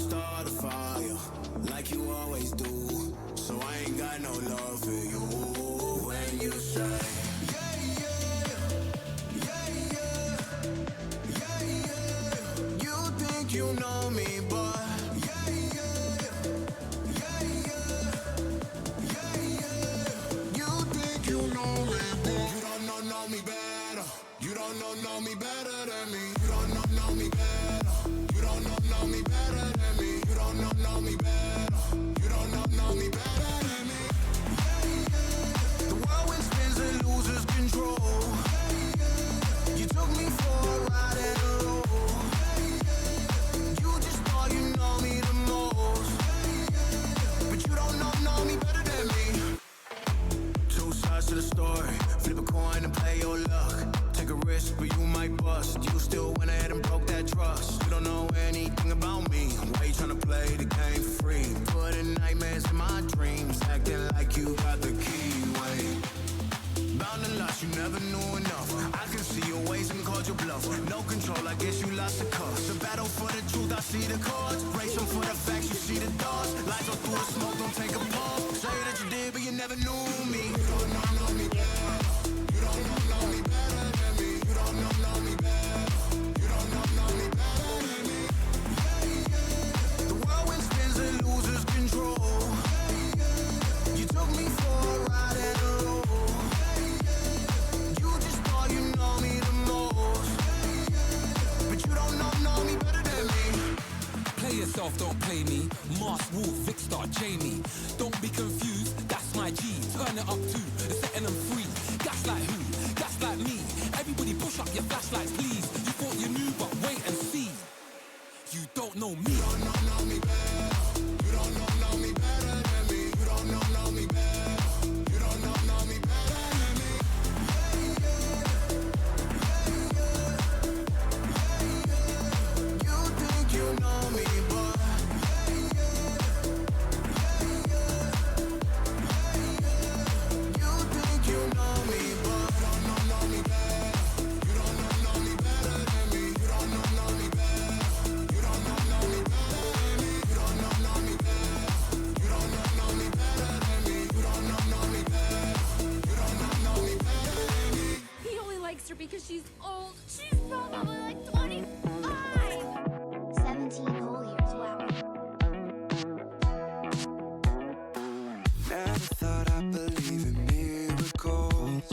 start a fire like you always do. So I ain't got no love for you. When you say, yeah, yeah, yeah, yeah, yeah, yeah. You think you know me, but yeah, yeah, yeah, yeah, yeah, yeah. You think you know me, but you don't know me better. You don't know me better than me. You don't know me better. You don't know me better than me. You don't know me better. You don't know me better than me. Yeah, yeah. The whirlwind spins and loses control. Yeah, yeah. You took me for a ride and a roll. Yeah, yeah. You just thought you know me the most. Yeah, yeah. But you don't know me better than me. Two sides to the story. Flip a coin and play your luck. Take a risk, but you might bust. You still went ahead and broke that trust. You don't know anything about me. Why you tryna play the game for free? Putting nightmares in my dreams, acting like you got the key. Wait, bound and lost, you never knew enough. I can see your ways and called your bluff. No control, I guess you lost the cause. The battle for the truth, I see the cards. Racing for the facts, you see the doors. Lights on through the smoke, don't take a pause. Say that you did, but you never knew me. You don't know me better. You don't know me better than me. You don't know me better. You don't know me better than me. Yeah, yeah. The whirlwind spins and loses control. Yeah, yeah. You took me for a ride and a roll. Yeah, yeah. You just thought you know me the most. Yeah, yeah. But you don't know me better than me. Play yourself, don't play me. Mars, Wolf, Vic Star, Jamie. Don't be confused, that's my G. Turn it up too, setting them free. Gaslight who? Gaslight me. Everybody push up your flashlights, please. You thought you knew, but wait and see. You don't know me. You don't know me better. You don't know me better than me. You don't know me better. You don't know me better than me. Yeah, yeah, yeah, yeah, yeah, yeah. You think you know me, but yeah, yeah, yeah, yeah, yeah, yeah. You think you know me, but you don't know me better. You don't know me better than me. You don't know me better. You don't know me better than me. You don't know me better. You don't know me better than me. You don't know me better. You don't know me better than me. He only likes her because she's old. She's probably like 25. 17 whole years, wow. Never thought I'd believe in miracles.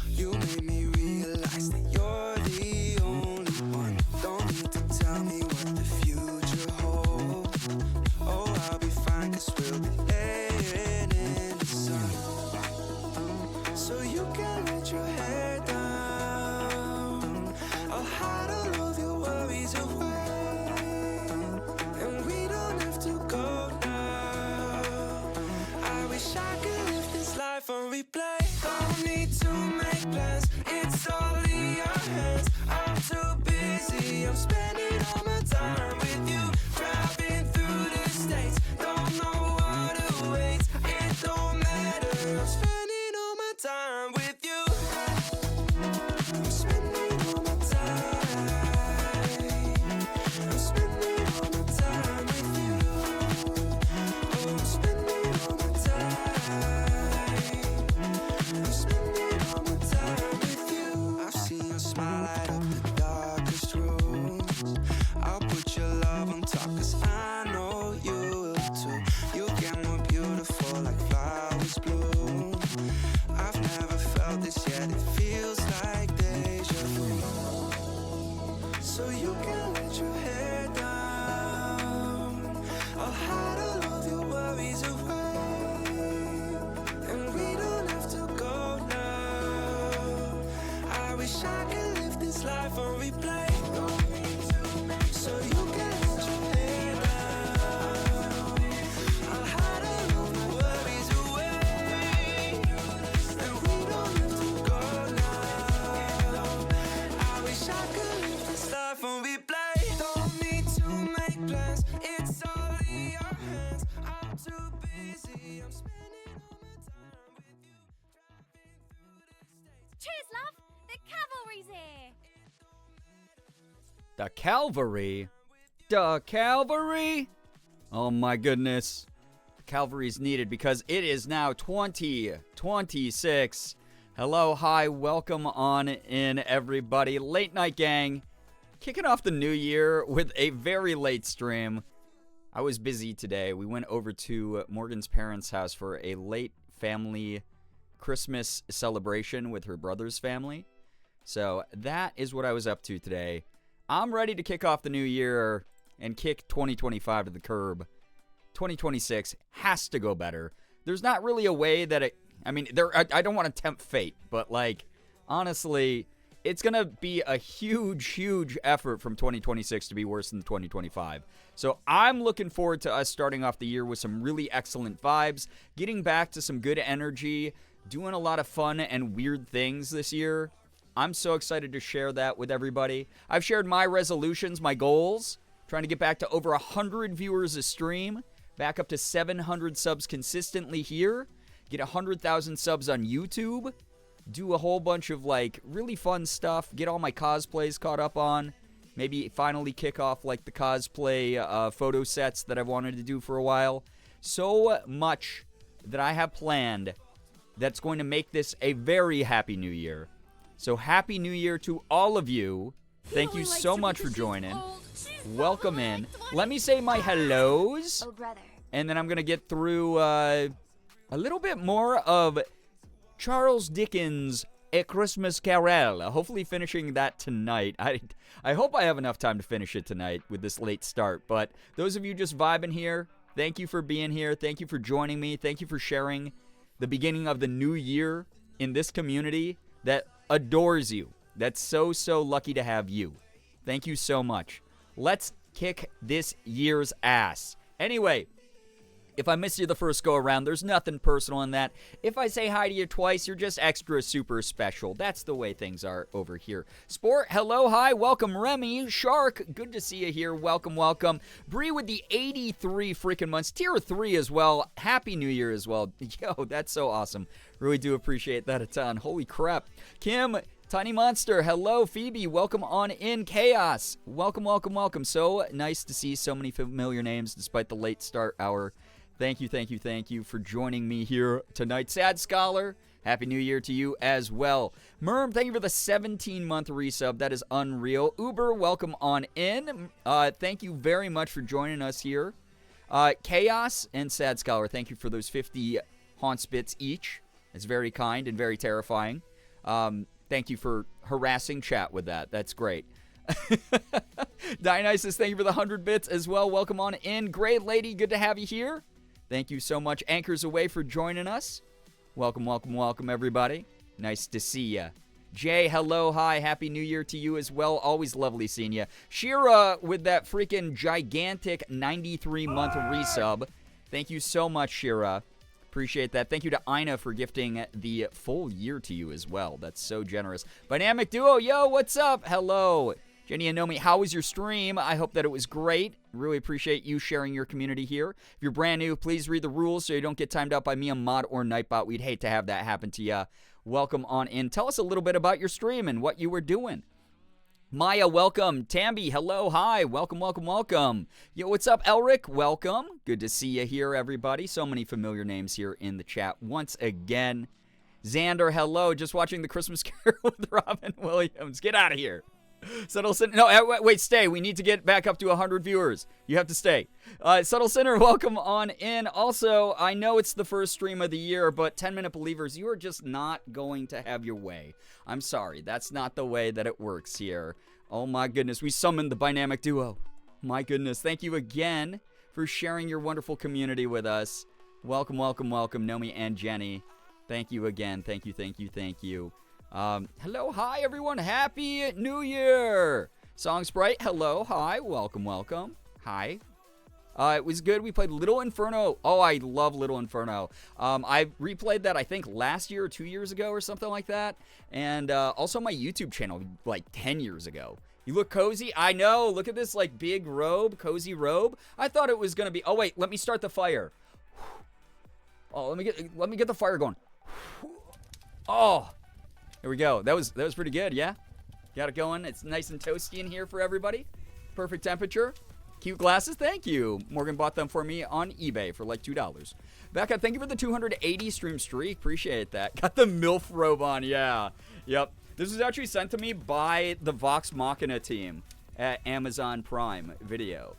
You made me realize that you're the only one. Don't need to tell me what the future holds. Oh, I'll be fine, 'cause we'll be laying in the sun. So you can let your hair down. I'll hide all of your worries away. And we don't have to go now. I wish I could live this life on replay. Don't need to make plans, it's all in your hands. I'm too busy, I'm spending all my time with you. Driving through the states, don't know what awaits. It don't matter, I'm spending all my time with you. I'm spending all my time. I'm spending all my time with you. Oh, I'm spending all my time. I'm spending all my time with you. I've seen your smile light up the darkest rooms. I'll put your love on top, 'cause I know you will too. You get more beautiful like flowers bloom. I've never felt this yet, it feels like deja vu. So you can let your hair down. I'll hide all of your worries away. And we don't have to go now. I wish I could live this life on replay. So you can let your hair down. I'll hide all of my worries away. And we don't have to go now. I wish I could live this life on replay. Don't need to make plans, it's all in your hands. I'm too busy, I'm spending all my time with you. Driving through the states. Cheers, love. The cavalry's here. The cavalry? The cavalry? Oh my goodness. Calvary's needed because it is now 2026. Hello, hi, welcome on in, everybody. Late night gang. Kicking off the new year with a very late stream. I was busy today. We went over to Morgan's parents' house for a late family Christmas celebration with her brother's family. So that is what I was up to today. I'm ready to kick off the new year and kick 2025 to the curb. 2026 has to go better. There's not really a way that I don't want to tempt fate, but honestly, it's going to be a huge effort from 2026 to be worse than 2025. So I'm looking forward to us starting off the year with some really excellent vibes, getting back to some good energy, doing a lot of fun and weird things this year. I'm so excited to share that with everybody. I've shared my resolutions, my goals, trying to get back to over 100 viewers a stream, back up to 700 subs consistently here, get 100,000 subs on YouTube, do a whole bunch of really fun stuff, get all my cosplays caught up on, maybe finally kick off the cosplay photo sets that I've wanted to do for a while. So much that I have planned that's going to make this a very happy new year. So happy new year to all of you. Thank you so much for joining. Welcome in. Let me say my hellos. Oh, brother. And then I'm going to get through a little bit more of Charles Dickens' A Christmas Carol. Hopefully finishing that tonight. I hope I have enough time to finish it tonight with this late start. But those of you just vibing here, thank you for being here. Thank you for joining me. Thank you for sharing the beginning of the new year in this community that adores you. That's so lucky to have you. Thank you so much. Let's kick this year's ass. Anyway, if I miss you the first go around, there's nothing personal in that. If I say hi to you twice, you're just extra super special. That's the way things are over here. Sport, hello, hi, welcome. Remy, Shark, good to see you here. Welcome. Bree with the 83 freaking months. Tier 3 as well. Happy New Year as well. Yo, that's so awesome. Really do appreciate that a ton. Holy crap. Kim, Tiny Monster, hello. Phoebe, welcome on in. Chaos, welcome. So nice to see so many familiar names despite the late start hour. Thank you for joining me here tonight. Sad Scholar, Happy New Year to you as well. Merm, thank you for the 17-month resub. That is unreal. Uber, welcome on in. Thank you very much for joining us here. Chaos and Sad Scholar, thank you for those 50 Haunt Spits each. It's very kind and very terrifying. Thank you for harassing chat with that. That's great. Dionysus, thank you for the 100 bits as well. Welcome on in. Great Lady, good to have you here. Thank you so much. Anchors Away for joining us. Welcome, everybody. Nice to see ya. Jay, hello, hi. Happy New Year to you as well. Always lovely seeing you. Shira with that freaking gigantic 93-month resub. Thank you so much, Shira. Appreciate that. Thank you to Ina for gifting the full year to you as well. That's so generous. Dynamic Duo, yo, what's up? Hello. Jenny and Nomi, how was your stream? I hope that it was great. Really appreciate you sharing your community here. If you're brand new, please read the rules so you don't get timed out by me, a mod, or Nightbot. We'd hate to have that happen to you. Welcome on in. Tell us a little bit about your stream and what you were doing. Maya, welcome. Tambi, hello, hi. Welcome. Yo, what's up, Elric? Welcome. Good to see you here, everybody. So many familiar names here in the chat once again. Xander, hello. Just watching the Christmas Carol with Robin Williams. Get out of here. Subtle Sinner, no, wait, stay. We need to get back up to 100 viewers. You have to stay. Subtle Sinner, welcome on in. Also, I know it's the first stream of the year, but 10-minute believers, you are just not going to have your way. I'm sorry. That's not the way that it works here. Oh my goodness, we summoned the Dynamic Duo. My goodness, thank you again for sharing your wonderful community with us. Welcome, Nomi and Jenny. Thank you again. Thank you. Hello, hi, everyone. Happy New Year. Song Sprite, hello, hi, welcome. Hi. It was good. We played Little Inferno. Oh, I love Little Inferno. I replayed that, I think, last year or 2 years ago or something like that. And also my YouTube channel, 10 years ago. You look cozy. I know. Look at this, big robe, cozy robe. I thought it was going to be... Oh, wait. Let me start the fire. Oh, let me get the fire going. Oh, there we go. That was pretty good, yeah? Got it going. It's nice and toasty in here for everybody. Perfect temperature. Cute glasses, thank you. Morgan bought them for me on eBay for like $2. Becca, thank you for the 280 stream streak. Appreciate that. Got the MILF robe on, yeah. Yep. This was actually sent to me by the Vox Machina team at Amazon Prime Video.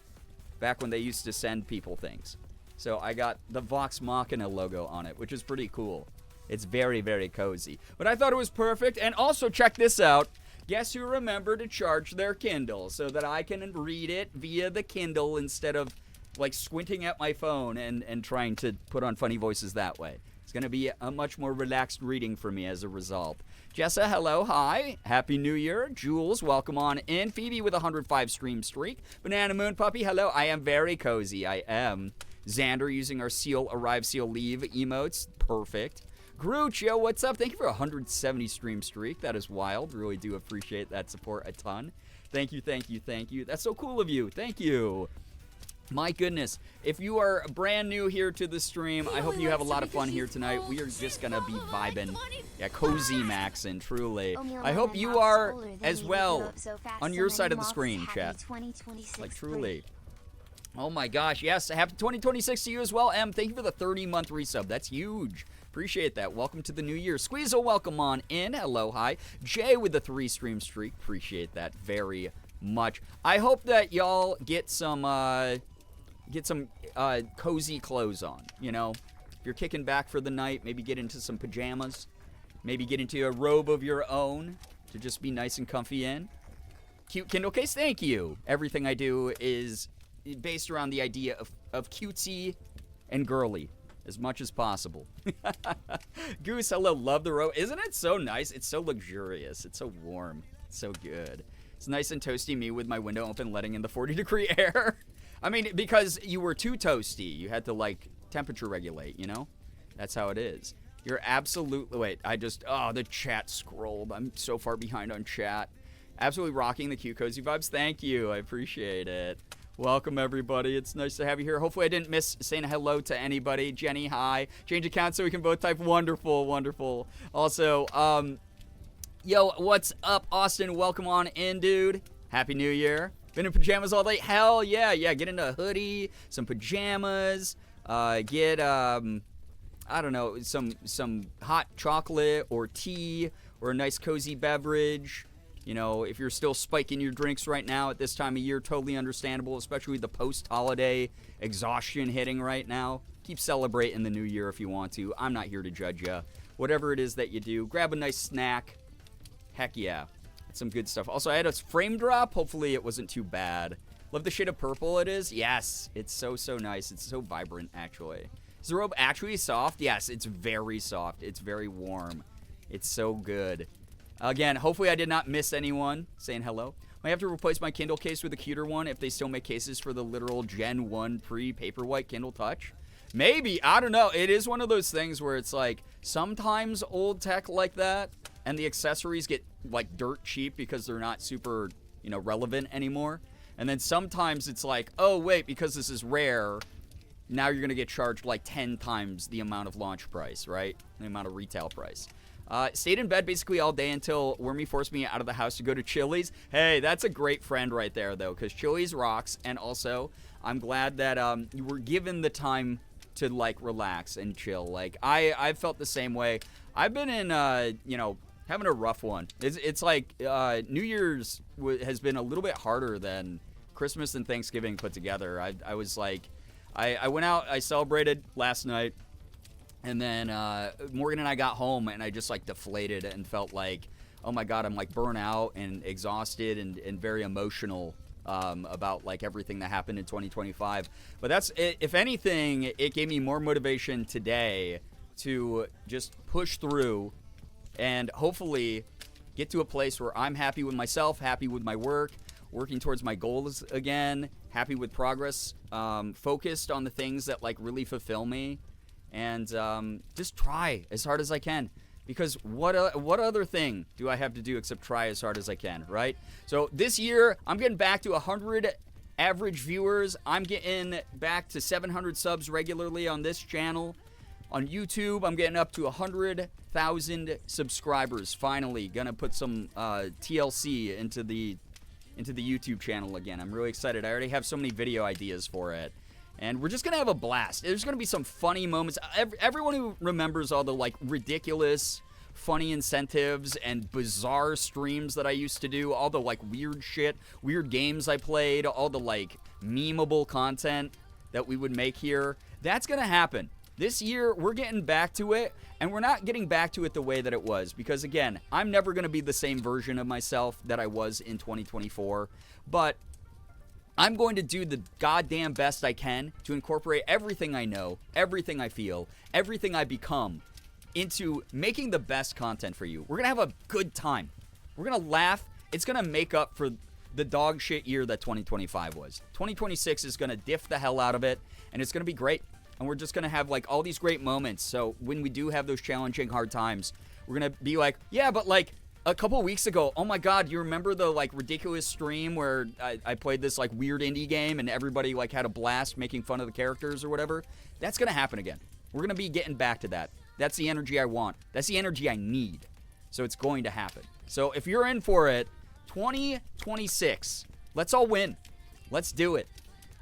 Back when they used to send people things. So I got the Vox Machina logo on it, which is pretty cool. It's very, very cozy. But I thought it was perfect. And also, check this out. Guess who remembered to charge their Kindle so that I can read it via the Kindle instead of like squinting at my phone and trying to put on funny voices that way. It's going to be a much more relaxed reading for me as a result. Jessa, hello, hi. Happy New Year. Jules, welcome on in. Phoebe with a 105 stream streak. Banana Moon Puppy, hello. I am very cozy. I am. Xander using our seal, arrive, seal, leave emotes. Perfect. Grooch, yo, what's up? Thank you for a 170 stream streak. That is wild. Really do appreciate that support a ton. Thank you, thank you, thank you. That's so cool of you. Thank you. My goodness. If you are brand new here to the stream, I hope you have a lot of fun here tonight. We are just going to be vibing. Yeah, cozy maxing, truly. I hope you are as well on your side of the screen, chat. Like, truly. Oh my gosh, yes. Happy 2026 to you as well, Em. Thank you for the 30-month resub. That's huge. Appreciate that. Welcome to the new year. Squeezel, welcome on in. Hello, hi. Jay with the 3 stream streak. Appreciate that very much. I hope that y'all get some cozy clothes on, you know. If you're kicking back for the night, maybe get into some pajamas. Maybe get into a robe of your own to just be nice and comfy in. Cute Kindle case, thank you. Everything I do is based around the idea of cutesy and girly as much as possible. Goose, hello, love the robe. Isn't it so nice? It's so luxurious. It's so warm. It's so good. It's nice and toasty, me with my window open, letting in the 40-degree air. I mean, because you were too toasty. You had to, like, temperature regulate, you know? That's how it is. You're absolutely... Wait, the chat scrolled. I'm so far behind on chat. Absolutely rocking the cute cozy vibes. Thank you. I appreciate it. Welcome, everybody. It's nice to have you here. Hopefully I didn't miss saying hello to anybody. Jenny, hi. Change account so we can both type. Wonderful, wonderful. Also, yo, what's up, Austin? Welcome on in, dude. Happy New Year. Been in pajamas all day? Hell yeah. Yeah, get into a hoodie, some pajamas, get, I don't know, some hot chocolate or tea or a nice cozy beverage. You know, if you're still spiking your drinks right now at this time of year, totally understandable, especially with the post-holiday exhaustion hitting right now. Keep celebrating the new year if you want to. I'm not here to judge you. Whatever it is that you do, grab a nice snack. Heck yeah. It's some good stuff. Also, I had a frame drop. Hopefully it wasn't too bad. Love the shade of purple it is. Yes, it's so nice. It's so vibrant, actually. Is the robe actually soft? Yes, it's very soft. It's very warm. It's so good. Again, hopefully I did not miss anyone saying hello. I have to replace my Kindle case with a cuter one if they still make cases for the literal Gen 1 pre-Paperwhite Kindle Touch. Maybe. I don't know. It is one of those things where it's like sometimes old tech like that and the accessories get like dirt cheap because they're not super, you know, relevant anymore. And then sometimes it's like, oh, wait, because this is rare, now you're going to get charged like 10 times the amount of launch price, right? The amount of retail price. Stayed in bed basically all day until Wormy forced me out of the house to go to Chili's. Hey, that's a great friend right there, though, because Chili's rocks. And also, I'm glad that you were given the time to, like, relax and chill. Like, I felt the same way. I've been in, you know, having a rough one. It's like New Year's has been a little bit harder than Christmas and Thanksgiving put together. I was like, I went out, I celebrated last night. And then Morgan and I got home, and I just, like, deflated and felt like, oh, my God, I'm, like, burnt out and exhausted and very emotional about, like, everything that happened in 2025. But that's, if anything, it gave me more motivation today to just push through and hopefully get to a place where I'm happy with myself, happy with my work, working towards my goals again, happy with progress, focused on the things that, like, really fulfill me. And just try as hard as I can, because what other thing do I have to do except try as hard as I can, right? So this year, I'm getting back to 100 average viewers. I'm getting back to 700 subs regularly on this channel. On YouTube, I'm getting up to 100,000 subscribers. Finally, gonna put some TLC into the into the YouTube channel again. I'm really excited. I already have so many video ideas for it. And we're just going to have a blast. There's going to be some funny moments. Everyone who remembers all the, like, ridiculous, funny incentives and bizarre streams that I used to do, all the, like, weird shit, weird games I played, all the, like, memeable content that we would make here, that's going to happen. This year, we're getting back to it, and we're not getting back to it the way that it was. Because, again, I'm never going to be the same version of myself that I was in 2024. But I'm going to do the goddamn best I can to incorporate everything I know, everything I feel, everything I become into making the best content for you. We're going to have a good time. We're going to laugh. It's going to make up for the dog shit year that 2025 was. 2026 is going to diff the hell out of it, and it's going to be great. And we're just going to have, like, all these great moments. So when we do have those challenging, hard times, we're going to be like, yeah, but, like, a couple weeks ago, oh my god, you remember the, like, ridiculous stream where I played this, like, weird indie game and everybody, like, had a blast making fun of the characters or whatever? That's going to happen again. We're going to be getting back to that. That's the energy I want. That's the energy I need. So it's going to happen. So if you're in for it, 2026, let's all win. Let's do it.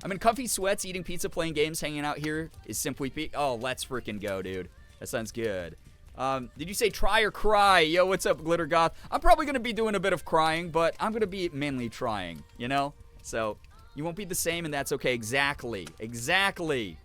I'm in comfy sweats, eating pizza, playing games, hanging out here is simply peak. Oh, let's freaking go, dude. That sounds good. Did you say try or cry? Yo, what's up, Glitter Goth? I'm probably going to be doing a bit of crying, but I'm going to be mainly trying, you know? So, you won't be the same, and that's okay. Exactly. Exactly.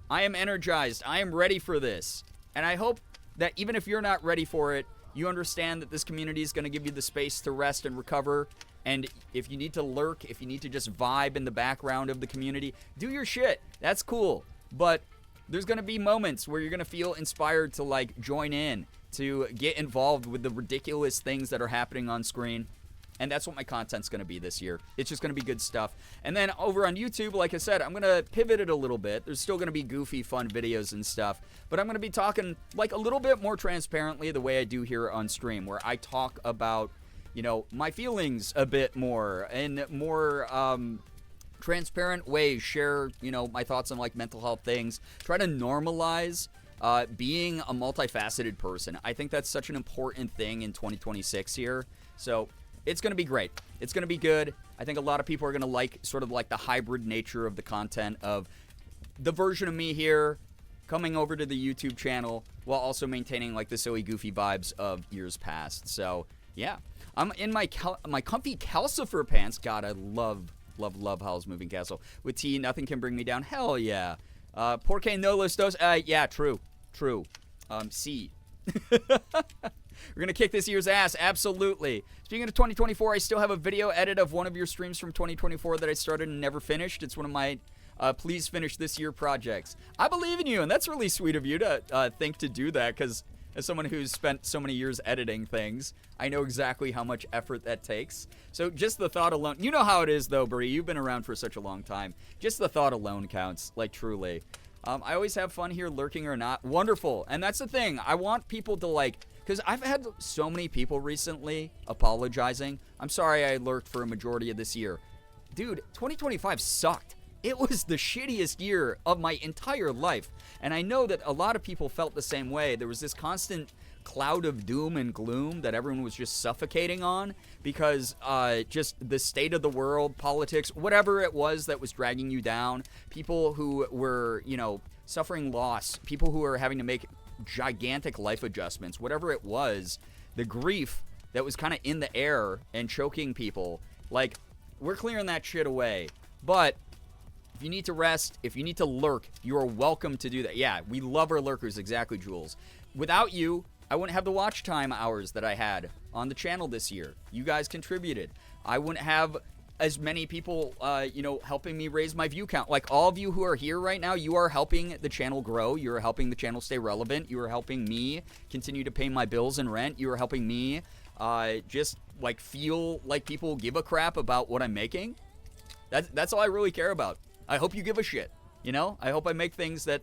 I am energized. I am ready for this. And I hope that even if you're not ready for it, you understand that this community is going to give you the space to rest and recover. And if you need to lurk, if you need to just vibe in the background of the community, do your shit. That's cool. But there's going to be moments where you're going to feel inspired to, like, join in, to get involved with the ridiculous things that are happening on screen. And that's what my content's going to be this year. It's just going to be good stuff. And then over on YouTube, like I said, I'm going to pivot it a little bit. There's still going to be goofy, fun videos and stuff. But I'm going to be talking, like, a little bit more transparently the way I do here on stream, where I talk about, you know, my feelings a bit more and more transparent ways, share, you know, my thoughts on, like, mental health things, try to normalize being a multifaceted person. I think that's such an important thing in 2026 here. So it's going to be great. It's going to be good. I think a lot of people are going to like sort of like the hybrid nature of the content of the version of me here coming over to the YouTube channel while also maintaining, like, the silly, goofy vibes of years past. So, yeah. I'm in my comfy calcifer pants. God, I love Howl's Moving Castle. With tea, nothing can bring me down. Hell yeah. Porque no los dos. Yeah, true. C. We're going to kick this year's ass. Absolutely. Speaking of 2024, I still have a video edit of one of your streams from 2024 that I started and never finished. It's one of my please finish this year projects. I believe in you, and that's really sweet of you to think to do that, because as someone who's spent so many years editing things, I know exactly how much effort that takes. So just the thought alone, you know how it is though, Brie, you've been around for such a long time. Just the thought alone counts, like, truly. I always have fun here, lurking or not. Wonderful. And that's the thing. I want people to, like, because I've had so many people recently apologizing. I'm sorry I lurked for a majority of this year. Dude, 2025 sucked. It was the shittiest year of my entire life. And I know that a lot of people felt the same way. There was this constant cloud of doom and gloom that everyone was just suffocating on because just the state of the world, politics, whatever it was that was dragging you down, people who were, you know, suffering loss, people who were having to make gigantic life adjustments, whatever it was, the grief that was kind of in the air and choking people, like, we're clearing that shit away. But if you need to rest, if you need to lurk, you are welcome to do that. Yeah, we love our lurkers, exactly, Jules. Without you, I wouldn't have the watch time hours that I had on the channel this year. You guys contributed. I wouldn't have as many people, you know, helping me raise my view count. Like, all of you who are here right now, you are helping the channel grow. You are helping the channel stay relevant. You are helping me continue to pay my bills and rent. You are helping me just, like, feel like people give a crap about what I'm making. That's all I really care about. I hope you give a shit, you know? I hope I make things that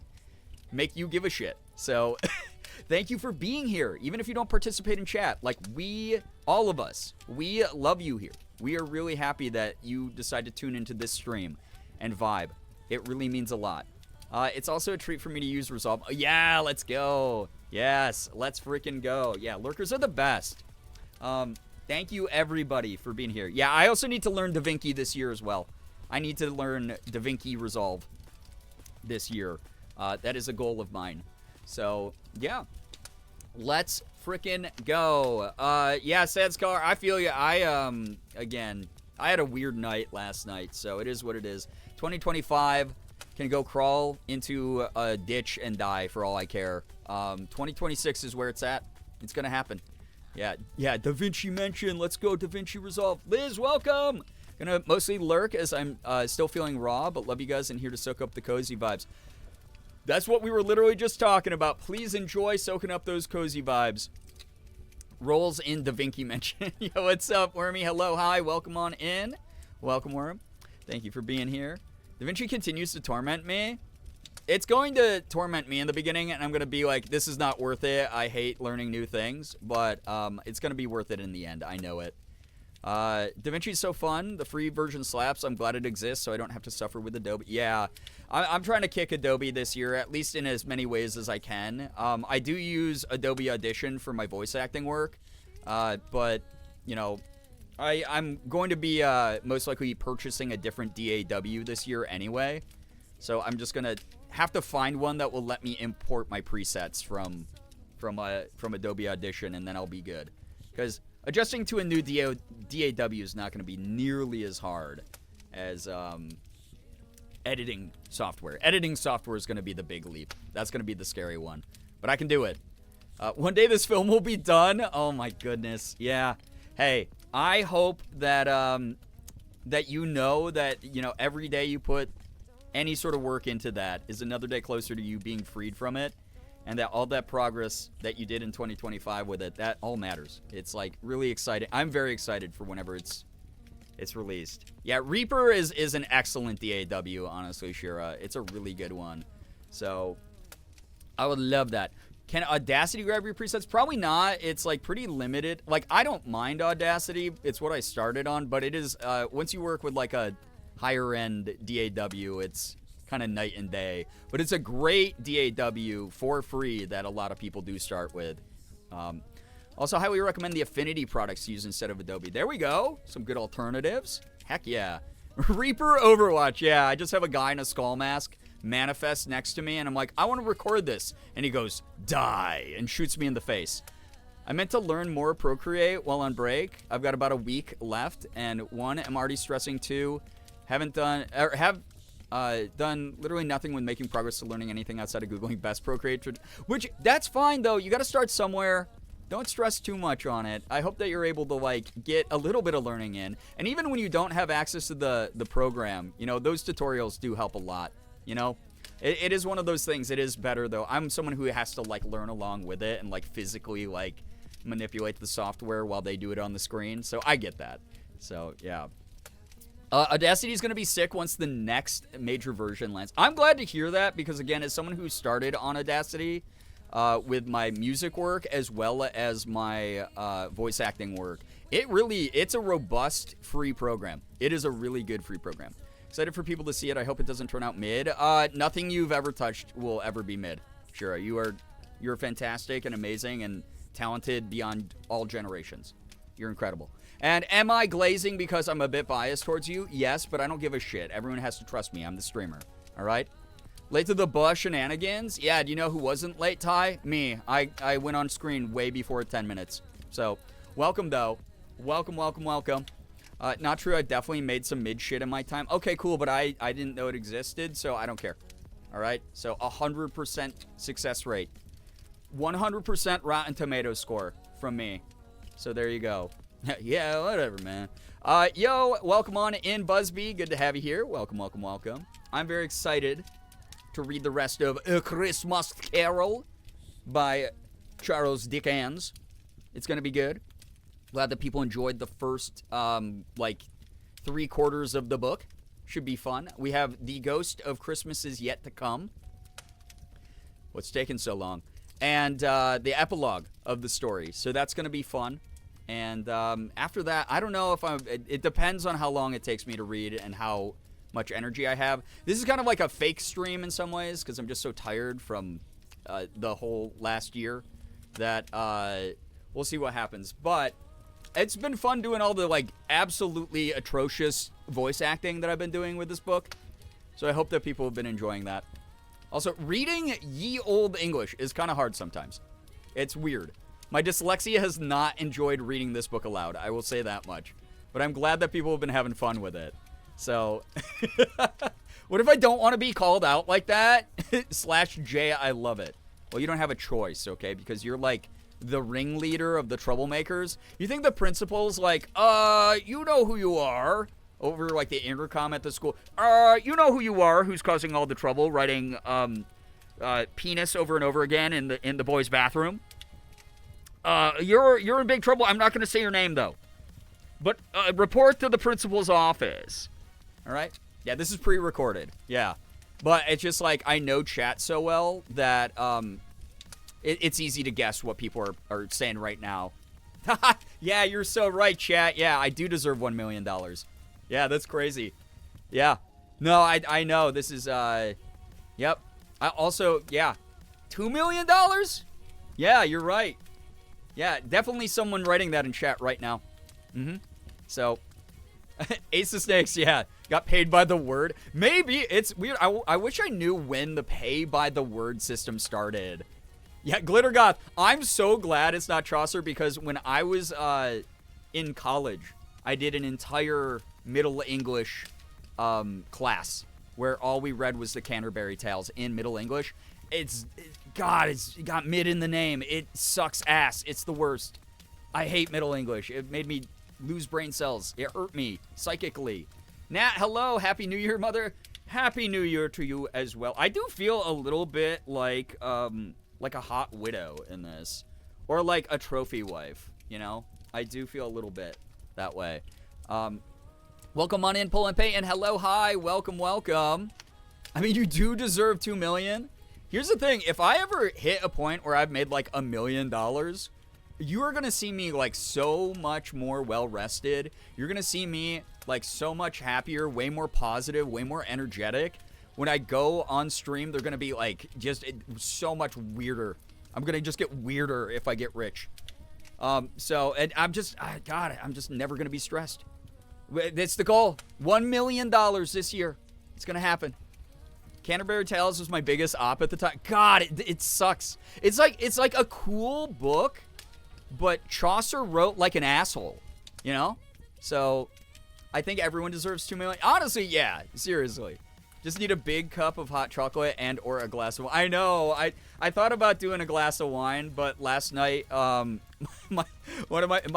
make you give a shit. So, thank you for being here, even if you don't participate in chat. Like, all of us, we love you here. We are really happy that you decide to tune into this stream and vibe. It really means a lot. It's also a treat for me to use Resolve. Oh, yeah, let's go. Yes, let's freaking go. Yeah, lurkers are the best. Thank you, everybody, for being here. Yeah, I also need to learn DaVinci this year as well. I need to learn DaVinci Resolve this year. That is a goal of mine. So, yeah. Let's frickin' go. Yeah, Sad Scar, I feel you. Again, I had a weird night last night, so it is what it is. 2025 can go crawl into a ditch and die for all I care. 2026 is where it's at. It's gonna happen. Yeah, DaVinci Mention. Let's go, DaVinci Resolve. Liz, welcome. Gonna mostly lurk as I'm still feeling raw, but love you guys and here to soak up the cozy vibes. That's what we were literally just talking about. Please enjoy soaking up those cozy vibes. Rolls in DaVinci Mention. Yo, what's up, Wormy? Hello, hi, welcome on in. Welcome, Worm. Thank you for being here. DaVinci continues to torment me. It's going to torment me in the beginning, and I'm going to be like, this is not worth it. I hate learning new things, but it's going to be worth it in the end. I know it. DaVinci's so fun. The free version slaps. I'm glad it exists, so I don't have to suffer with Adobe. Yeah, I'm trying to kick Adobe this year, at least in as many ways as I can. I do use Adobe Audition for my voice acting work, but, you know, I'm going to be most likely purchasing a different DAW this year anyway. So I'm just going to have to find one that will let me import my presets from Adobe Audition, and then I'll be good. Because adjusting to a new DAW is not going to be nearly as hard as editing software. Editing software is going to be the big leap. That's going to be the scary one. But I can do it. One day this film will be done. Oh my goodness. Yeah. Hey, I hope that that you know that, you know, every day you put any sort of work into that is another day closer to you being freed from it, and that all that progress that you did in 2025 with it, that all matters. It's like really exciting. I'm very excited for whenever it's released. Yeah, Reaper is an excellent DAW, honestly, Shira. It's a really good one. So I would love that. Can Audacity grab your presets? Probably not. It's like pretty limited. Like, I don't mind Audacity. It's what I started on, but it is once you work with like a higher end DAW, it's kind of night and day. But it's a great DAW for free that a lot of people do start with. Also, highly recommend the Affinity products to use instead of Adobe. There we go. Some good alternatives. Heck yeah. Reaper Overwatch. Yeah, I just have a guy in a skull mask manifest next to me, and I'm like, I want to record this. And he goes, die, and shoots me in the face. I meant to learn more Procreate while on break. I've got about a week left, and 1, I'm already stressing. 2, have done literally nothing with making progress to learning anything outside of Googling best Procreate. Which, that's fine, though. You got to start somewhere. Don't stress too much on it. I hope that you're able to, like, get a little bit of learning in. And even when you don't have access to the program, you know, those tutorials do help a lot, you know? It is one of those things. It is better, though. I'm someone who has to, like, learn along with it and, like, physically, like, manipulate the software while they do it on the screen. So I get that. So, yeah. Audacity is going to be sick once the next major version lands. I'm glad to hear that because, again, as someone who started on Audacity with my music work as well as my voice acting work, it's a robust free program. It is a really good free program. Excited for people to see it. I hope it doesn't turn out mid. Nothing you've ever touched will ever be mid. Shira, you're fantastic and amazing and talented beyond all generations. You're incredible. And am I glazing because I'm a bit biased towards you? Yes, but I don't give a shit. Everyone has to trust me. I'm the streamer. All right? Late to the bus shenanigans? Yeah, do you know who wasn't late, Ty? Me. I went on screen way before 10 minutes. So, welcome, though. Welcome, welcome, welcome. Not true. I definitely made some mid shit in my time. Okay, cool, but I didn't know it existed, so I don't care. All right? So, 100% success rate. 100% Rotten Tomatoes score from me. So, there you go. Yeah, whatever, man. Yo, welcome on in, Busby. Good to have you here. Welcome, welcome, welcome. I'm very excited to read the rest of A Christmas Carol by Charles Dickens. It's going to be good. Glad that people enjoyed the first, like, 3/4 of the book. Should be fun. We have The Ghost of Christmas Is Yet to Come. What's taking so long? And the epilogue of the story. So that's going to be fun. And after that, I don't know if it depends on how long it takes me to read and how much energy I have. This is kind of like a fake stream in some ways because I'm just so tired from the whole last year that we'll see what happens. But it's been fun doing all the, like, absolutely atrocious voice acting that I've been doing with this book. So I hope that people have been enjoying that. Also, reading ye old English is kind of hard sometimes. It's weird. My dyslexia has not enjoyed reading this book aloud. I will say that much. But I'm glad that people have been having fun with it. So, what if I don't want to be called out like that? /J, I love it. Well, you don't have a choice, okay? Because you're like the ringleader of the troublemakers. You think the principal's like, you know who you are, over like the intercom at the school. You know who you are, who's causing all the trouble, writing penis over and over again in the boys' bathroom. You're in big trouble. I'm not going to say your name though. But report to the principal's office. All right? Yeah, this is pre-recorded. Yeah. But it's just like I know chat so well that it's easy to guess what people are saying right now. Yeah, you're so right, chat. Yeah, I do deserve $1 million. Yeah, that's crazy. Yeah. No, I know. This is, yep. I also, yeah. $2 million? Yeah, you're right. Yeah, definitely someone writing that in chat right now. Mm-hmm. So, Ace of Snakes, yeah. Got paid by the word. Maybe. It's weird. I wish I knew when the pay by the word system started. Yeah, Glittergoth. I'm so glad it's not Chaucer because when I was in college, I did an entire Middle English class where all we read was the Canterbury Tales in Middle English. It's got mid in the name. It sucks ass. It's the worst. I hate Middle English. It made me lose brain cells. It hurt me psychically. Nat, hello. Happy New Year, mother. Happy New Year to you as well. I do feel a little bit like a hot widow in this. Or like a trophy wife, you know? I do feel a little bit that way. Welcome on in, Pull and Pay, and hello, hi, welcome. I mean, you do deserve $2 million. Here's the thing, if I ever hit a point where I've made like $1 million, you are gonna see me like so much more well-rested. You're gonna see me like so much happier, way more positive, way more energetic. When I go on stream, they're gonna be like just so much weirder. I'm gonna just get weirder if I get rich. So, and I'm just never gonna be stressed. It's the goal. $1 million this year. It's gonna happen. Canterbury Tales was my biggest op at the time. God, it sucks. It's like a cool book, but Chaucer wrote like an asshole, you know? So, I think everyone deserves $2 million. Honestly, yeah, seriously. Just need a big cup of hot chocolate and or a glass of wine. I know, I thought about doing a glass of wine, but last night, my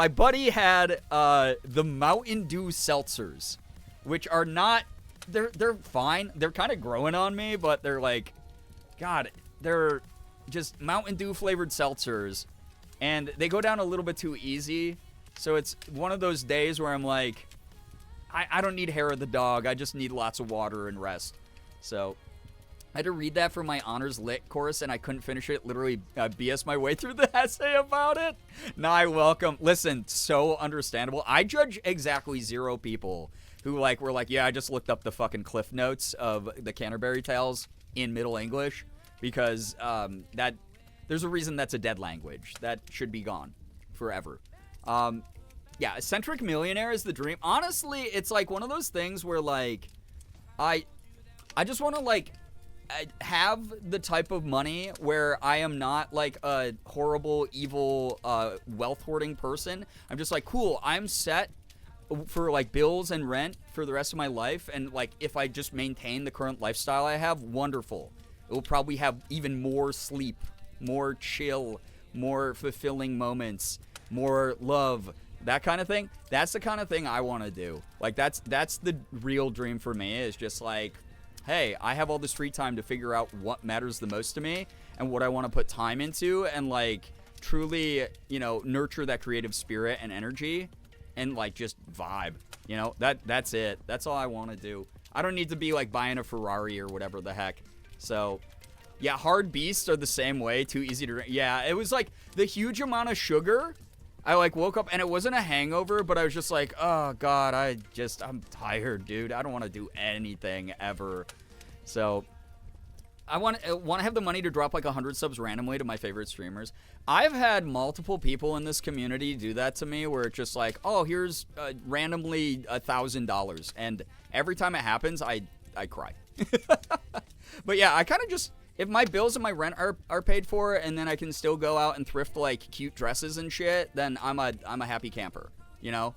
buddy had the Mountain Dew seltzers, which are not, they're fine. They're kind of growing on me, but they're like, God, they're just Mountain Dew flavored seltzers, and they go down a little bit too easy. So it's one of those days where I'm like, I don't need hair of the dog. I just need lots of water and rest. So I had to read that for my honors lit course, and I couldn't finish it. Literally BS my way through the essay about it. Nah, welcome. Listen, so understandable. I judge exactly 0 people who were like, yeah, I just looked up the fucking cliff notes of the Canterbury Tales in Middle English because that there's a reason that's a dead language. That should be gone forever. Yeah, eccentric millionaire is the dream. Honestly, it's like one of those things where like I just want to like have the type of money where I am not like a horrible, evil, wealth hoarding person. I'm just like, cool, I'm set for like bills and rent for the rest of my life. And like, if I just maintain the current lifestyle I have, wonderful. It will probably have even more sleep, more chill, more fulfilling moments, more love. That kind of thing. That's the kind of thing I want to do. Like that's the real dream for me, is just like, hey, I have all this free time to figure out what matters the most to me and what I want to put time into, and like truly, you know, nurture that creative spirit and energy and like just vibe. You know, that's it. That's all I want to do. I don't need to be like buying a Ferrari or whatever the heck. So yeah, hard beasts are the same way. Too easy to drink. Yeah, it was like the huge amount of sugar. I like woke up and it wasn't a hangover, but I was just like, oh God, I'm tired, dude. I don't want to do anything ever. So I want to have the money to drop like 100 subs randomly to my favorite streamers. I've had multiple people in this community do that to me, where it's just like, oh, here's randomly $1,000, and every time it happens, I cry. But yeah, I kind of just, if my bills and my rent are paid for, and then I can still go out and thrift like cute dresses and shit, then I'm a happy camper, you know.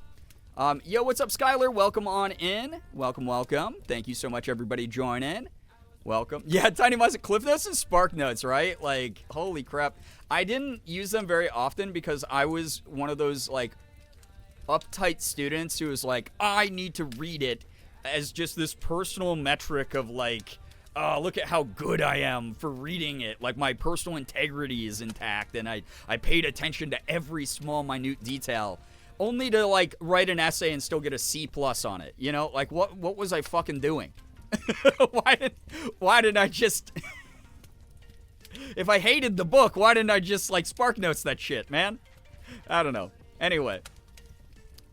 Yo, what's up, Skylar? Welcome on in. Welcome. Thank you so much, everybody joining. Welcome. Yeah, Tiny Mice, Cliff Notes and Spark Notes, right? Like, holy crap. I didn't use them very often because I was one of those, like, uptight students who was like, I need to read it as just this personal metric of, like, oh, look at how good I am for reading it. Like, my personal integrity is intact, and I paid attention to every small, minute detail. Only to, like, write an essay and still get a C+ on it, you know? Like, what was I fucking doing? Why did I just... If I hated the book, why didn't I just, like, Spark Notes that shit, man? I don't know. Anyway.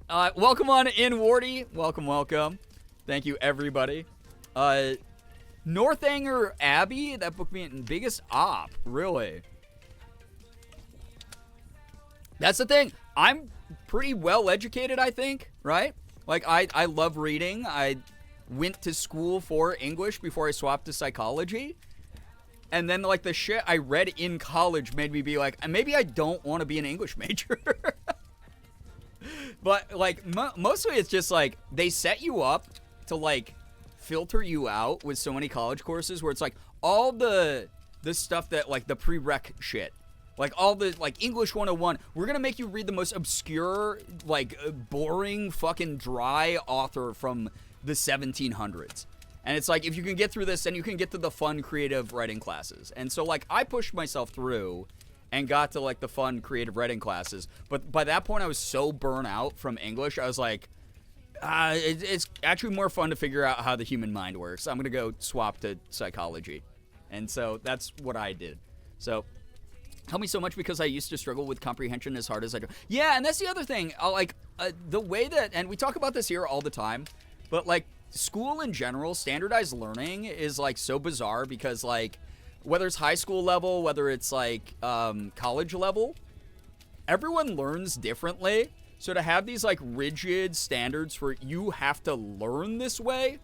Welcome on in, Wardy. Welcome. Thank you, everybody. Northanger Abbey? That book being biggest op. Really? That's the thing. I'm pretty well educated, I think, right? Like, I love reading. I went to school for English before I swapped to psychology. And then, like, the shit I read in college made me be like, maybe I don't want to be an English major. But, like, mostly it's just, like, they set you up to, like, filter you out with so many college courses where it's, like, all the stuff that, like, the prereq shit. Like, all the, like, English 101, we're gonna make you read the most obscure, like, boring, fucking dry author from the 1700s. And it's like, if you can get through this, then you can get to the fun, creative writing classes. And so, like, I pushed myself through and got to, like, the fun, creative writing classes. But by that point, I was so burnt out from English, I was like, it's actually more fun to figure out how the human mind works. I'm gonna go swap to psychology. And so, that's what I did. So... help me so much because I used to struggle with comprehension as hard as I do. Yeah, and that's the other thing. The way that, and we talk about this here all the time, but, like, school in general, standardized learning is, like, so bizarre because, like, whether it's high school level, whether it's, like, college level, everyone learns differently. So to have these, like, rigid standards for you have to learn this way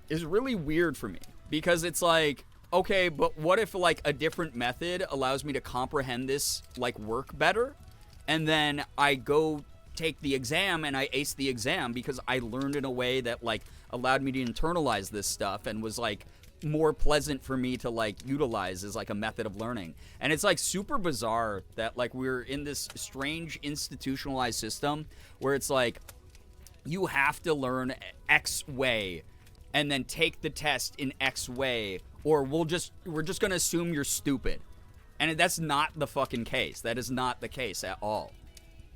is really weird for me because it's like, okay, but what if, like, a different method allows me to comprehend this, like, work better? And then I go take the exam and I ace the exam because I learned in a way that, like, allowed me to internalize this stuff and was, like, more pleasant for me to, like, utilize as, like, a method of learning. And it's, like, super bizarre that, like, we're in this strange institutionalized system where it's, like, you have to learn X way and then take the test in X way, or we're just gonna assume you're stupid. And that's not the fucking case. That is not the case at all.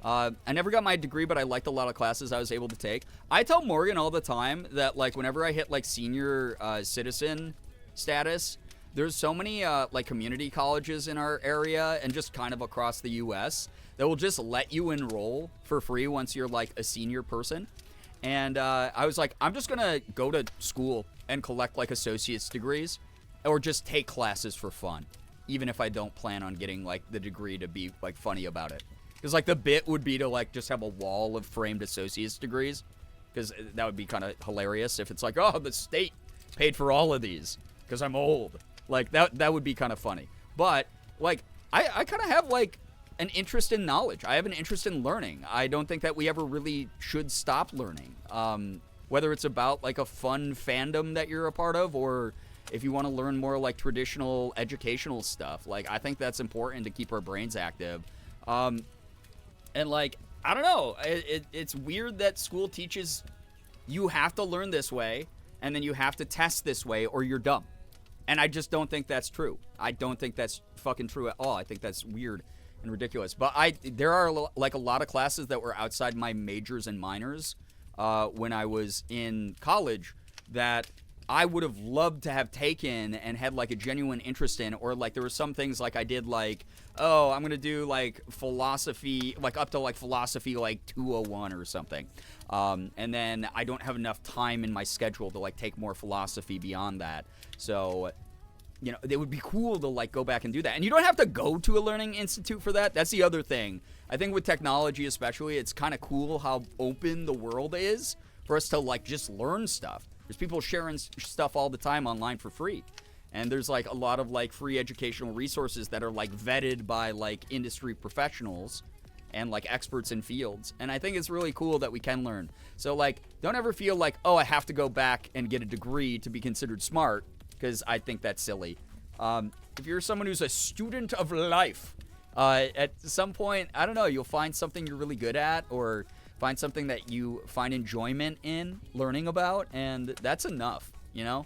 I never got my degree, but I liked a lot of classes I was able to take. I tell Morgan all the time that, like, whenever I hit, like, senior citizen status, there's so many, like, community colleges in our area and just kind of across the U.S. that will just let you enroll for free once you're, like, a senior person. And I was like, I'm just going to go to school and collect, like, associate's degrees or just take classes for fun, even if I don't plan on getting, like, the degree to be, like, funny about it. Because, like, the bit would be to, like, just have a wall of framed associate's degrees. Because that would be kind of hilarious if it's like, oh, the state paid for all of these because I'm old. Like, that would be kind of funny. But, like, I kind of have, like, an interest in knowledge. I have an interest in learning. I don't think that we ever really should stop learning. Whether it's about, like, a fun fandom that you're a part of or if you want to learn more, like, traditional educational stuff. Like, I think that's important to keep our brains active. And, like, I don't know. It's weird that school teaches you have to learn this way, and then you have to test this way, or you're dumb. And I just don't think that's true. I don't think that's fucking true at all. I think that's weird and ridiculous. But there are, like, a lot of classes that were outside my majors and minors when I was in college that I would have loved to have taken and had, like, a genuine interest in, or, like, there were some things, like, I did, like, oh, I'm gonna do, like, philosophy, like, up to, like, philosophy, like, 201 or something, and then I don't have enough time in my schedule to, like, take more philosophy beyond that, so it would be cool to like go back and do that. And you don't have to go to a learning institute for that. That's the other thing. I think with technology especially, it's kind of cool how open the world is for us to like just learn stuff. There's people sharing stuff all the time online for free. And there's like a lot of like free educational resources that are like vetted by like industry professionals and like experts in fields. And I think it's really cool that we can learn. So like, don't ever feel like, oh, I have to go back and get a degree to be considered smart, because I think that's silly. If you're someone who's a student of life, at some point, I don't know, you'll find something you're really good at, or find something that you find enjoyment in learning about, and that's enough, No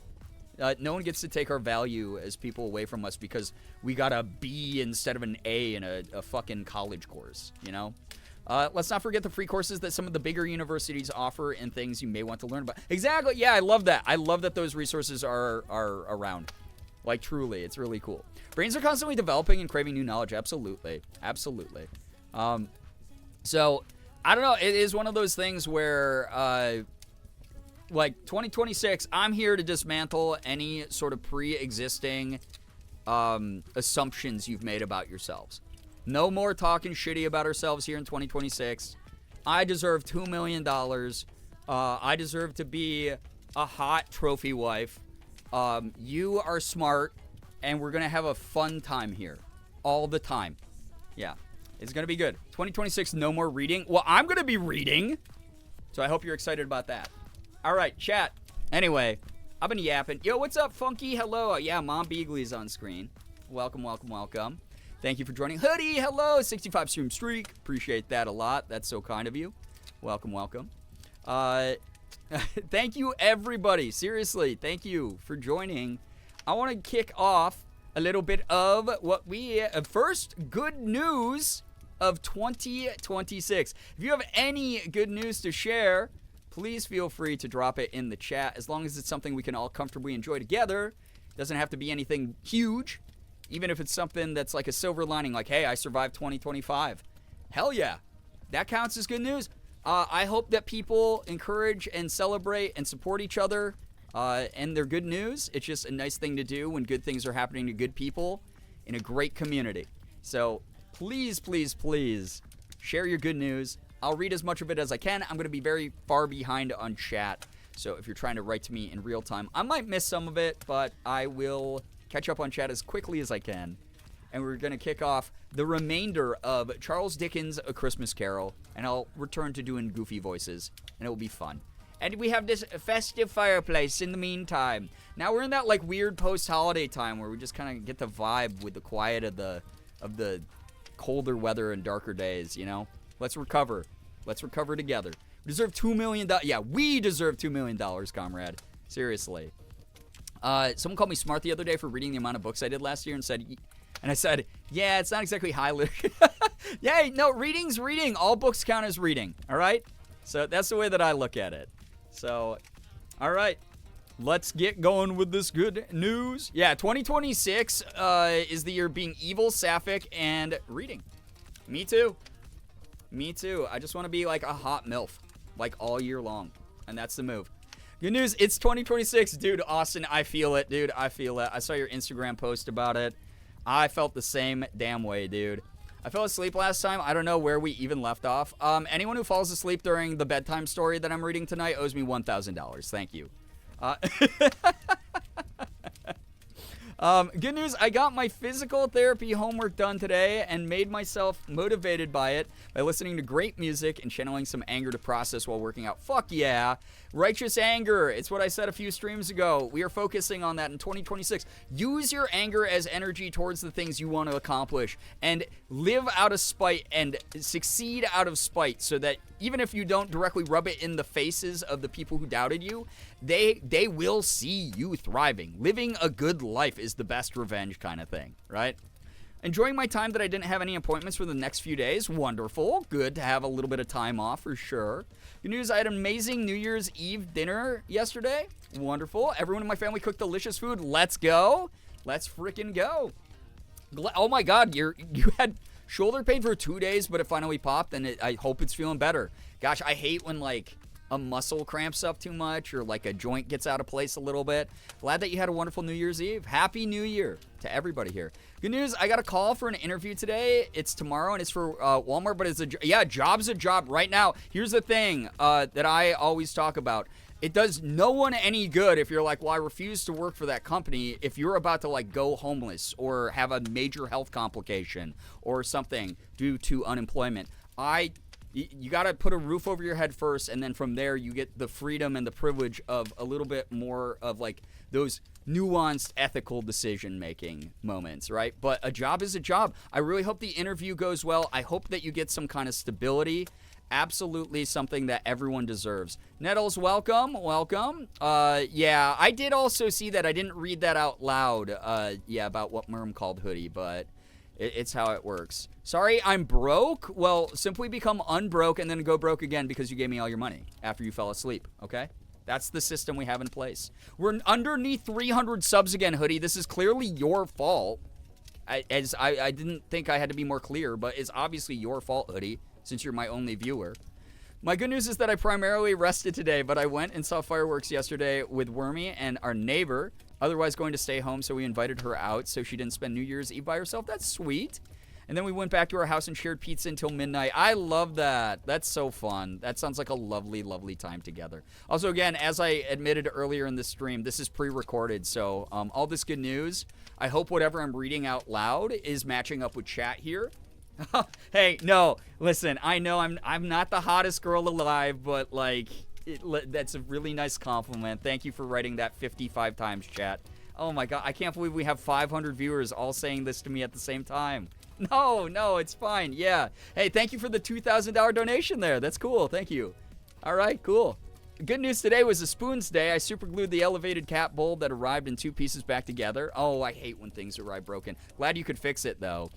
one gets to take our value as people away from us because we got a B instead of an A in a fucking college course, Let's not forget the free courses that some of the bigger universities offer and things you may want to learn about. Exactly. Yeah, I love that. I love that those resources are around. Like, truly, it's really cool. Brains are constantly developing and craving new knowledge. Absolutely. Absolutely. So, I don't know. It is one of those things where, like, 2026, I'm here to dismantle any sort of pre-existing assumptions you've made about yourselves. No more talking shitty about ourselves here in 2026. I deserve $2 million. I deserve to be a hot trophy wife. You are smart, and we're going to have a fun time here all the time. Yeah, it's going to be good. 2026, no more reading. Well, I'm going to be reading, so I hope you're excited about that. All right, chat. Anyway, I've been yapping. Yo, what's up, Funky? Hello. Yeah, Mom Beagly's on screen. Welcome, welcome, welcome. Thank you for joining. Hoodie, hello. 65 stream streak. Appreciate that a lot. That's so kind of you. Welcome, welcome. Thank you, everybody. Seriously, thank you for joining. I want to kick off a little bit of what we... first, good news of 2026. If you have any good news to share, please feel free to drop it in the chat. As long as it's something we can all comfortably enjoy together. It doesn't have to be anything huge. Even if it's something that's like a silver lining, like, hey, I survived 2025. Hell yeah. That counts as good news. I hope that people encourage and celebrate and support each other and their good news. It's just a nice thing to do when good things are happening to good people in a great community. So please, please, please share your good news. I'll read as much of it as I can. I'm going to be very far behind on chat. So if you're trying to write to me in real time, I might miss some of it, but I will catch up on chat as quickly as I can. And we're going to kick off the remainder of Charles Dickens' A Christmas Carol. And I'll return to doing goofy voices. And it will be fun. And we have this festive fireplace in the meantime. Now we're in that like weird post-holiday time where we just kind of get the vibe with the quiet of the colder weather and darker days, Let's recover. Let's recover together. We deserve $2 million. Yeah, we deserve $2 million, comrade. Seriously. Someone called me smart the other day for reading the amount of books I did last year and I said, yeah, it's not exactly high lit. Yeah, no, reading's reading. All books count as reading, all right? So that's the way that I look at it. So, all right, let's get going with this good news. Yeah, 2026 is the year of being evil, sapphic, and reading. Me too. Me too. I just want to be like a hot MILF, like all year long, and that's the move. Good news, it's 2026. Dude, Austin, I feel it, dude. I feel it. I saw your Instagram post about it. I felt the same damn way, dude. I fell asleep last time. I don't know where we even left off. Anyone who falls asleep during the bedtime story that I'm reading tonight owes me $1,000. Thank you. Good news, I got my physical therapy homework done today and made myself motivated by it by listening to great music and channeling some anger to process while working out. Fuck yeah. Righteous anger. It's what I said a few streams ago. We are focusing on that in 2026. Use your anger as energy towards the things you want to accomplish and live out of spite and succeed out of spite so that even if you don't directly rub it in the faces of the people who doubted you, they will see you thriving. Living a good life is the best revenge kind of thing, right? Enjoying my time that I didn't have any appointments for the next few days. Wonderful. Good to have a little bit of time off for sure. Good news, I had an amazing New Year's Eve dinner yesterday. Wonderful. Everyone in my family cooked delicious food. Let's go. Let's freaking go. Oh my God, you had shoulder pain for 2 days, but it finally popped, and I hope it's feeling better. Gosh, I hate when like a muscle cramps up too much or like a joint gets out of place a little bit. Glad that you had a wonderful New Year's Eve. Happy New Year to everybody here. Good news, I got a call for an interview today. It's tomorrow and it's for Walmart, but it's job's a job right now. Here's the thing that I always talk about. It does no one any good if you're like, well, I refuse to work for that company if you're about to like go homeless or have a major health complication or something due to unemployment. You got to put a roof over your head first, and then from there you get the freedom and the privilege of a little bit more of like those nuanced ethical decision-making moments, right? But a job is a job. I really hope the interview goes well. I hope that you get some kind of stability. Absolutely something that everyone deserves. Nettles, welcome. Yeah, I did also see that. I didn't read that out loud, about what Merm called hoodie, but it's how it works. Sorry, I'm broke? Well, simply become unbroke and then go broke again because you gave me all your money after you fell asleep, okay? That's the system we have in place. We're underneath 300 subs again, hoodie. This is clearly your fault. I didn't think I had to be more clear, but it's obviously your fault, hoodie, since you're my only viewer. My good news is that I primarily rested today, but I went and saw fireworks yesterday with Wormy and our neighbor, otherwise going to stay home, so we invited her out so she didn't spend New Year's Eve by herself. That's sweet. And then we went back to our house and shared pizza until midnight. I love that. That's so fun. That sounds like a lovely, lovely time together. Also, again, as I admitted earlier in the stream, this is pre-recorded, so all this good news, I hope whatever I'm reading out loud is matching up with chat here. Hey, no, listen, I know I'm not the hottest girl alive, but like that's a really nice compliment. Thank you for writing that 55 times, chat. Oh my god, I can't believe we have 500 viewers all saying this to me at the same time. No, it's fine. Yeah. Hey, thank you for the $2,000 donation there. That's cool. Thank you. All right, cool. Good news today was a spoons day. I super glued the elevated cat bowl that arrived in 2 pieces back together. Oh, I hate when things arrive broken. Glad you could fix it though.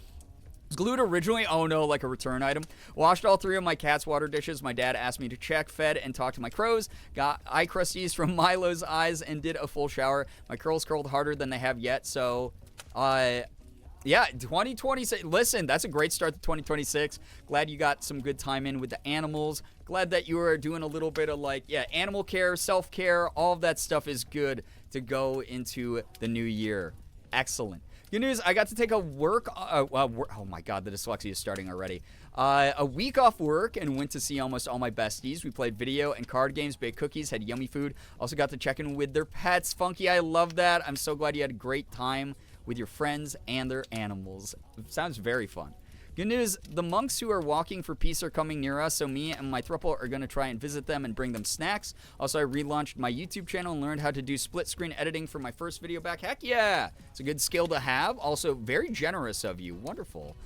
Glued originally, oh no, like a return item. Washed all 3 of my cat's water dishes. My dad asked me to check, fed, and talk to my crows. Got eye crusties from Milo's eyes and did a full shower. My curls curled harder than they have yet, so, yeah, 2026. Listen, that's a great start to 2026. Glad you got some good time in with the animals. Glad that you are doing a little bit of animal care, self-care. All of that stuff is good to go into the new year. Excellent. Good news, I got to take a oh my god, the dyslexia is starting already. A week off work and went to see almost all my besties. We played video and card games, baked cookies, had yummy food. Also got to check in with their pets. Funky, I love that. I'm so glad you had a great time with your friends and their animals. It sounds very fun. Good news, the monks who are walking for peace are coming near us, so me and my throuple are going to try and visit them and bring them snacks. Also, I relaunched my YouTube channel and learned how to do split screen editing for my first video back. Heck yeah! It's a good skill to have. Also, very generous of you. Wonderful.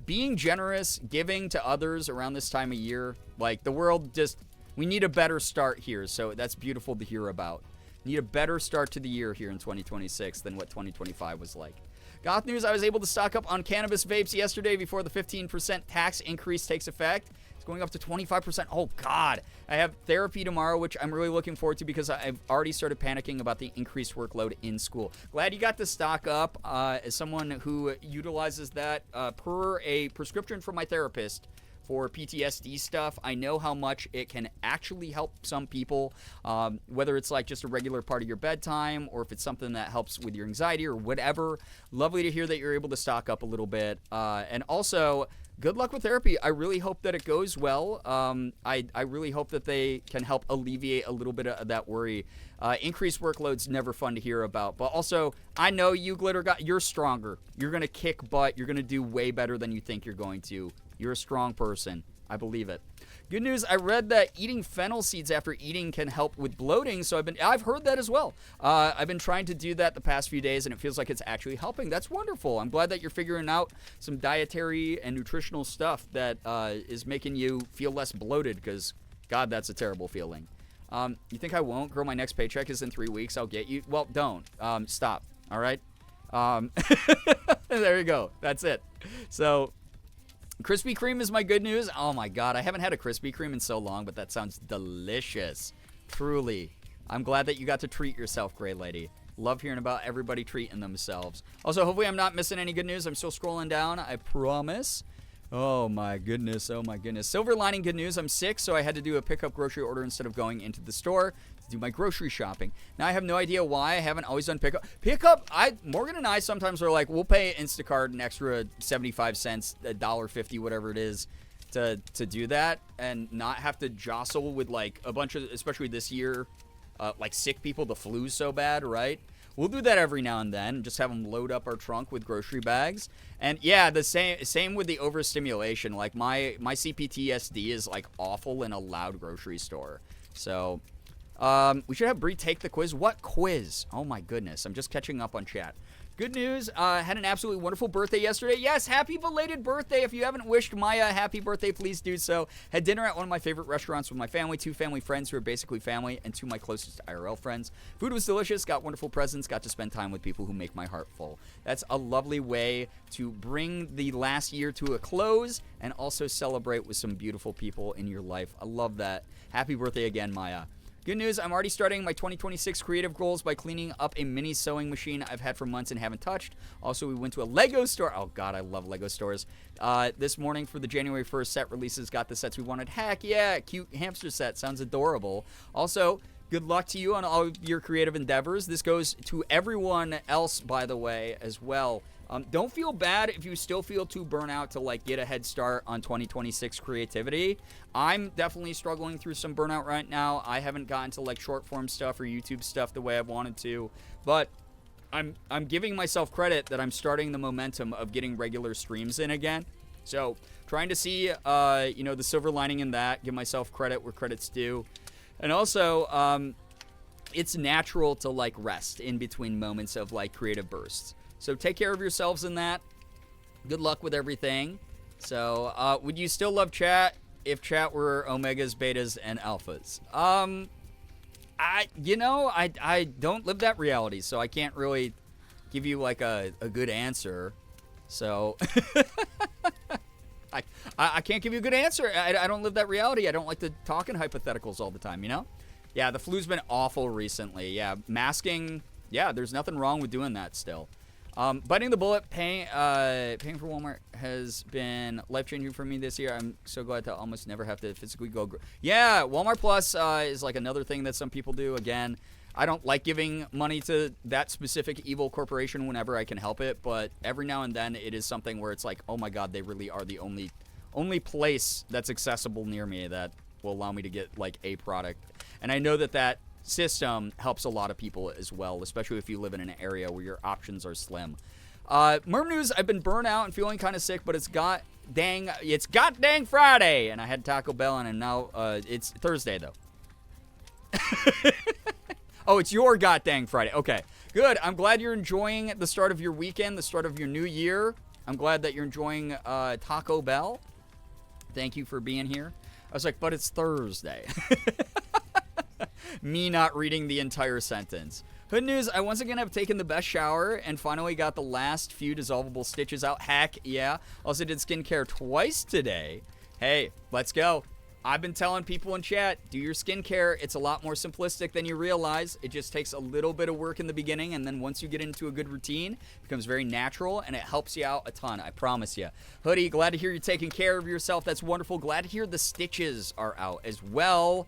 Being generous, giving to others around this time of year, like the world we need a better start here, so that's beautiful to hear about. Need a better start to the year here in 2026 than what 2025 was like. Goth news, I was able to stock up on cannabis vapes yesterday before the 15% tax increase takes effect. It's going up to 25%. Oh, God. I have therapy tomorrow, which I'm really looking forward to because I've already started panicking about the increased workload in school. Glad you got to stock up. As someone who utilizes that per a prescription from my therapist for PTSD stuff, I know how much it can actually help some people, whether it's like just a regular part of your bedtime or if it's something that helps with your anxiety or whatever. Lovely to hear that you're able to stock up a little bit. And also, good luck with therapy. I really hope that it goes well. I really hope that they can help alleviate a little bit of that worry. Increased workload's never fun to hear about. But also, I know you, Glitter God, you're stronger. You're going to kick butt. You're going to do way better than you think you're going to. You're a strong person. I believe it. Good news, I read that eating fennel seeds after eating can help with bloating, so I've heard that as well. I've been trying to do that the past few days, and it feels like it's actually helping. That's wonderful. I'm glad that you're figuring out some dietary and nutritional stuff that is making you feel less bloated, because, God, that's a terrible feeling. You think I won't? Girl, my next paycheck is in 3 weeks. I'll get you. Well, don't. Stop. All right? There you go. That's it. So, Krispy Kreme is my good news. Oh my God, I haven't had a Krispy Kreme in so long, but that sounds delicious. Truly. I'm glad that you got to treat yourself, Gray Lady. Love hearing about everybody treating themselves. Also, hopefully I'm not missing any good news. I'm still scrolling down, I promise. Oh my goodness. Oh my goodness. Silver lining good news. I'm sick, so I had to do a pickup grocery order instead of going into the store to do my grocery shopping. Now I have no idea why I haven't always done pickup. Morgan and I sometimes are like, we'll pay Instacart an extra 75 cents, $1.50, whatever it is, to do that and not have to jostle with like a bunch of, especially this year, like sick people. The flu's so bad, right? We'll do that every now and then. Just have them load up our trunk with grocery bags. And yeah, the same with the overstimulation. Like my CPTSD is like awful in a loud grocery store. So we should have Bree take the quiz. What quiz? Oh my goodness. I'm just catching up on chat. Good news. Had an absolutely wonderful birthday yesterday. Yes, happy belated birthday. If you haven't wished Maya a happy birthday, please do so. Had dinner at one of my favorite restaurants with my family, 2 family friends who are basically family, and 2 of my closest IRL friends. Food was delicious, got wonderful presents, got to spend time with people who make my heart full. That's a lovely way to bring the last year to a close and also celebrate with some beautiful people in your life. I love that. Happy birthday again, Maya. Good news, I'm already starting my 2026 creative goals by cleaning up a mini sewing machine I've had for months and haven't touched. Also, we went to a Lego store. Oh, God, I love Lego stores. This morning for the January 1st set releases, got the sets we wanted. Heck yeah, cute hamster set. Sounds adorable. Also, good luck to you on all of your creative endeavors. This goes to everyone else, by the way, as well. Don't feel bad if you still feel too burnt out to like get a head start on 2026 creativity. I'm definitely struggling through some burnout right now. I haven't gotten to like short form stuff or YouTube stuff the way I've wanted to, but I'm giving myself credit that I'm starting the momentum of getting regular streams in again. So trying to see, the silver lining in that, give myself credit where credit's due. And also, it's natural to like rest in between moments of like creative bursts. So take care of yourselves in that. Good luck with everything. So would you still love chat if chat were omegas, betas, and alphas? I don't live that reality, so I can't really give you like a good answer. So I can't give you a good answer. I don't live that reality. I don't like to talk in hypotheticals all the time, you know? Yeah, the flu's been awful recently. Yeah, masking, yeah, there's nothing wrong with doing that still. Biting the bullet, paying for Walmart has been life-changing for me this year. I'm so glad to almost never have to physically go. Yeah, Walmart Plus is like another thing that some people do. Again, I don't like giving money to that specific evil corporation whenever I can help it, but every now and then it is something where it's like, oh my God, they really are the only place that's accessible near me that will allow me to get like a product. And I know that system helps a lot of people as well, especially if you live in an area where your options are slim. Merm news, I've been burnt out and feeling kind of sick, but it's got dang Friday, and I had Taco Bell, and now it's Thursday though. Oh, it's your dang Friday. Okay, good. I'm glad you're enjoying the start of your weekend, the start of your new year. I'm glad that you're enjoying Taco Bell. Thank you for being here. I was like, but it's Thursday. Me not reading the entire sentence. Good news, I once again have taken the best shower and finally got the last few dissolvable stitches out. Heck yeah. Also did skincare twice today. Hey, let's go. I've been telling people in chat, do your skincare. It's a lot more simplistic than you realize. It just takes a little bit of work in the beginning, and then once you get into a good routine, it becomes very natural, and it helps you out a ton, I promise you. Hoodie, glad to hear you're taking care of yourself. That's wonderful. Glad to hear the stitches are out as well.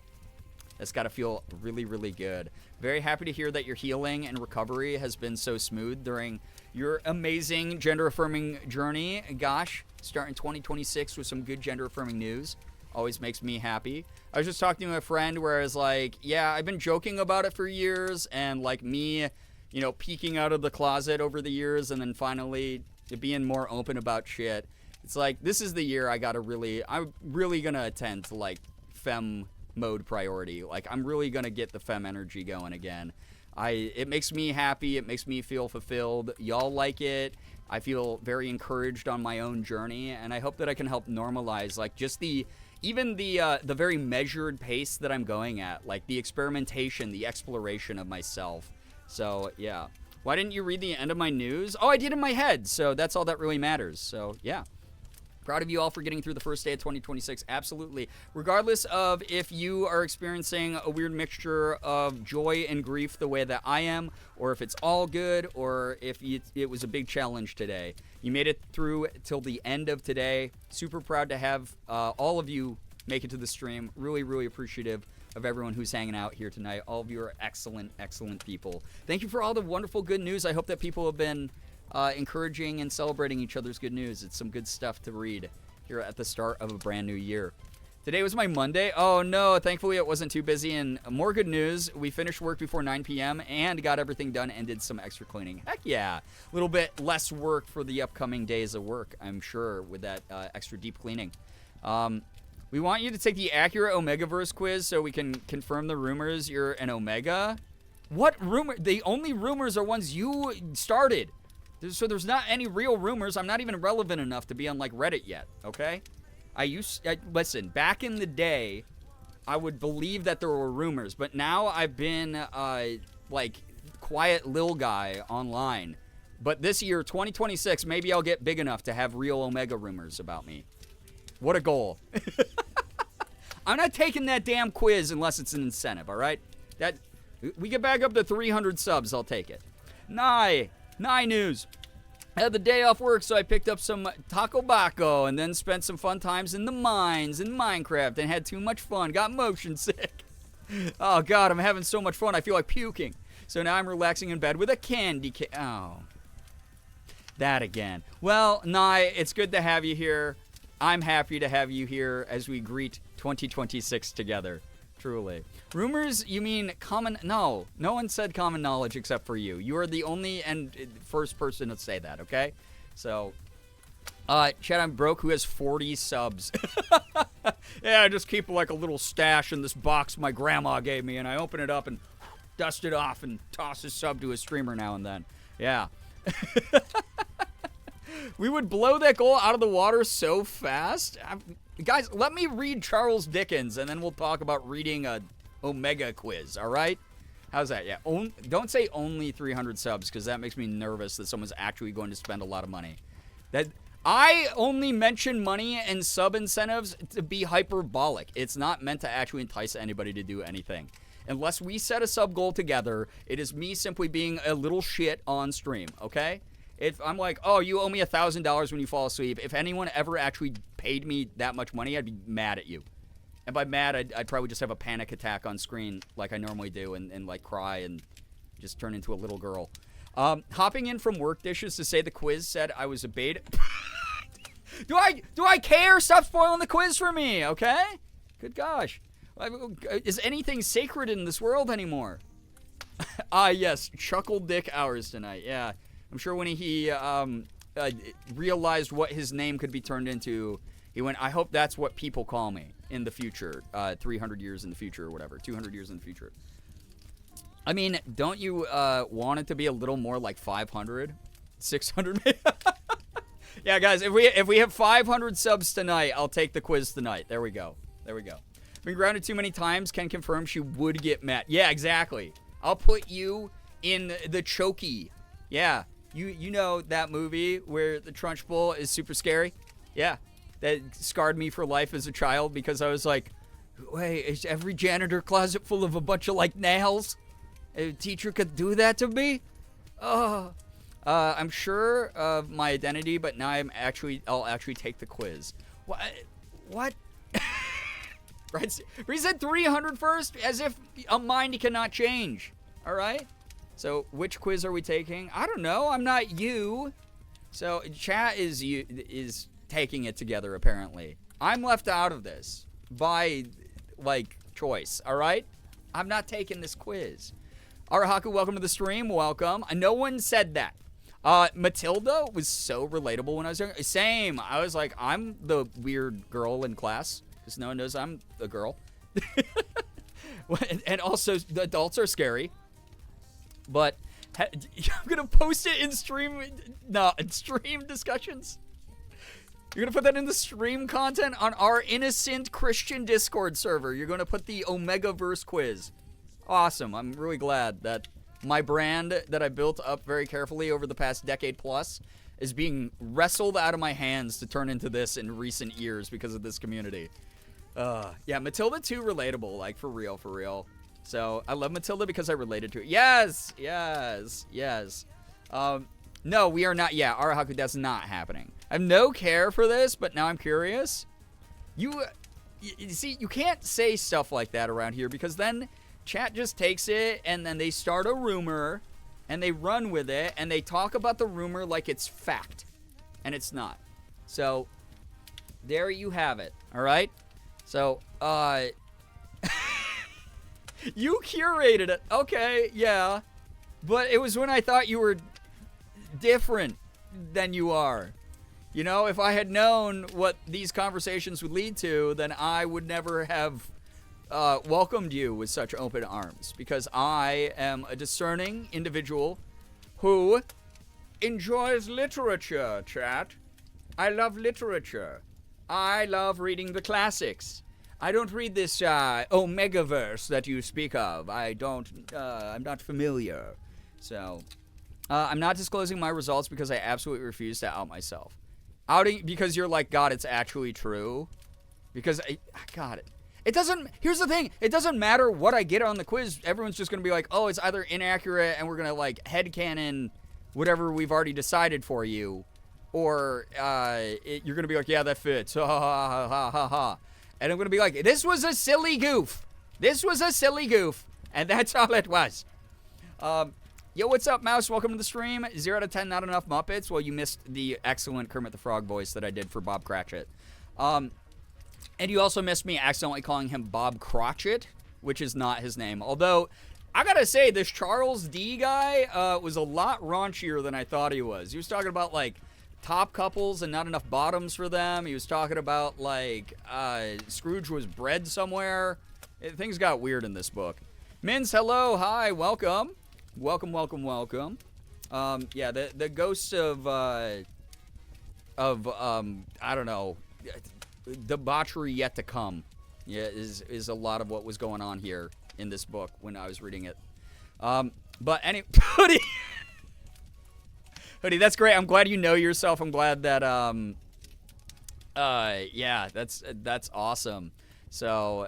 That's got to feel really, really good. Very happy to hear that your healing and recovery has been so smooth during your amazing gender-affirming journey. Gosh, starting 2026 with some good gender-affirming news. Always makes me happy. I was just talking to a friend where I was like, yeah, I've been joking about it for years, and like me, peeking out of the closet over the years and then finally being more open about shit. It's like, this is the year I'm really going to attend to like femme mode priority. Like, I'm really going to get the femme energy going again. It makes me happy. It makes me feel fulfilled. Y'all like it. I feel very encouraged on my own journey, and I hope that I can help normalize like just the very measured pace that I'm going at, like the experimentation, the exploration of myself. So yeah, why didn't you read the end of my news? Oh, I did in my head, so that's all that really matters. So yeah, Proud of you all for getting through the first day of 2026. Absolutely. Regardless of if you are experiencing a weird mixture of joy and grief the way that I am, or if it's all good, or if it was a big challenge today. You made it through till the end of today. Super proud to have all of you make it to the stream. Really, really appreciative of everyone who's hanging out here tonight. All of you are excellent, excellent people. Thank you for all the wonderful good news. I hope that people have been encouraging and celebrating each other's good news. It's some good stuff to read here at the start of a brand new year. Today was my Monday. Oh no, thankfully it wasn't too busy. And more good news, we finished work before 9 p.m. and got everything done and did some extra cleaning. Heck yeah. A little bit less work for the upcoming days of work, I'm sure, with that extra deep cleaning. We want you to take the accurate omegaverse quiz so we can confirm the rumors you're an omega. What rumor? The only rumors are ones you started. So there's not any real rumors. I'm not even relevant enough to be on, like, Reddit yet, okay? Listen, back in the day, I would believe that there were rumors, but now I've been, like, quiet lil guy online. But this year, 2026, maybe I'll get big enough to have real Omega rumors about me. What a goal. I'm not taking that damn quiz unless it's an incentive, all right? We get back up to 300 subs, I'll take it. Nye news. I had the day off work, so I picked up some Taco Baco and then spent some fun times in the mines in Minecraft and had too much fun. Got motion sick. Oh, God, I'm having so much fun. I feel like puking. So now I'm relaxing in bed with a candy cane. Oh, that again. Well, Nye, it's good to have you here. I'm happy to have you here as we greet 2026 together. Truly. Rumors, you mean common? No one said common knowledge except for you. You are the only and first person to say that, okay? So, Chad, I'm broke, who has 40 subs. Yeah, I just keep like a little stash in this box my grandma gave me, and I open it up and dust it off and toss a sub to a streamer now and then. Yeah. We would blow that goal out of the water so fast. Guys, let me read Charles Dickens, and then we'll talk about reading a Omega quiz, all right? How's that? Yeah. Don't say only 300 subs, because that makes me nervous that someone's actually going to spend a lot of money. I only mention money and sub incentives to be hyperbolic. It's not meant to actually entice anybody to do anything. Unless we set a sub goal together, it is me simply being a little shit on stream, okay? If I'm like, oh, you owe me $1,000 when you fall asleep, if anyone ever actually paid me that much money, I'd be mad at you. And by mad, I'd probably just have a panic attack on screen like I normally do and like cry and just turn into a little girl. Hopping in from work dishes to say the quiz said I was a beta. Do I care? Stop spoiling the quiz for me, okay? Good gosh. Is anything sacred in this world anymore? Yes, Chuckle Dick hours tonight, yeah. I'm sure when he realized what his name could be turned into, he went, I hope that's what people call me in the future, 300 years in the future or whatever, 200 years in the future. I mean, don't you want it to be a little more like 500? 600? Yeah, guys, if we have 500 subs tonight, I'll take the quiz tonight. There we go. Been grounded too many times, can confirm she would get mad. Yeah, exactly. I'll put you in the chokey. Yeah. You know that movie where the Trunch Bowl is super scary? Yeah. That scarred me for life as a child because I was like, wait, is every janitor closet full of a bunch of, like, nails? A teacher could do that to me? Oh. I'm sure of my identity, but now I'll actually take the quiz. What? Right? We said 300 first, as if a mind cannot change. All right? So, which quiz are we taking? I don't know. I'm not you. So, chat is taking it together, apparently. I'm left out of this by, like, choice, all right? I'm not taking this quiz. Arahaku, welcome to the stream. Welcome. No one said that. Matilda was so relatable when I was younger. Same. I was like, I'm the weird girl in class, because no one knows I'm a girl. And also, the adults are scary. But I'm going to post it in stream discussions. You're going to put that in the stream content on our innocent Christian Discord server. You're going to put the Omegaverse quiz. Awesome. I'm really glad that my brand that I built up very carefully over the past decade plus is being wrestled out of my hands to turn into this in recent years because of this community. Yeah, Matilda too relatable, like for real, for real. So I love Matilda because I related to it. Yes. No, we are not. Yeah, Arahaku, that's not happening. I have no care for this, but now I'm curious. You see, you can't say stuff like that around here because then chat just takes it and then they start a rumor and they run with it and they talk about the rumor like it's fact. And it's not. So, there you have it. All right? So, you curated it. Okay, yeah. But it was when I thought you were different than you are. You know, if I had known what these conversations would lead to, then I would never have welcomed you with such open arms. Because I am a discerning individual who enjoys literature, chat. I love literature. I love reading the classics. I don't read this omegaverse that you speak of. I'm not familiar. So, I'm not disclosing my results because I absolutely refuse to out myself. Outing because you're like, God, it's actually true. Because, God, it doesn't, here's the thing. It doesn't matter what I get on the quiz. Everyone's just going to be like, oh, it's either inaccurate and we're going to like headcanon whatever we've already decided for you. Or you're going to be like, yeah, that fits. Ha ha ha ha ha. And I'm going to be like, this was a silly goof. This was a silly goof. And that's all it was. Yo, what's up, Mouse? Welcome to the stream. 0 out of 10, not enough Muppets. Well, you missed the excellent Kermit the Frog voice that I did for Bob Cratchit. And you also missed me accidentally calling him Bob Crotchet, which is not his name. Although, I gotta say, this Charles D guy was a lot raunchier than I thought he was. He was talking about, like, top couples and not enough bottoms for them. He was talking about, like, Scrooge was bred somewhere. Things got weird in this book. Mins, hello, hi, welcome. Welcome. Yeah, the ghosts of I don't know, debauchery yet to come. Yeah, is a lot of what was going on here in this book when I was reading it. But Hoodie, that's great. I'm glad you know yourself. I'm glad that yeah, that's awesome. So.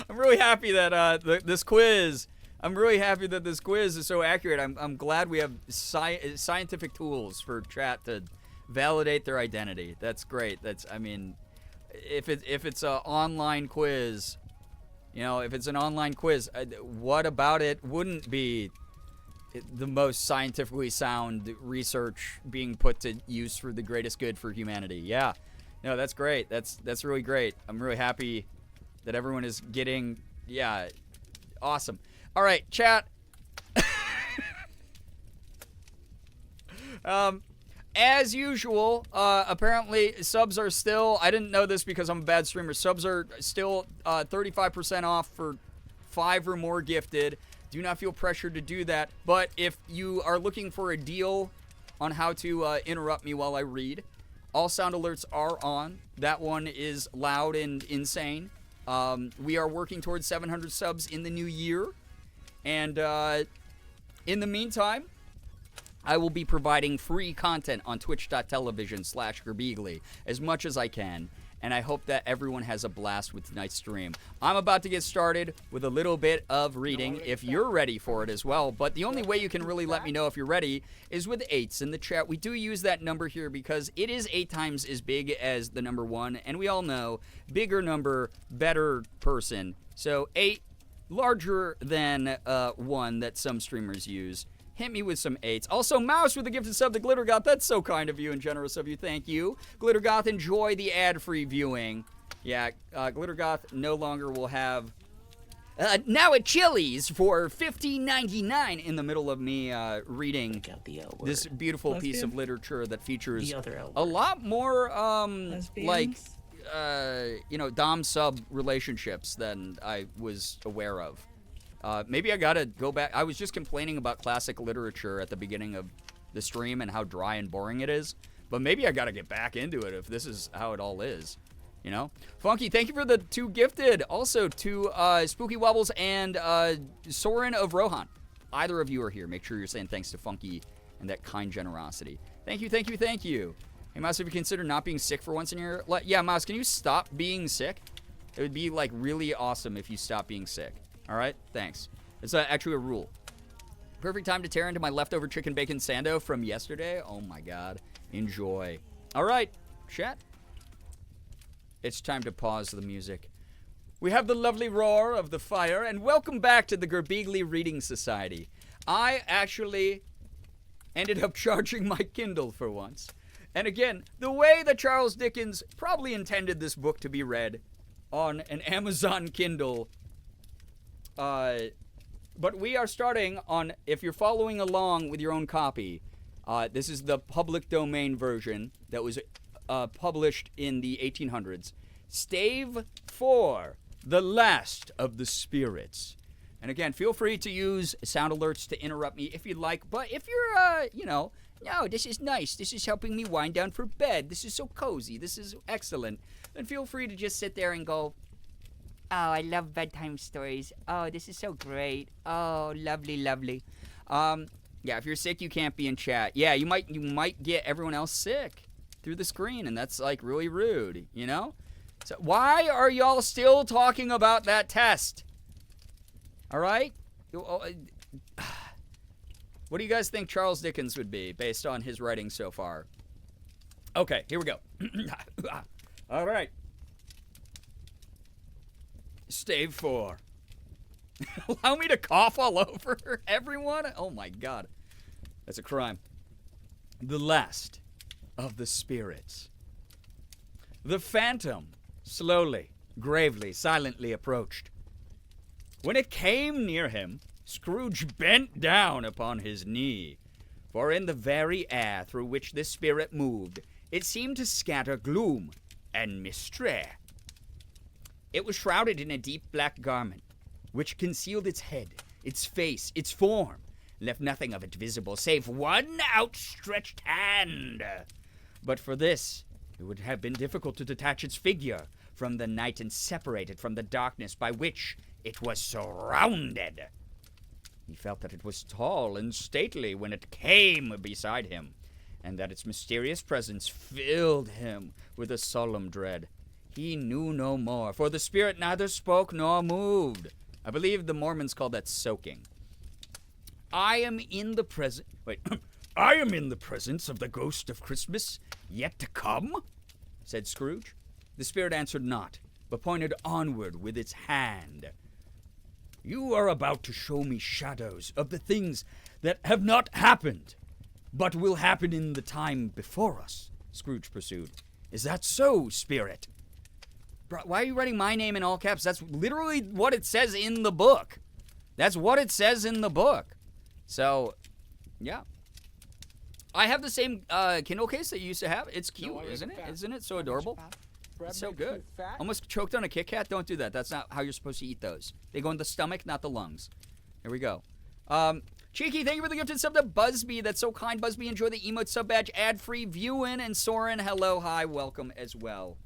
I'm really happy that this quiz. I'm really happy that this quiz is so accurate. I'm glad we have scientific tools for chat to validate their identity. That's great. I mean, if it's an online quiz, you know, if it's an online quiz, what about it wouldn't be the most scientifically sound research being put to use for the greatest good for humanity? Yeah, no, that's great. That's really great. I'm really happy that everyone is getting, yeah, awesome. All right, chat. As usual, apparently subs are still, I didn't know this because I'm a bad streamer, subs are still 35% off for 5 or more gifted. Do not feel pressured to do that, but if you are looking for a deal on how to interrupt me while I read, all sound alerts are on. That one is loud and insane. We are working towards 700 subs in the new year. And in the meantime, I will be providing free content on twitch.tv/Girbeagly as much as I can. And I hope that everyone has a blast with tonight's stream. I'm about to get started with a little bit of reading if you're ready for it as well. But the only way you can really let me know if you're ready is with 8s in the chat. We do use that number here because it is 8 times as big as the number 1. And we all know, bigger number, better person. So 8, larger than 1 that some streamers use. Hit me with some 8s. Also, Mouse with a gifted sub to Glittergoth. That's so kind of you and generous of you. Thank you. Glittergoth, enjoy the ad-free viewing. Yeah, Glittergoth no longer will have... now at Chili's for $15.99 in the middle of me reading this beautiful piece of literature that features a lot more, like, you know, dom-sub relationships than I was aware of. Maybe I gotta go back. I was just complaining about classic literature at the beginning of the stream and how dry and boring it is. But maybe I gotta get back into it if this is how it all is. You know? Funky, thank you for the 2 gifted. Also to Spooky Wobbles and Soren of Rohan. either of you are here, make sure you're saying thanks to Funky and that kind generosity. Thank you, thank you, thank you. Hey, Mouse, have you considered not being sick for once in your life? Yeah, Mouse, can you stop being sick? It would be, like, really awesome if you stopped being sick. All right? Thanks. It's actually a rule. Perfect time to tear into my leftover chicken bacon sando from yesterday. Oh, my God. Enjoy. All right, chat. It's time to pause the music. We have the lovely roar of the fire, and welcome back to the Girbeagly Reading Society. I actually ended up charging my Kindle for once. And again, the way that Charles Dickens probably intended this book to be read on an Amazon Kindle. But we are starting on, if you're following along with your own copy, this is the public domain version that was published in the 1800s. Stave 4, The Last of the Spirits. And again, feel free to use sound alerts to interrupt me if you'd like. But if you're, no, this is nice. This is helping me wind down for bed. This is so cozy. This is excellent. Then feel free to just sit there and go, oh, I love bedtime stories. Oh, this is so great. Oh, lovely, lovely. Yeah, if you're sick, you can't be in chat. Yeah, you might get everyone else sick through the screen, and that's, like, really rude, you know? So why are y'all still talking about that test? All right? What do you guys think Charles Dickens would be based on his writing so far? Okay, here we go. All right. Stave 4. Allow me to cough all over everyone? Oh my God. That's a crime. The Last of the Spirits. The phantom slowly, gravely, silently approached. When it came near him, Scrooge bent down upon his knee, for in the very air through which this spirit moved, it seemed to scatter gloom and mystery. It was shrouded in a deep black garment, which concealed its head, its face, its form, left nothing of it visible save one outstretched hand. But for this, it would have been difficult to detach its figure from the night and separate it from the darkness by which it was surrounded. He felt that it was tall and stately when it came beside him, and that its mysterious presence filled him with a solemn dread. He knew no more, for the spirit neither spoke nor moved. I believe the Mormons call that soaking. I am in the presence of the ghost of Christmas yet to come, said Scrooge. The spirit answered not, but pointed onward with its hand. You are about to show me shadows of the things that have not happened, but will happen in the time before us, Scrooge pursued. Is that so, spirit? Bro, why are you writing my name in all caps? That's literally what it says in the book. That's what it says in the book. So, yeah. I have the same Kindle case that you used to have. It's cute, isn't it? Isn't it so adorable? It's so good. Almost choked on a Kit Kat. Don't do that. That's not how you're supposed to eat those. They go in the stomach, not the lungs. There we go. Cheeky, thank you for the gifted sub to Busby. That's so kind. Busby, enjoy the emote sub badge. Ad-free viewing. And Soren, hello, hi, welcome as well.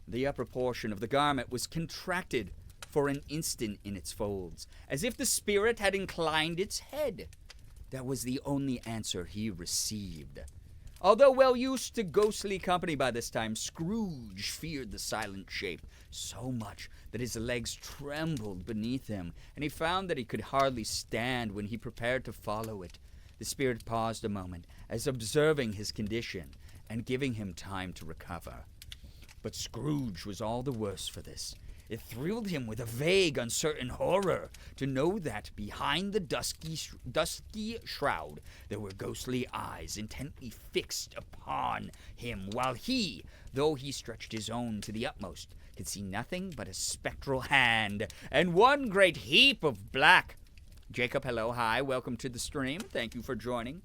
The upper portion of the garment was contracted for an instant in its folds, as if the spirit had inclined its head. That was the only answer he received. Although well used to ghostly company by this time, Scrooge feared the silent shape so much that his legs trembled beneath him, and he found that he could hardly stand when he prepared to follow it. The spirit paused a moment, as observing his condition and giving him time to recover. But Scrooge was all the worse for this. It thrilled him with a vague, uncertain horror to know that behind the dusky shroud there were ghostly eyes intently fixed upon him, while he, though he stretched his own to the utmost, could see nothing but a spectral hand and one great heap of black. Jacob, hello, hi, welcome to the stream. Thank you for joining.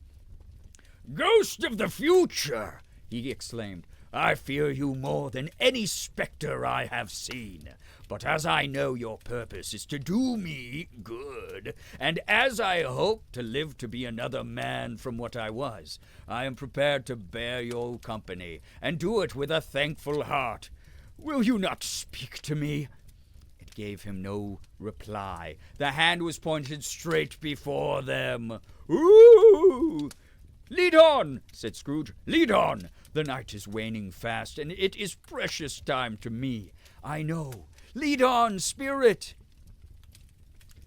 Ghost of the future, he exclaimed. I fear you more than any specter I have seen. But as I know your purpose is to do me good, and as I hope to live to be another man from what I was, I am prepared to bear your company, and do it with a thankful heart. Will you not speak to me? It gave him no reply. The hand was pointed straight before them. Ooh! "Lead on," said Scrooge. "Lead on. The night is waning fast, and it is precious time to me. I know. Lead on, spirit."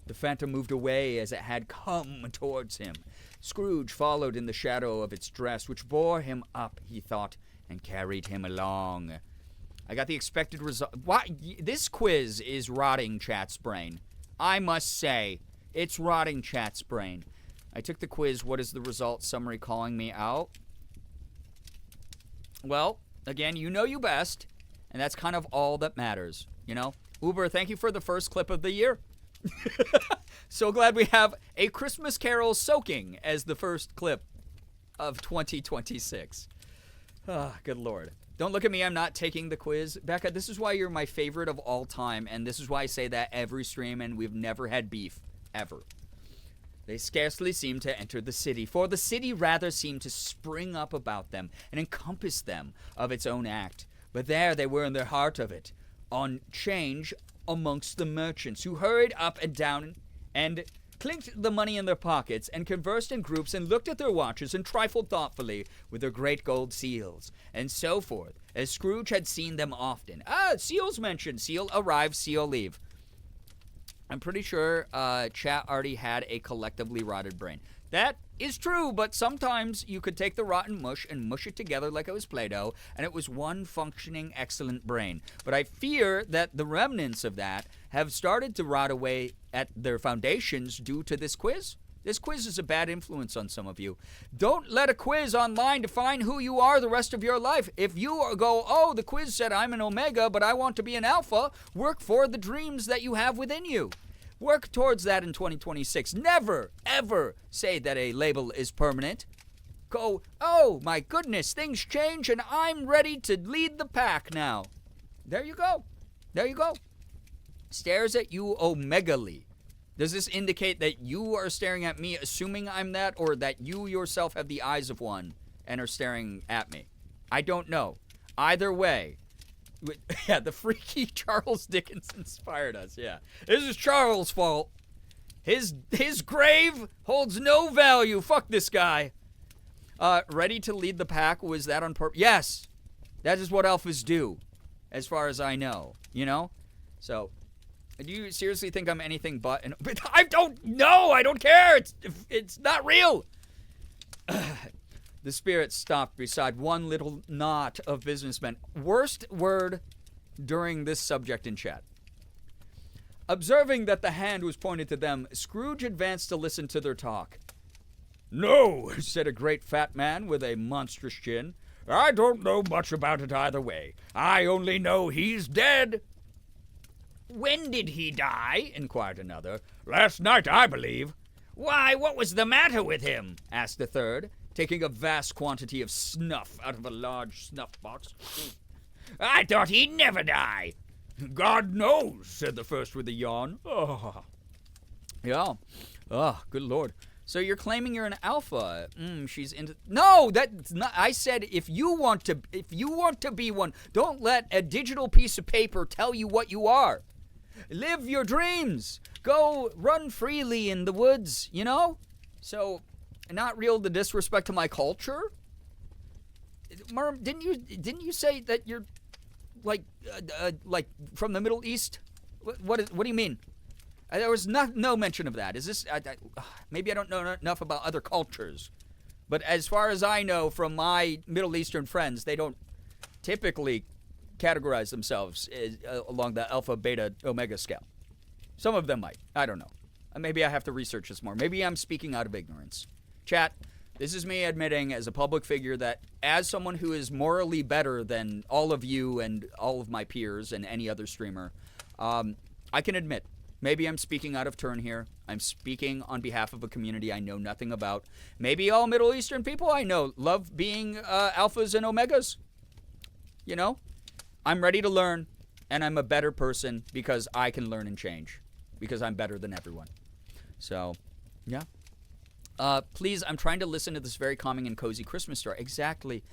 The phantom moved away as it had come towards him. Scrooge followed in the shadow of its dress, which bore him up, he thought, and carried him along. I got the expected result. This quiz is rotting chat's brain. I must say, it's rotting chat's brain. I took the quiz. What is the result summary calling me out? Well, again, you know you best, and that's kind of all that matters, you know? Uber, thank you for the first clip of the year. So glad we have A Christmas Carol Soaking as the first clip of 2026. Ah, good Lord. Don't look at me, I'm not taking the quiz. Becca, this is why you're my favorite of all time, and this is why I say that every stream, and we've never had beef, ever. They scarcely seemed to enter the city, for the city rather seemed to spring up about them and encompass them of its own act. But there they were in the heart of it, on change amongst the merchants, who hurried up and down and clinked the money in their pockets and conversed in groups and looked at their watches and trifled thoughtfully with their great gold seals, and so forth, as Scrooge had seen them often. Seals mentioned. Seal arrive, seal leave. I'm pretty sure chat already had a collectively rotted brain. That is true, but sometimes you could take the rotten mush and mush it together like it was Play-Doh, and it was one functioning, excellent brain. But I fear that the remnants of that have started to rot away at their foundations due to this quiz. This quiz is a bad influence on some of you. Don't let a quiz online define who you are the rest of your life. If you go, oh, the quiz said I'm an Omega, but I want to be an Alpha, work for the dreams that you have within you. Work towards that in 2026. Never, ever say that a label is permanent. Go, oh my goodness, things change and I'm ready to lead the pack now. There you go. There you go. Stares at you omegaverse. Does this indicate that you are staring at me assuming I'm that, or that you yourself have the eyes of one and are staring at me? I don't know. Either way. Yeah, the freaky Charles Dickens inspired us, yeah. This is Charles' fault. His grave holds no value. Fuck this guy. Ready to lead the pack, was that on purpose? Yes. That is what alphas do, as far as I know, you know? So, do you seriously think I'm anything but an... I don't know! I don't care! It's not real! The spirit stopped beside one little knot of businessmen. Worst word during this subject in chat. Observing that the hand was pointed to them, Scrooge advanced to listen to their talk. "No," said a great fat man with a monstrous chin. "I don't know much about it either way. I only know he's dead." "When did he die?" inquired another. "Last night, I believe." "Why, what was the matter with him?" asked a third, taking a vast quantity of snuff out of a large snuff box. "I thought he'd never die." "God knows," said the first with a yawn. Oh. Yeah. Oh, good Lord. So you're claiming you're an alpha. She's into... No, that's not... I said if you want to be one, don't let a digital piece of paper tell you what you are. Live your dreams. Go run freely in the woods, you know? So, not real the disrespect to my culture? Merm, didn't you say that you're like from the Middle East? What do you mean? There was no mention of that. Is this maybe I don't know enough about other cultures, but as far as I know from my Middle Eastern friends, they don't typically categorize themselves along the alpha, beta, omega scale. Some of them might. I don't know. Maybe I have to research this more. Maybe I'm speaking out of ignorance. Chat, this is me admitting as a public figure that as someone who is morally better than all of you and all of my peers and any other streamer, I can admit, maybe I'm speaking out of turn here. I'm speaking on behalf of a community I know nothing about. Maybe all Middle Eastern people I know love being alphas and omegas. You know? I'm ready to learn, and I'm a better person because I can learn and change. Because I'm better than everyone. So, yeah. Please, I'm trying to listen to this very calming and cozy Christmas story. Exactly.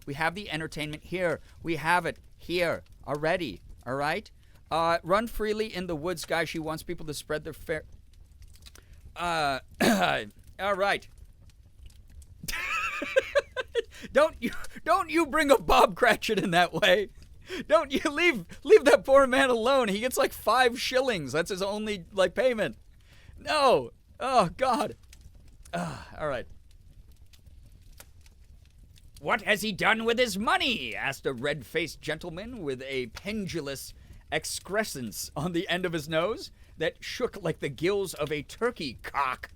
We have the entertainment here. We have it here already. All right? Run freely in the woods, guys. She wants people to spread their fair. All right. Don't you bring up Bob Cratchit in that way. Don't you leave that poor man alone. He gets like 5 shillings. That's his only like payment. No. Oh God. All right. What has he done with his money? Asked a red-faced gentleman with a pendulous excrescence on the end of his nose that shook like the gills of a turkey cock.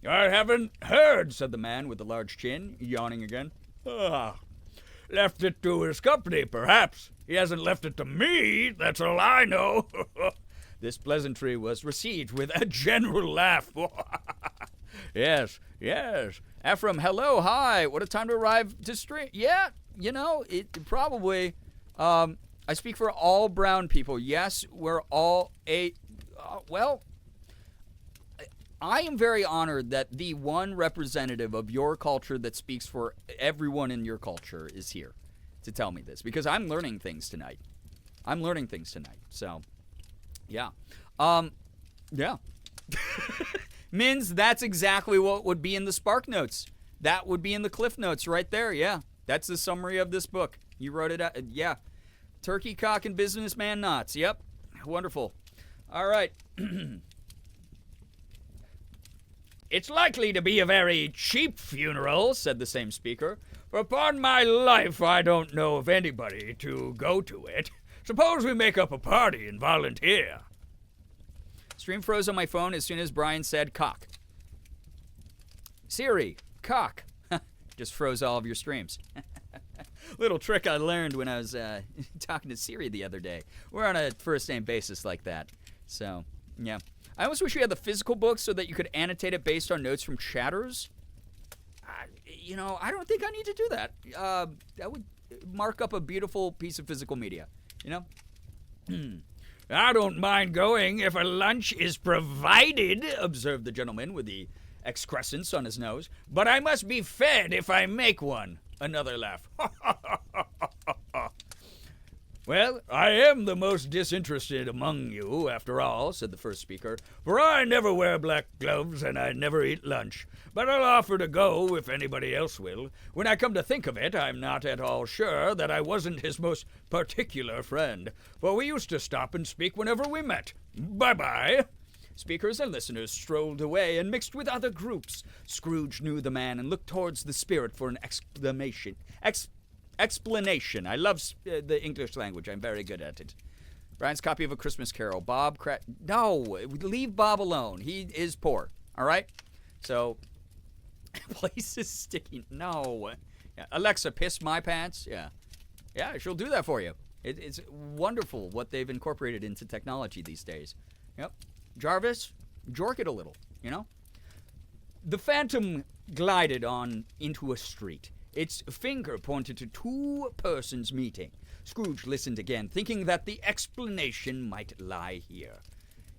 I haven't heard, said the man with the large chin, yawning again. Left it to his company, perhaps. He hasn't left it to me, that's all I know. This pleasantry was received with a general laugh. Yes. Ephraim, hello, hi. What a time to arrive to stream. Yeah, it probably... I speak for all brown people. Yes, we're all I am very honored that the one representative of your culture that speaks for everyone in your culture is here to tell me this, because I'm learning things tonight. So, yeah. Yeah. Mins, that's exactly what would be in the Spark Notes. That would be in the Cliff Notes right there, yeah. That's the summary of this book. You wrote it out, yeah. Turkey cock and businessman knots, yep. Wonderful. All right. It's likely to be a very cheap funeral, said the same speaker. For upon my life, I don't know of anybody to go to it. Suppose we make up a party and volunteer. Stream froze on my phone as soon as Brian said cock. Siri, cock. Just froze all of your streams. Little trick I learned when I was talking to Siri the other day. We're on a first-name basis like that. So, yeah. I almost wish we had the physical book so that you could annotate it based on notes from chatters. I don't think I need to do that. That would mark up a beautiful piece of physical media, I don't mind going if a lunch is provided, observed the gentleman with the excrescence on his nose. But I must be fed if I make one. Another laugh. Well, I am the most disinterested among you, after all, said the first speaker, for I never wear black gloves and I never eat lunch. But I'll offer to go if anybody else will. When I come to think of it, I'm not at all sure that I wasn't his most particular friend, for we used to stop and speak whenever we met. Bye-bye. Speakers and listeners strolled away and mixed with other groups. Scrooge knew the man and looked towards the spirit for an explanation. I love the English language. I'm very good at it. Brian's copy of A Christmas Carol. No, leave Bob alone. He is poor. All right? So, place is sticky. No. Yeah. Alexa, piss my pants. Yeah. Yeah, she'll do that for you. It's wonderful what they've incorporated into technology these days. Yep. Jarvis, jork it a little, The Phantom glided on into a street. Its finger pointed to 2 persons meeting. Scrooge listened again, thinking that the explanation might lie here.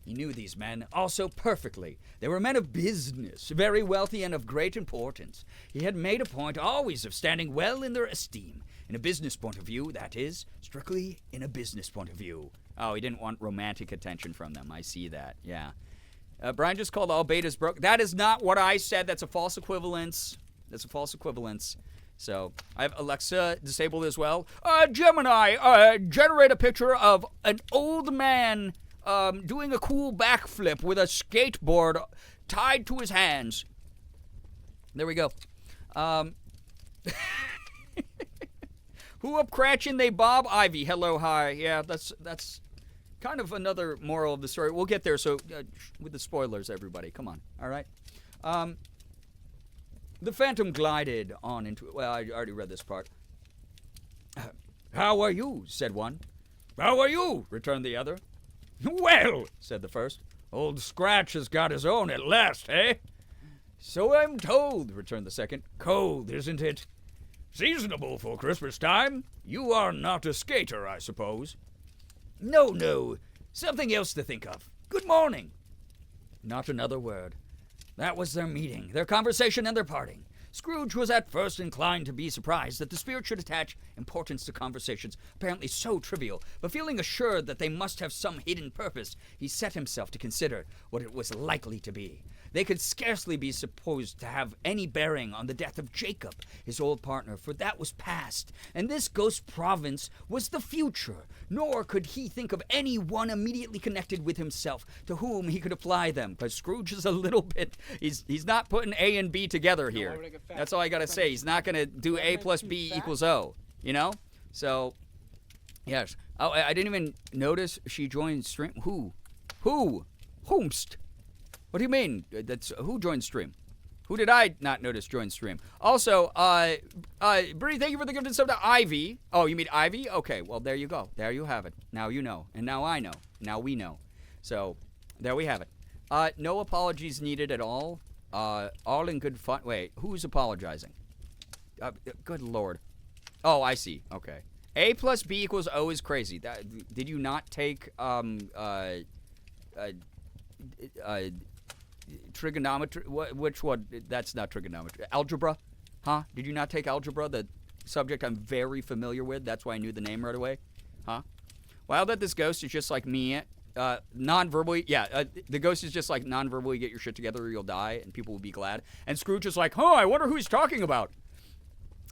He knew these men also perfectly. They were men of business, very wealthy and of great importance. He had made a point always of standing well in their esteem. In a business point of view, that is, strictly in a business point of view. Oh, he didn't want romantic attention from them. I see that, yeah. Brian just called all betas broke. That is not what I said. That's a false equivalence. So, I have Alexa disabled as well. Gemini, generate a picture of an old man doing a cool backflip with a skateboard tied to his hands. There we go. Who up Cratchin? They Bob Ivy. Hello, hi. Yeah, that's kind of another moral of the story. We'll get there, so with the spoilers, everybody. Come on, all right? The Phantom glided on into... Well, I already read this part. How are you? Said one. How are you? Returned the other. Well, said the first. Old Scratch has got his own at last, eh? So I'm told, returned the second. Cold, isn't it? Seasonable for Christmas time. You are not a skater, I suppose. No. Something else to think of. Good morning. Not another word. That was their meeting, their conversation, and their parting. Scrooge was at first inclined to be surprised that the spirit should attach importance to conversations apparently so trivial, but feeling assured that they must have some hidden purpose, he set himself to consider what it was likely to be. They could scarcely be supposed to have any bearing on the death of Jacob, his old partner, for that was past, and this ghost province was the future, nor could he think of any one immediately connected with himself to whom he could apply them, because Scrooge is a little bit, he's not putting A and B together here. That's all I gotta say. He's not gonna do A plus B equals O, you know? So, yes. Oh, I didn't even notice she joined stream. Who? Whomst? What do you mean? That's who joined stream? Who did I not notice join stream? Also, Bree, thank you for the gift and sub to Ivy. Oh, you mean Ivy? Okay, well, there you go. There you have it. Now you know. And now I know. Now we know. So, there we have it. No apologies needed at all. All in good fun. Wait, who's apologizing? Good Lord. Oh, I see. Okay. A plus B equals O is crazy. Did you not take, trigonometry? Which one? That's not trigonometry. Algebra? Huh? Did you not take algebra? The subject I'm very familiar with. That's why I knew the name right away. Huh? Well, that this ghost is just like me. Non-verbally, the ghost is just like non-verbally get your shit together or you'll die, and people will be glad. And Scrooge is like, I wonder who he's talking about.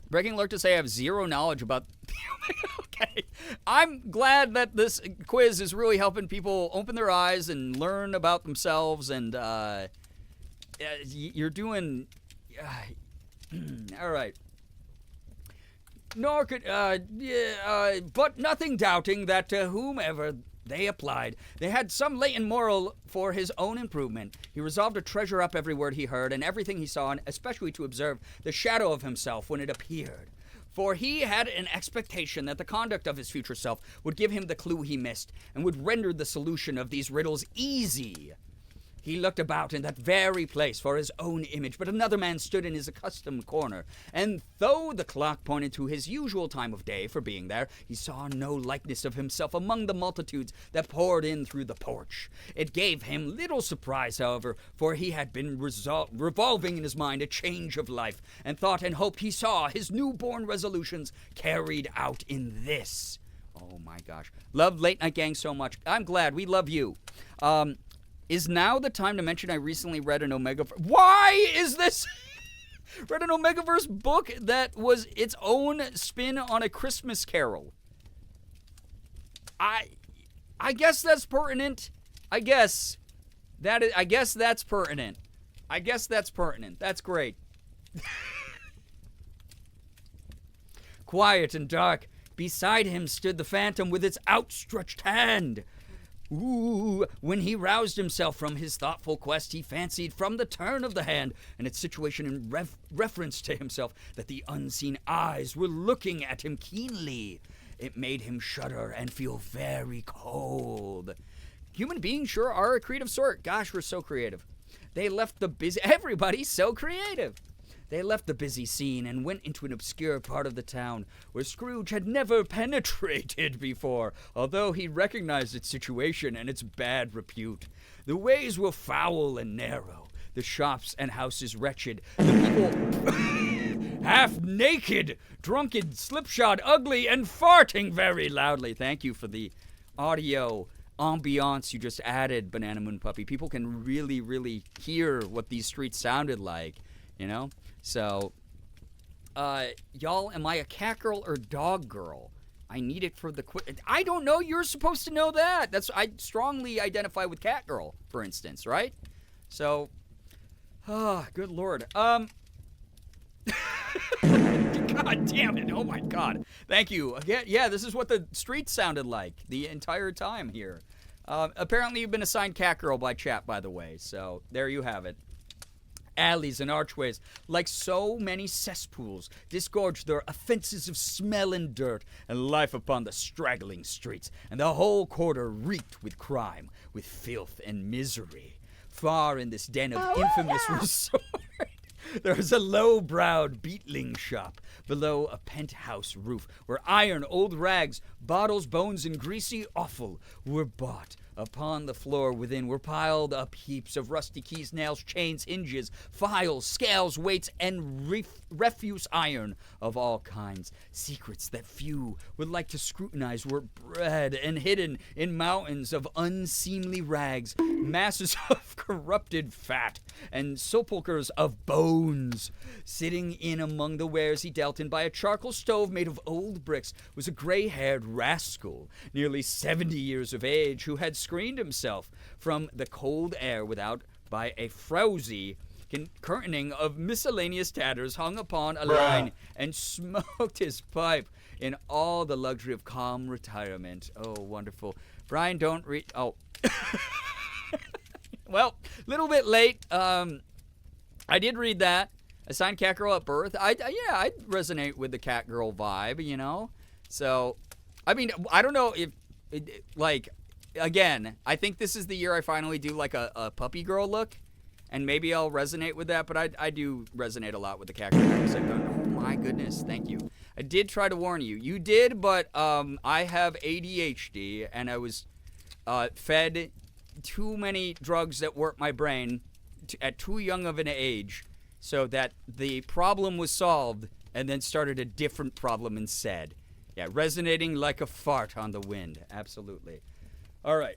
Breaking alert to say I have zero knowledge about... Okay. I'm glad that this quiz is really helping people open their eyes and learn about themselves, and you're doing... all right. Nor could... but nothing doubting that to whomever they applied, they had some latent moral for his own improvement. He resolved to treasure up every word he heard and everything he saw, and especially to observe the shadow of himself when it appeared. For he had an expectation that the conduct of his future self would give him the clue he missed and would render the solution of these riddles easy. He looked about in that very place for his own image, but another man stood in his accustomed corner, and though the clock pointed to his usual time of day for being there, he saw no likeness of himself among the multitudes that poured in through the porch. It gave him little surprise, however, for he had been revolving in his mind a change of life, and thought and hoped he saw his newborn resolutions carried out in this. Oh my gosh. Love Late Night Gang so much. I'm glad. We love you. Is now the time to mention I recently read an omegaverse... Why is this... read an omegaverse book that was its own spin on A Christmas Carol. I guess that's pertinent. I guess that's pertinent. That's great. Quiet and dark, beside him stood the phantom with its outstretched hand. Ooh, when he roused himself from his thoughtful quest, he fancied from the turn of the hand and its situation in reference to himself that the unseen eyes were looking at him keenly. It made him shudder and feel very cold. Human beings sure are a creative sort. Gosh, we're so creative. They left the busy... Everybody's so creative. They left the busy scene and went into an obscure part of the town where Scrooge had never penetrated before, although he recognized its situation and its bad repute. The ways were foul and narrow, the shops and houses wretched, the people half naked, drunken, slipshod, ugly, and farting very loudly. Thank you for the audio ambiance you just added, Banana Moon Puppy. People can really, really hear what these streets sounded like, you know? So, y'all, am I a cat girl or dog girl? I need it for the I don't know. You're supposed to know that. I strongly identify with cat girl, for instance, right? So, good Lord. God damn it. Oh my God. Thank you. Again, yeah, this is what the street sounded like the entire time here. Apparently you've been assigned cat girl by chat, by the way. So, there you have it. Alleys and archways, like so many cesspools, disgorged their offenses of smell and dirt, and life upon the straggling streets, and the whole quarter reeked with crime, with filth and misery. Far in this den of infamous resort, there was a low-browed beetling shop below a penthouse roof, where iron, old rags, bottles, bones, and greasy offal were bought Upon the floor within were piled up heaps of rusty keys, nails, chains, hinges, files, scales, weights, and refuse iron of all kinds. Secrets that few would like to scrutinize were bred and hidden in mountains of unseemly rags, masses of corrupted fat, and sepulchres of bones. Sitting in among the wares he dealt in by a charcoal stove made of old bricks was a gray-haired rascal, nearly 70 years of age, who had screened himself from the cold air without by a frowsy curtaining of miscellaneous tatters hung upon a line, and smoked his pipe in all the luxury of calm retirement. Oh, wonderful. Brian, don't read. Oh. Well, little bit late. I did read that. A signed cat girl at birth. I'd resonate with the cat girl vibe, you know? So, I mean, I don't know if, again, I think this is the year I finally do like a puppy girl look, and maybe I'll resonate with that, but I do resonate a lot with the cat girl. Oh my goodness, thank you. I did try to warn you. You did, but I have ADHD, and I was fed too many drugs that warped my brain at too young of an age, so that the problem was solved and then started a different problem instead. Yeah, resonating like a fart on the wind. Absolutely. All right.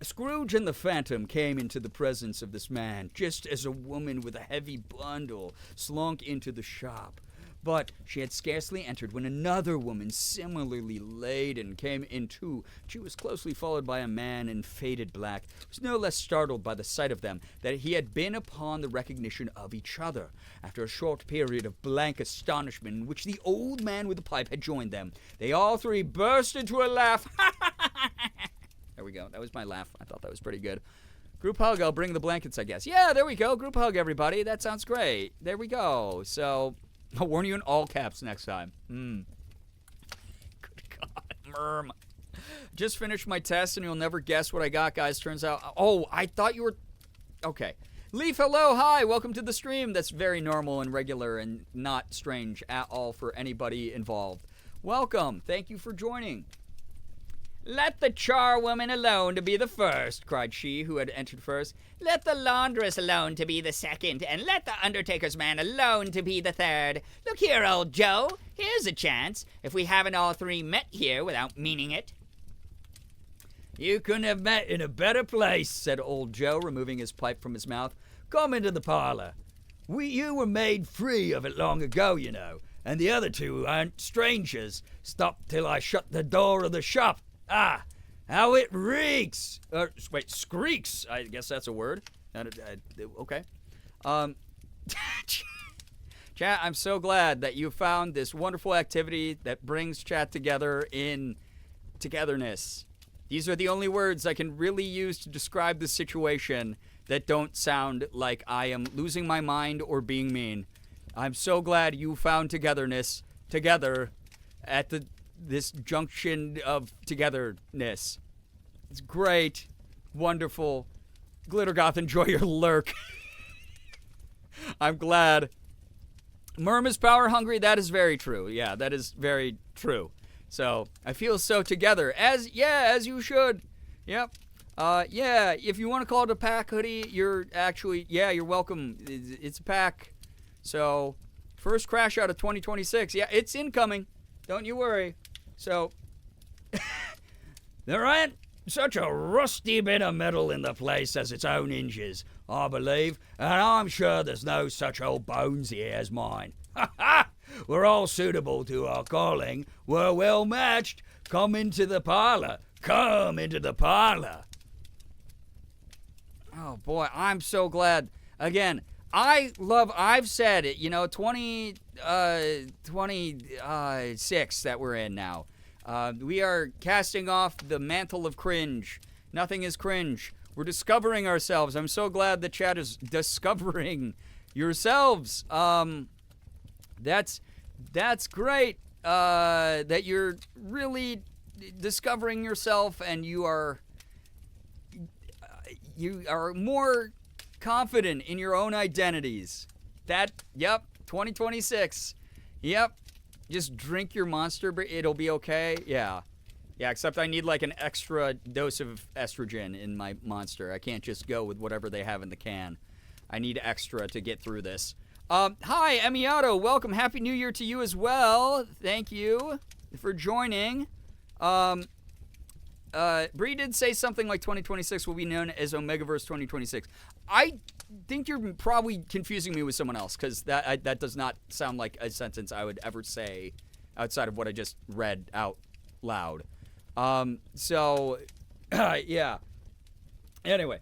Scrooge and the Phantom came into the presence of this man just as a woman with a heavy bundle slunk into the shop. But she had scarcely entered when another woman, similarly laden, came in too. She was closely followed by a man in faded black, who was no less startled by the sight of them that he had been upon the recognition of each other. After a short period of blank astonishment in which the old man with the pipe had joined them, they all three burst into a laugh. There we go. That was my laugh. I thought that was pretty good. Group hug. I'll bring the blankets, I guess. Yeah, there we go. Group hug, everybody. That sounds great. There we go. So, I'll warn you in all caps next time. Good God, Merm. Just finished my test, and you'll never guess what I got, guys. Turns out, oh, I thought you were, okay. Leaf, hello, hi, welcome to the stream. That's very normal and regular and not strange at all for anybody involved. Welcome. Thank you for joining. Let the charwoman alone to be the first, cried she who had entered first. Let the laundress alone to be the second, and let the undertaker's man alone to be the third. Look here, old Joe, here's a chance, if we haven't all three met here without meaning it. You couldn't have met in a better place, said old Joe, removing his pipe from his mouth. Come into the parlor. You were made free of it long ago, you know, and the other two aren't strangers. Stop till I shut the door of the shop. Ah, how it reeks! Wait, screeks. I guess that's a word. Okay. Chat, I'm so glad that you found this wonderful activity that brings chat together in togetherness. These are the only words I can really use to describe the situation that don't sound like I am losing my mind or being mean. I'm so glad you found togetherness together at this junction of togetherness. It's great. Wonderful. Glittergoth, enjoy your lurk. I'm glad. Merm is power hungry. That is very true. Yeah, that is very true. So, I feel so together. As you should. Yep. Yeah, if you want to call it a pack hoodie, you're welcome. It's a pack. So, first crash out of 2026. Yeah, it's incoming. Don't you worry. So, there ain't such a rusty bit of metal in the place as its own hinges, I believe, and I'm sure there's no such old bones here as mine. Ha ha! We're all suitable to our calling. We're well matched. Come into the parlor. Come into the parlor. Oh boy, I'm so glad. Again, I've said it, 26 that we're in now. We are casting off the mantle of cringe. Nothing is cringe. We're discovering ourselves. I'm so glad the chat is discovering yourselves. That's great. That you're really discovering yourself and you are more confident in your own identities. 2026. Yep. Just drink your monster, it'll be okay. Yeah. Yeah, except I need like an extra dose of estrogen in my monster. I can't just go with whatever they have in the can. I need extra to get through this. Hi, Emiato. Welcome. Happy New Year to you as well. Thank you for joining. Bree did say something like 2026 will be known as Omegaverse 2026. I think you're probably confusing me with someone else, because that does not sound like a sentence I would ever say outside of what I just read out loud. Yeah. Anyway,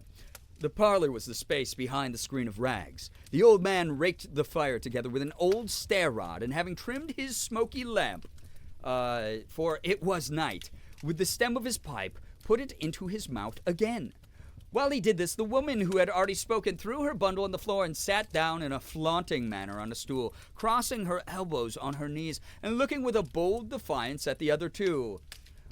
the parlor was the space behind the screen of rags. The old man raked the fire together with an old stair rod, and having trimmed his smoky lamp, for it was night, with the stem of his pipe, put it into his mouth again. While he did this, the woman who had already spoken threw her bundle on the floor and sat down in a flaunting manner on a stool, crossing her elbows on her knees and looking with a bold defiance at the other two.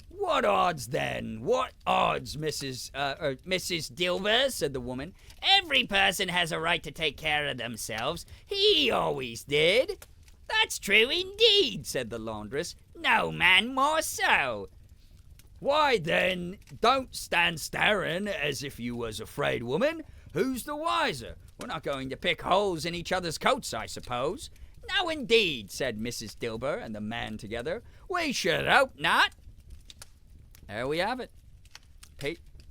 "What odds, then? What odds, Mrs. Dilber?" said the woman. "Every person has a right to take care of themselves. He always did." "That's true indeed," said the laundress. "No man more so." "Why, then, don't stand staring as if you was afraid, woman. Who's the wiser? We're not going to pick holes in each other's coats, I suppose." "No, indeed," said Mrs. Dilber and the man together. "We should hope not." There we have it.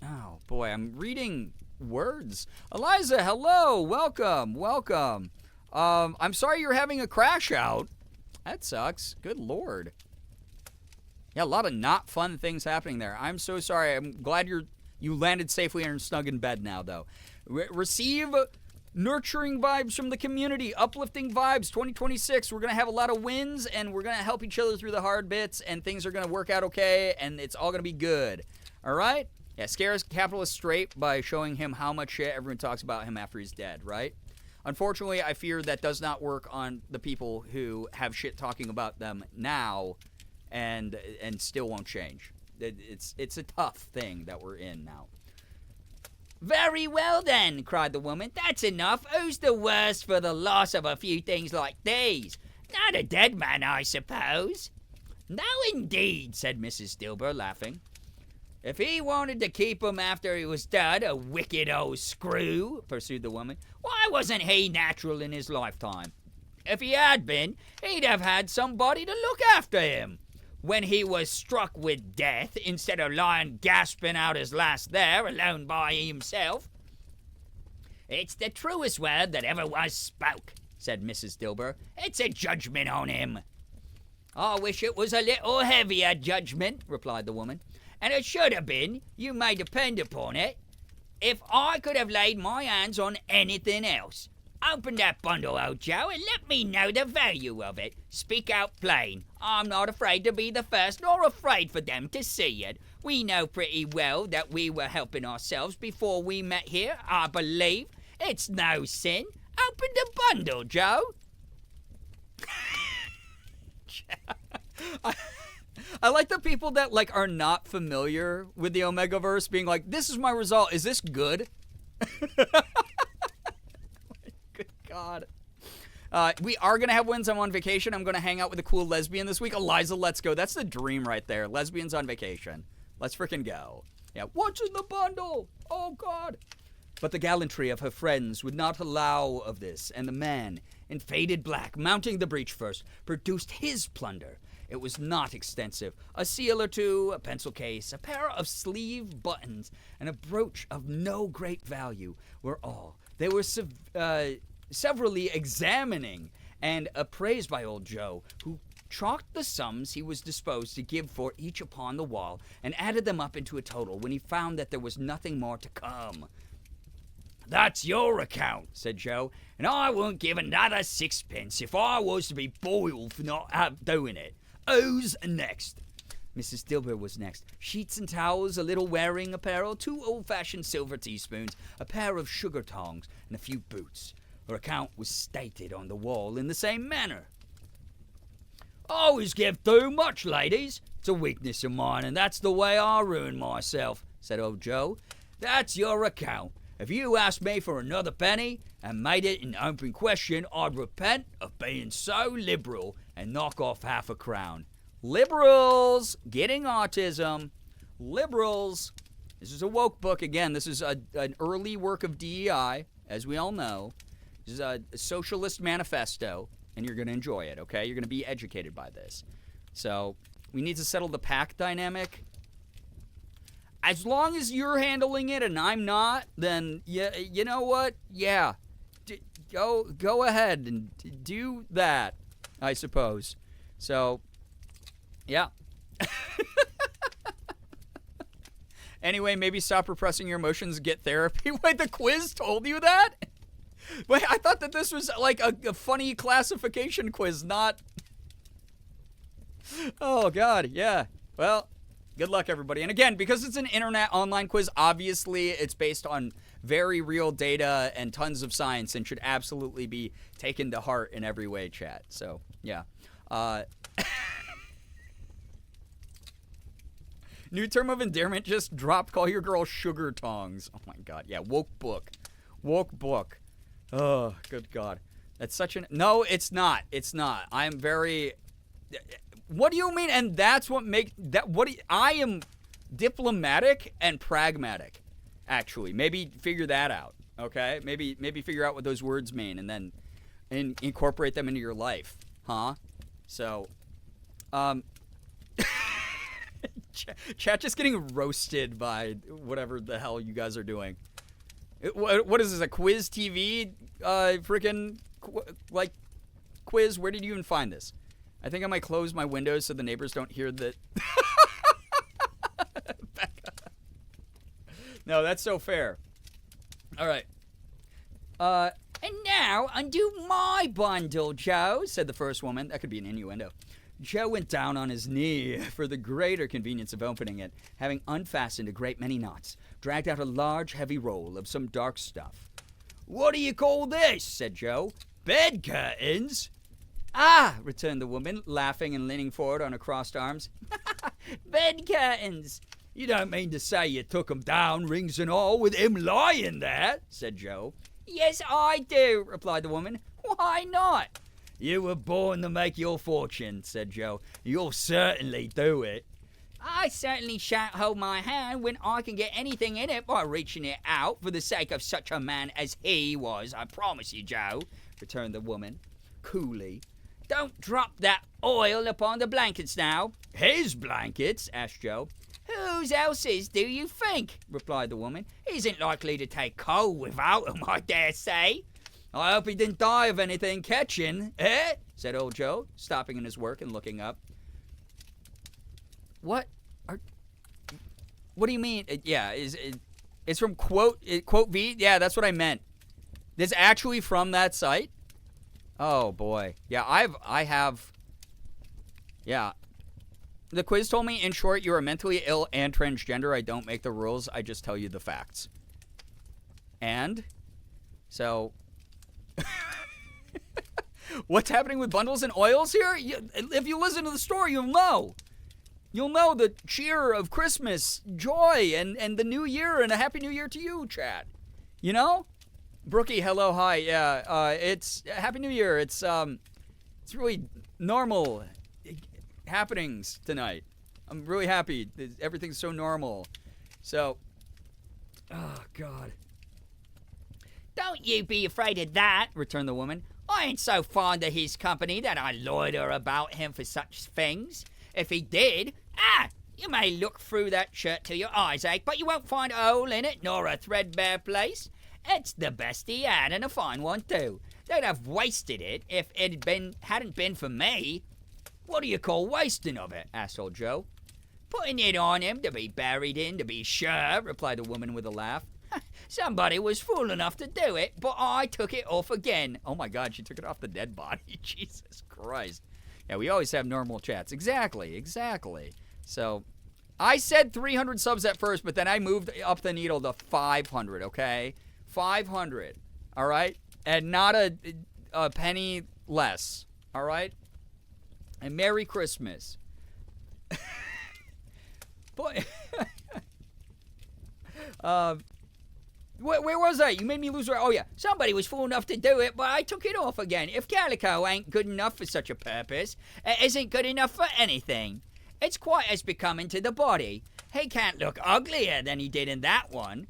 Oh, boy, I'm reading words. Eliza, hello. Welcome. I'm sorry you're having a crash out. That sucks. Good Lord. Yeah, a lot of not fun things happening there. I'm so sorry. I'm glad you landed safely and are snug in bed now, though. Receive nurturing vibes from the community, uplifting vibes. 2026, we're going to have a lot of wins, and we're going to help each other through the hard bits, and things are going to work out okay, and it's all going to be good. All right? Yeah, scare his capitalist straight by showing him how much shit everyone talks about him after he's dead, right? Unfortunately, I fear that does not work on the people who have shit talking about them now and still won't change. It's a tough thing that we're in now. "Very well, then," cried the woman. "That's enough. Who's the worse for the loss of a few things like these? Not a dead man, I suppose." "No, indeed," said Mrs. Dilber, laughing. "If he wanted to keep him after he was dead, a wicked old screw," pursued the woman, "why wasn't he natural in his lifetime? If he had been, he'd have had somebody to look after him when he was struck with death, instead of lying gasping out his last there, alone by himself." "It's the truest word that ever was spoke," said Mrs. Dilber. "It's a judgment on him." "I wish it was a little heavier judgment," replied the woman. "And it should have been, you may depend upon it, if I could have laid my hands on anything else. Open that bundle, old Joe, and let me know the value of it. Speak out plain. I'm not afraid to be the first, nor afraid for them to see it. We know pretty well that we were helping ourselves before we met here, I believe. It's no sin. Open the bundle, Joe." I like the people that like are not familiar with the Omegaverse being like, "This is my result. Is this good?" Good God. We are going to have wins. I'm on vacation. I'm going to hang out with a cool lesbian this week. Eliza, let's go. That's the dream right there. Lesbians on vacation. Let's freaking go. Yeah, what's in the bundle? Oh, God. But the gallantry of her friends would not allow of this, and the man, in faded black, mounting the breach first, produced his plunder. It was not extensive. A seal or two, a pencil case, a pair of sleeve buttons, and a brooch of no great value were all. They were severally examining and appraised by old Joe, who chalked the sums he was disposed to give for each upon the wall, and added them up into a total when he found that there was nothing more to come. "That's your account," said Joe, "and I won't give another sixpence if I was to be boiled for not doing it. Who's next?" Mrs. Dilber was next. Sheets and towels, a little wearing apparel, 2 old-fashioned silver teaspoons, a pair of sugar tongs, and a few boots. Her account was stated on the wall in the same manner. "Always give too much, ladies. It's a weakness of mine, and that's the way I ruin myself," said old Joe. "That's your account. If you asked me for another penny and made it an open question, I'd repent of being so liberal and knock off half a crown." Liberals getting autism. Liberals. This is a woke book. Again, this is an early work of DEI, as we all know. This is a socialist manifesto, and you're going to enjoy it, okay? You're going to be educated by this. So we need to settle the pack dynamic. As long as you're handling it and I'm not, then you know what? Yeah, go ahead and do that, I suppose. So, yeah. Anyway, maybe stop repressing your emotions, get therapy. Wait, the quiz told you that? Wait, I thought that this was like a funny classification quiz, not... Oh, God, yeah. Well, good luck, everybody. And again, because it's an internet online quiz, obviously it's based on very real data and tons of science and should absolutely be taken to heart in every way, chat. So, yeah. New term of endearment just dropped. Call your girl sugar tongs. Oh, my God. Yeah, woke book. Woke book. Oh, good God. That's such an... No, it's not. It's not. I'm very... What do you mean? And that's what makes... I am diplomatic and pragmatic, actually. Maybe figure that out, okay? Maybe figure out what those words mean and then incorporate them into your life, huh? So, chat just getting roasted by whatever the hell you guys are doing. What is this, a quiz TV freaking quiz? Where did you even find this? I think I might close my windows so the neighbors don't hear the... No, that's so fair. All right. And now, undo my bundle, Joe, said the first woman. That could be an innuendo. Joe went down on his knee for the greater convenience of opening it, having unfastened a great many knots, dragged out a large, heavy roll of some dark stuff. What do you call this? Said Joe. Bed curtains? Ah, returned the woman, laughing and leaning forward on her crossed arms. Bed curtains. You don't mean to say you took 'em down, rings and all, with him lying there, said Joe. Yes, I do, replied the woman. Why not? You were born to make your fortune, said Joe. You'll certainly do it. I certainly shan't hold my hand when I can get anything in it by reaching it out for the sake of such a man as he was, I promise you, Joe, returned the woman, coolly. Don't drop that oil upon the blankets now. His blankets? Asked Joe. Whose else's do you think? Replied the woman. He isn't likely to take cold without 'em, I dare say. I hope he didn't die of anything catching, eh? Said old Joe, stopping in his work and looking up. What do you mean? It's from quote V? Yeah, that's what I meant. This is actually from that site? Oh boy. Yeah, I have. Yeah. The quiz told me, in short, you are mentally ill and transgender. I don't make the rules. I just tell you the facts. And? So... What's happening with bundles and oils here? If you listen to the story, you'll know. You'll know the cheer of Christmas, joy, and the new year, and a happy new year to you, chat. You know? Brookie, hello, hi. Yeah, it's happy new year. It's really normal happenings tonight. I'm really happy. Everything's so normal. So, oh, God. Don't you be afraid of that, returned the woman. I ain't so fond of his company that I loiter about him for such things. If he did, you may look through that shirt till your eyes ache, but you won't find a hole in it, nor a threadbare place. It's the best he had, and a fine one, too. They'd have wasted it if it hadn't been for me. What do you call wasting of it? Asked old Joe. Putting it on him to be buried in, to be sure, replied the woman with a laugh. Somebody was fool enough to do it, but I took it off again. Oh my God, she took it off the dead body. Jesus Christ. Yeah, we always have normal chats. Exactly. So, I said 300 subs at first, but then I moved up the needle to 500, okay? 500, all right? And not a penny less, all right? And Merry Christmas. Boy. Where was I? You made me lose. Oh, yeah. Somebody was fool enough to do it, but I took it off again. If calico ain't good enough for such a purpose, it isn't good enough for anything. It's quite as becoming to the body. He can't look uglier than he did in that one.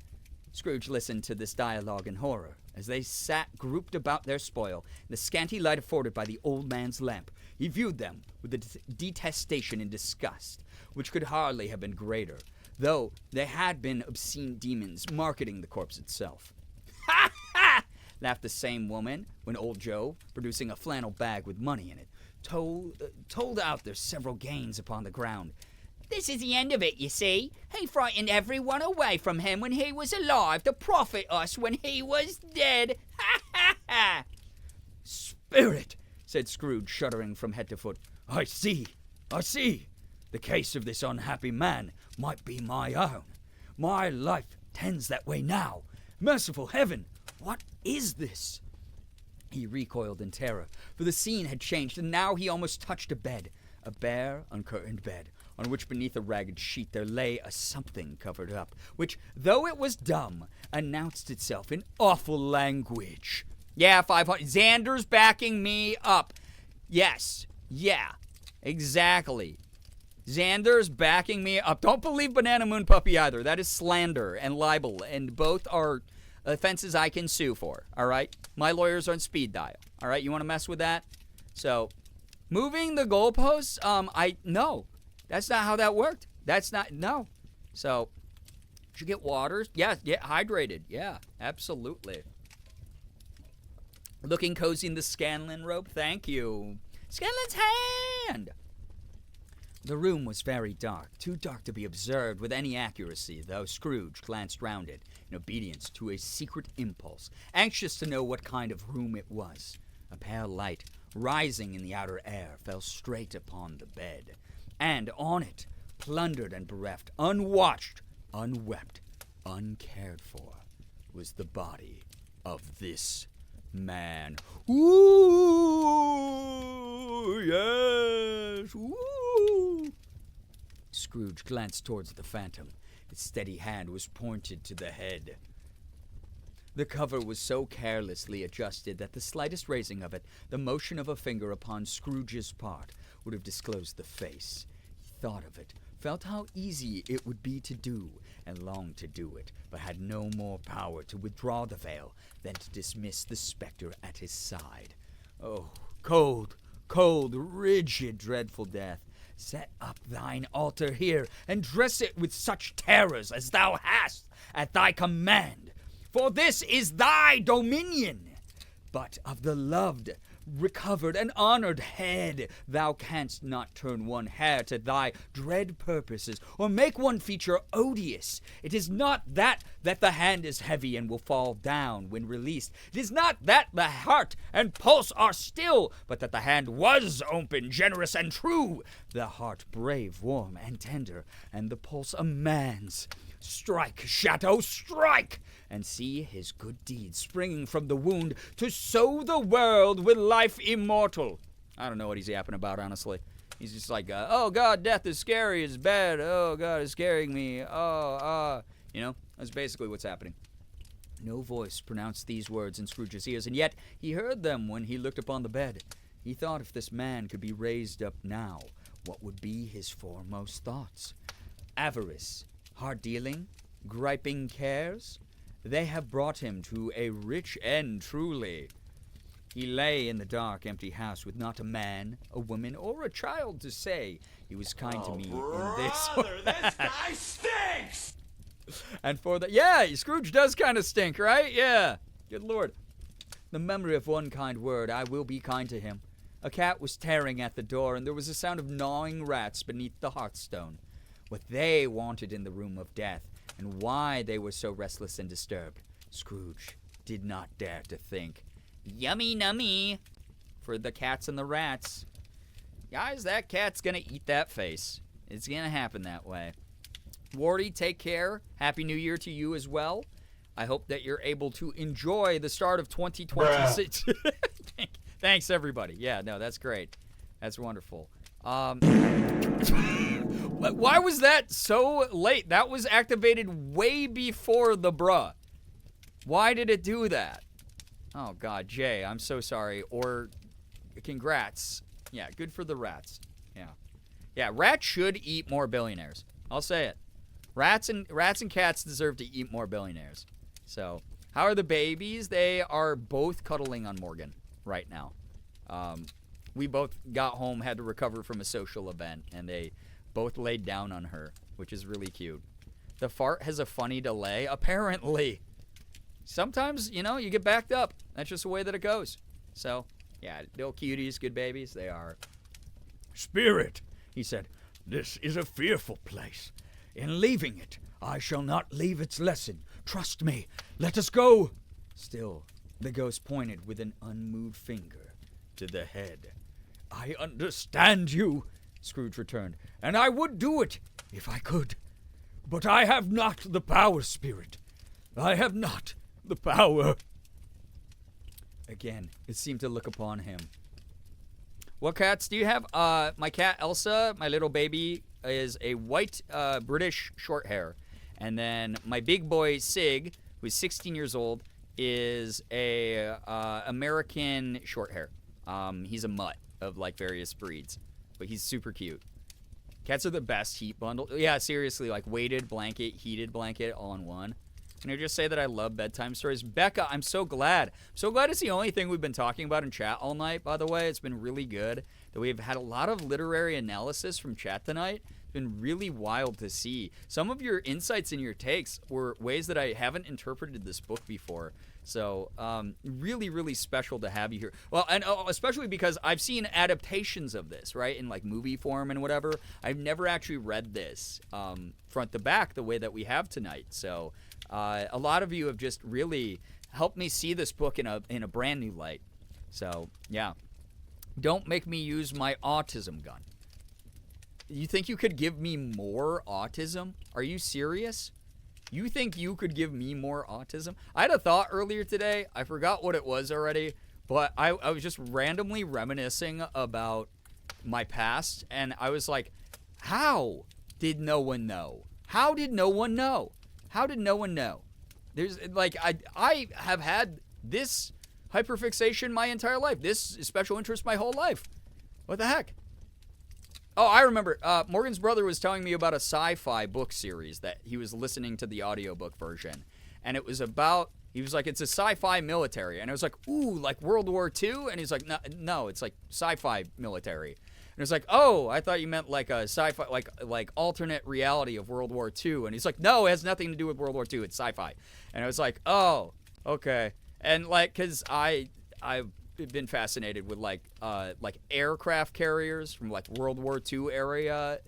Scrooge listened to this dialogue in horror as they sat grouped about their spoil in the scanty light afforded by the old man's lamp. He viewed them with a detestation and disgust, which could hardly have been greater, though they had been obscene demons marketing the corpse itself. "Ha ha!" laughed the same woman when old Joe, producing a flannel bag with money in it, told out their several gains upon the ground. "This is the end of it, you see. He frightened everyone away from him when he was alive to profit us when he was dead. Ha ha ha!" "Spirit," said Scrooge, shuddering from head to foot. I see. The case of this unhappy man might be my own. My life tends that way now. Merciful heaven, what is this?" He recoiled in terror, for the scene had changed, and now he almost touched a bed, a bare, uncurtained bed, on which beneath a ragged sheet there lay a something covered up, which, though it was dumb, announced itself in awful language. "Yeah, 500. Xander's backing me up." Yes. Yeah. Exactly. Xander's backing me up. Don't believe Banana Moon Puppy either. That is slander and libel, and both are offenses I can sue for, all right? My lawyer's on speed dial, all right? You want to mess with that? So, moving the goalposts, no. That's not how that worked. No. So, did you get water? Yeah, get hydrated. Yeah, absolutely. Looking cozy in the Scanlan robe? Thank you. Scanlan's hand! The room was very dark, too dark to be observed with any accuracy, though Scrooge glanced round it in obedience to a secret impulse, anxious to know what kind of room it was. A pale light, rising in the outer air, fell straight upon the bed, and on it, plundered and bereft, unwatched, unwept, uncared for, was the body of this man. Ooh, yes, ooh. Scrooge glanced towards the phantom. Its steady hand was pointed to the head. The cover was so carelessly adjusted that the slightest raising of it, the motion of a finger upon Scrooge's part, would have disclosed the face. He thought of it, felt how easy it would be to do, and longed to do it, but had no more power to withdraw the veil than to dismiss the spectre at his side. Oh, cold, rigid, dreadful death, set up thine altar here, and dress it with such terrors as thou hast at thy command, for this is thy dominion. But of the loved, recovered, and honored head, thou canst not turn one hair to thy dread purposes, or make one feature odious. It is not that the hand is heavy and will fall down when released. It is not that the heart and pulse are still, but that the hand was open, generous, and true, the heart brave, warm, and tender, and the pulse a man's. Strike, Shadow, strike, and see his good deeds springing from the wound to sow the world with life immortal. I don't know what he's yapping about, honestly. He's just like, oh, God, death is scary, it's bad. Oh, God is scaring me. That's basically what's happening. No voice pronounced these words in Scrooge's ears, and yet he heard them when he looked upon the bed. He thought if this man could be raised up now, what would be his foremost thoughts? Avarice, hard-dealing, griping cares, they have brought him to a rich end, truly. He lay in the dark, empty house with not a man, a woman, or a child to say he was kind to me in this or that. This guy stinks! And for that, yeah, Scrooge does kind of stink, right? Yeah, good Lord. The memory of one kind word, I will be kind to him. A cat was tearing at the door, and there was a sound of gnawing rats beneath the hearthstone. What they wanted in the room of death, and why they were so restless and disturbed, Scrooge did not dare to think. Yummy nummy for the cats and the rats. Guys, that cat's gonna eat that face. It's gonna happen that way. Wardy, take care. Happy New Year to you as well. I hope that you're able to enjoy the start of 2026. Thanks, everybody. Yeah, no, that's great. That's wonderful. Why was that so late? That was activated way before the bruh. Why did it do that? Oh, God, Jay, I'm so sorry. Or congrats. Yeah, good for the rats. Yeah. Yeah, rats should eat more billionaires. I'll say it. Rats and cats deserve to eat more billionaires. So, how are the babies? They are both cuddling on Morgan right now. We both got home, had to recover from a social event, and they both laid down on her, which is really cute. The fart has a funny delay, apparently. Sometimes, you get backed up. That's just the way that it goes. So, yeah, little cuties, good babies, they are. Spirit, he said, this is a fearful place. In leaving it, I shall not leave its lesson. Trust me. Let us go. Still, the ghost pointed with an unmoved finger to the head. I understand you, Scrooge returned, and I would do it if I could. But I have not the power, Spirit. I have not the power. Again, it seemed to look upon him. What cats do you have? My cat Elsa, my little baby, is a white British short hair. And then my big boy Sig, who's 16 years old, is a American short hair. He's a mutt of like various breeds, but he's super cute. Cats are the best heat bundle. Yeah, seriously, like weighted blanket, heated blanket, all in one. Can I just say that I love bedtime stories? Becca, I'm so glad. I'm so glad it's the only thing we've been talking about in chat all night, by the way. It's been really good that we've had a lot of literary analysis from chat tonight. It's been really wild to see. Some of your insights and your takes were ways that I haven't interpreted this book before. So, really, really special to have you here. Well, and especially because I've seen adaptations of this, right, in like movie form and whatever. I've never actually read this front to back the way that we have tonight. So, a lot of you have just really helped me see this book in a brand new light. So, yeah. Don't make me use my autism gun. You think you could give me more autism? Are you serious? You think you could give me more autism? I had a thought earlier today. I forgot what it was already, but I was just randomly reminiscing about my past, and I was like, how did no one know? How did no one know? How did no one know? There's like I have had this hyperfixation my entire life. This special interest my whole life. What the heck? Oh, I remember. Morgan's brother was telling me about a sci-fi book series that he was listening to the audiobook version. And it was about, he was like, it's a sci-fi military. And I was like, ooh, like World War II? And he's like, no, it's like sci-fi military. And it was like, oh, I thought you meant like a sci-fi, like alternate reality of World War II. And he's like, no, it has nothing to do with World War II. It's sci-fi. And I was like, oh, okay. And like, cause I've been fascinated with like aircraft carriers from like World War II era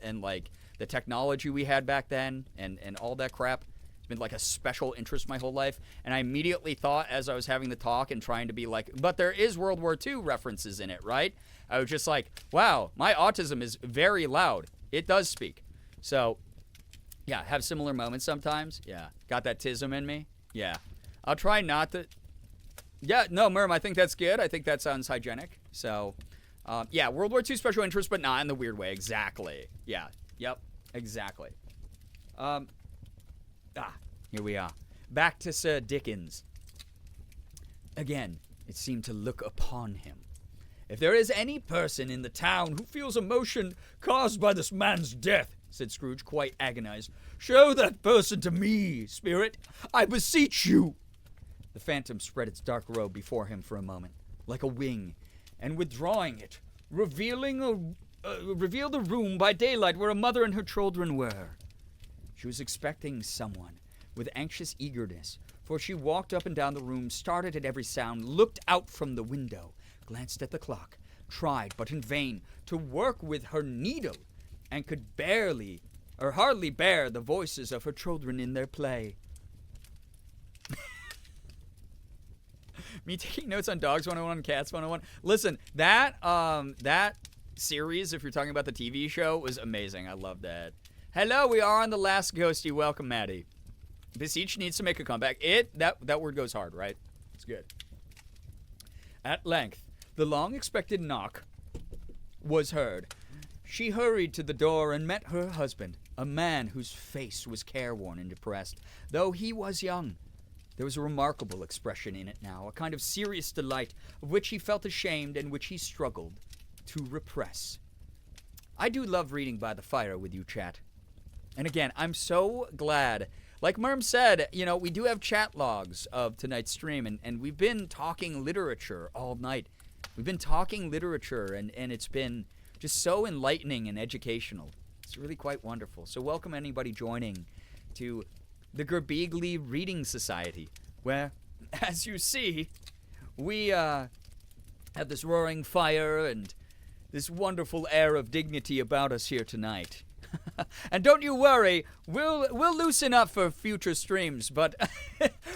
and like the technology we had back then and all that crap. It's been like a special interest my whole life. And I immediately thought as I was having the talk and trying to be like, but there is World War II references in it, right? I was just like, wow, my autism is very loud. It does speak. So yeah, have similar moments sometimes. Yeah. Got that tism in me. Yeah. I'll try not to. Yeah, no, Merm, I think that's good. I think that sounds hygienic. So, yeah, World War II special interest, but not in the weird way. Exactly. Yeah. Yep. Exactly. Here we are. Back to Sir Dickens. Again, it seemed to look upon him. If there is any person in the town who feels emotion caused by this man's death, said Scrooge, quite agonized, show that person to me, Spirit. I beseech you. The phantom spread its dark robe before him for a moment, like a wing, and withdrawing it, revealed a room by daylight where a mother and her children were. She was expecting someone with anxious eagerness, for she walked up and down the room, started at every sound, looked out from the window, glanced at the clock, tried, but in vain, to work with her needle, and could hardly bear the voices of her children in their play. Me taking notes on Dogs 101 and Cats 101. Listen, that series, if you're talking about the TV show, was amazing. I love that. Hello, we are on The Last Ghosty. Welcome, Maddie. Beseech needs to make a comeback. That word goes hard, right? It's good. At length, the long-expected knock was heard. She hurried to the door and met her husband, a man whose face was careworn and depressed, though he was young. There was a remarkable expression in it now, a kind of serious delight of which he felt ashamed and which he struggled to repress. I do love reading by the fire with you, chat. And again, I'm so glad. Like Merm said, we do have chat logs of tonight's stream, and we've been talking literature all night. We've been talking literature, and it's been just so enlightening and educational. It's really quite wonderful. So welcome anybody joining to the Girbeagly Reading Society, where, as you see, we have this roaring fire and this wonderful air of dignity about us here tonight. And don't you worry, we'll loosen up for future streams, but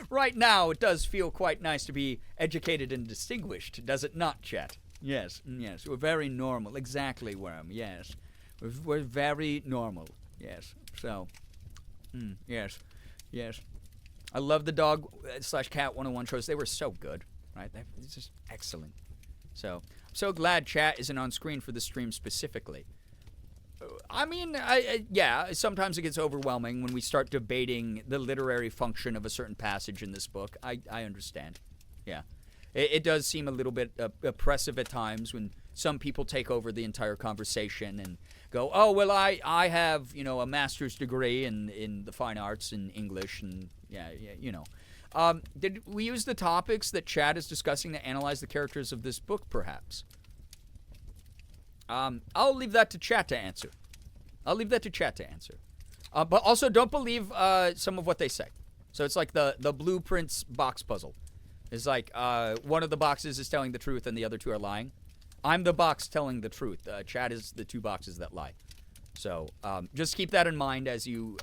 right now it does feel quite nice to be educated and distinguished, does it not, chat? Yes, we're very normal. Exactly, Worm, yes. We're very normal, yes. So, yes. I love the dog / cat 101 shows. They were so good, right? It's just excellent. So, I'm so glad chat isn't on screen for the stream specifically. I mean, yeah, sometimes it gets overwhelming when we start debating the literary function of a certain passage in this book. I understand. Yeah. It does seem a little bit oppressive at times when some people take over the entire conversation and go, oh, well, I have, a master's degree in the fine arts in English, and did we use the topics that Chad is discussing to analyze the characters of this book, perhaps? I'll leave that to chat to answer. But also, don't believe some of what they say. So it's like the blueprints box puzzle. It's like one of the boxes is telling the truth and the other two are lying. I'm the box telling the truth. Chat is the two boxes that lie. So just keep that in mind as you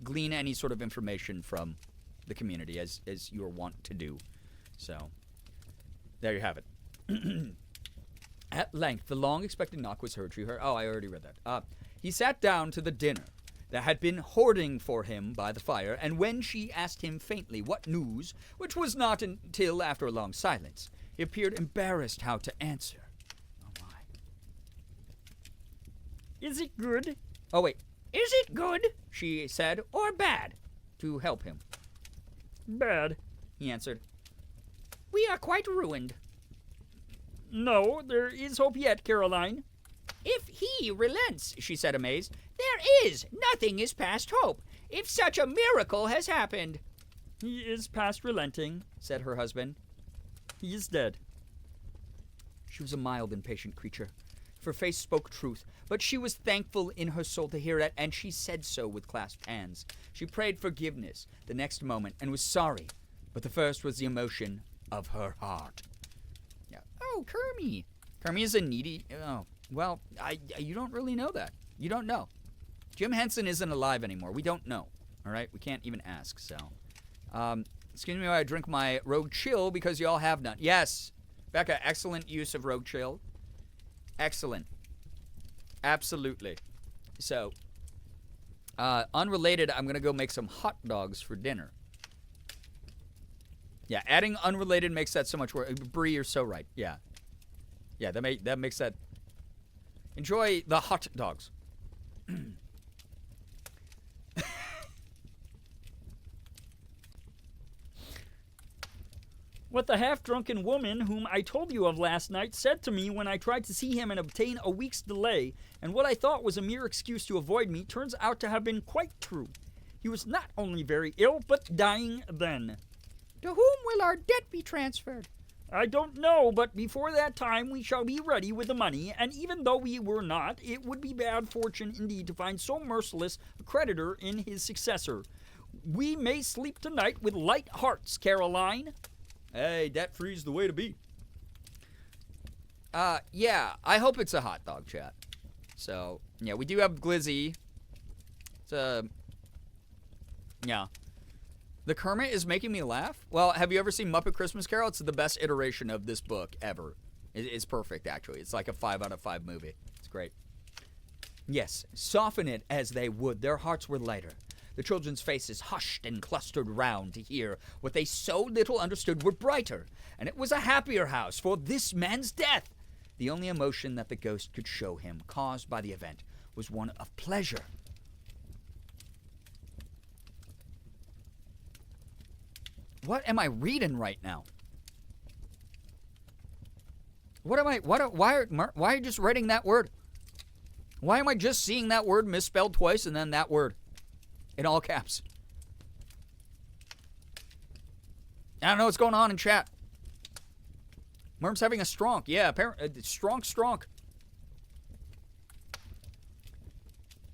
glean any sort of information from the community, as you're wont to do. So there you have it. At length, the long-expected knock was heard. Oh, I already read that. He sat down to the dinner that had been hoarding for him by the fire, and when she asked him faintly what news, which was not until after a long silence, he appeared embarrassed how to answer. Oh, my. Is it good? Oh, wait. Is it good, she said, or bad? To help him. Bad, he answered. We are quite ruined. No, there is hope yet, Caroline. If he relents, she said, amazed, there is. Nothing is past hope. If such a miracle has happened. He is past relenting, said her husband. He is dead. She was a mild and patient creature. Her face spoke truth, but she was thankful in her soul to hear it, and she said so with clasped hands. She prayed forgiveness the next moment and was sorry, but the first was the emotion of her heart. Yeah. Oh, Kermie. Kermie is a needy... Oh, well, you don't really know that. You don't know. Jim Henson isn't alive anymore. We don't know. All right? We can't even ask, so... excuse me while I drink my Rogue Chill, because y'all have none. Yes. Becca, excellent use of Rogue Chill. Excellent. Absolutely. So, unrelated, I'm going to go make some hot dogs for dinner. Yeah, adding unrelated makes that so much worse. Bree, you're so right. Yeah. Yeah, that makes that... Enjoy the hot dogs. What the half-drunken woman whom I told you of last night said to me when I tried to see him and obtain a week's delay, and what I thought was a mere excuse to avoid me, turns out to have been quite true. He was not only very ill, but dying then. To whom will our debt be transferred? I don't know, but before that time we shall be ready with the money, and even though we were not, it would be bad fortune indeed to find so merciless a creditor in his successor. We may sleep tonight with light hearts, Caroline. Hey, debt-free's the way to be. Yeah, I hope it's a hot dog, chat. So, yeah, we do have Glizzy. It's yeah. The Kermit is making me laugh. Well, have you ever seen Muppet Christmas Carol? It's the best iteration of this book ever. It's perfect, actually. It's like a 5 out of 5 movie. It's great. Yes, soften it as they would. Their hearts were lighter. The children's faces hushed and clustered round to hear what they so little understood were brighter, and it was a happier house for this man's death. The only emotion that the ghost could show him, caused by the event, was one of pleasure. What am I reading right now? Why are you just writing that word? Why am I just seeing that word misspelled twice and then that word in all caps? I don't know what's going on in chat. Merm's having a stronk. Yeah, apparently, stronk.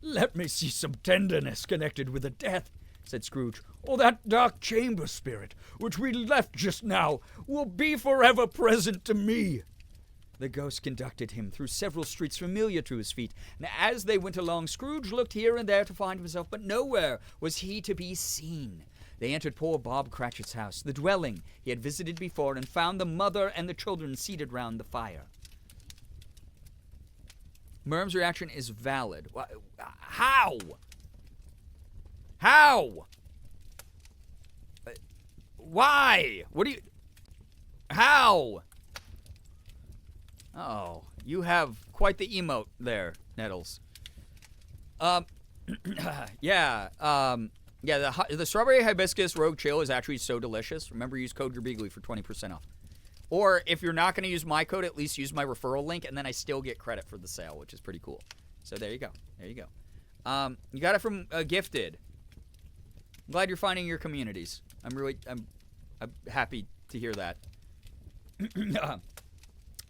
Let me see some tenderness connected with the death, said Scrooge. Oh, that dark chamber spirit, which we left just now, will be forever present to me. The ghost conducted him through several streets familiar to his feet, and as they went along, Scrooge looked here and there to find himself, but nowhere was he to be seen. They entered poor Bob Cratchit's house, the dwelling he had visited before, and found the mother and the children seated round the fire. Merm's reaction is valid. How? How? Why? What do you... How? Oh, you have quite the emote there, Nettles. Yeah, the strawberry hibiscus rogue chill is actually so delicious. Remember, use code Girbeagly for 20% off. Or if you're not going to use my code, at least use my referral link, and then I still get credit for the sale, which is pretty cool. So there you go. There you go. You got it from Gifted. I'm glad you're finding your communities. I'm happy to hear that.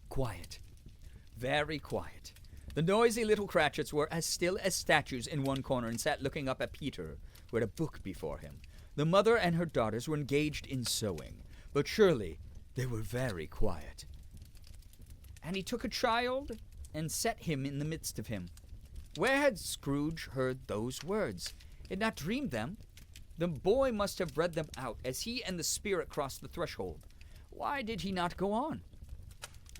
Quiet. Very quiet. The noisy little Cratchits were as still as statues in one corner and sat looking up at Peter, who had a book before him. The mother and her daughters were engaged in sewing, but surely they were very quiet. And he took a child and set him in the midst of him. Where had Scrooge heard those words? He had not dreamed them. The boy must have read them out as he and the spirit crossed the threshold. Why did he not go on?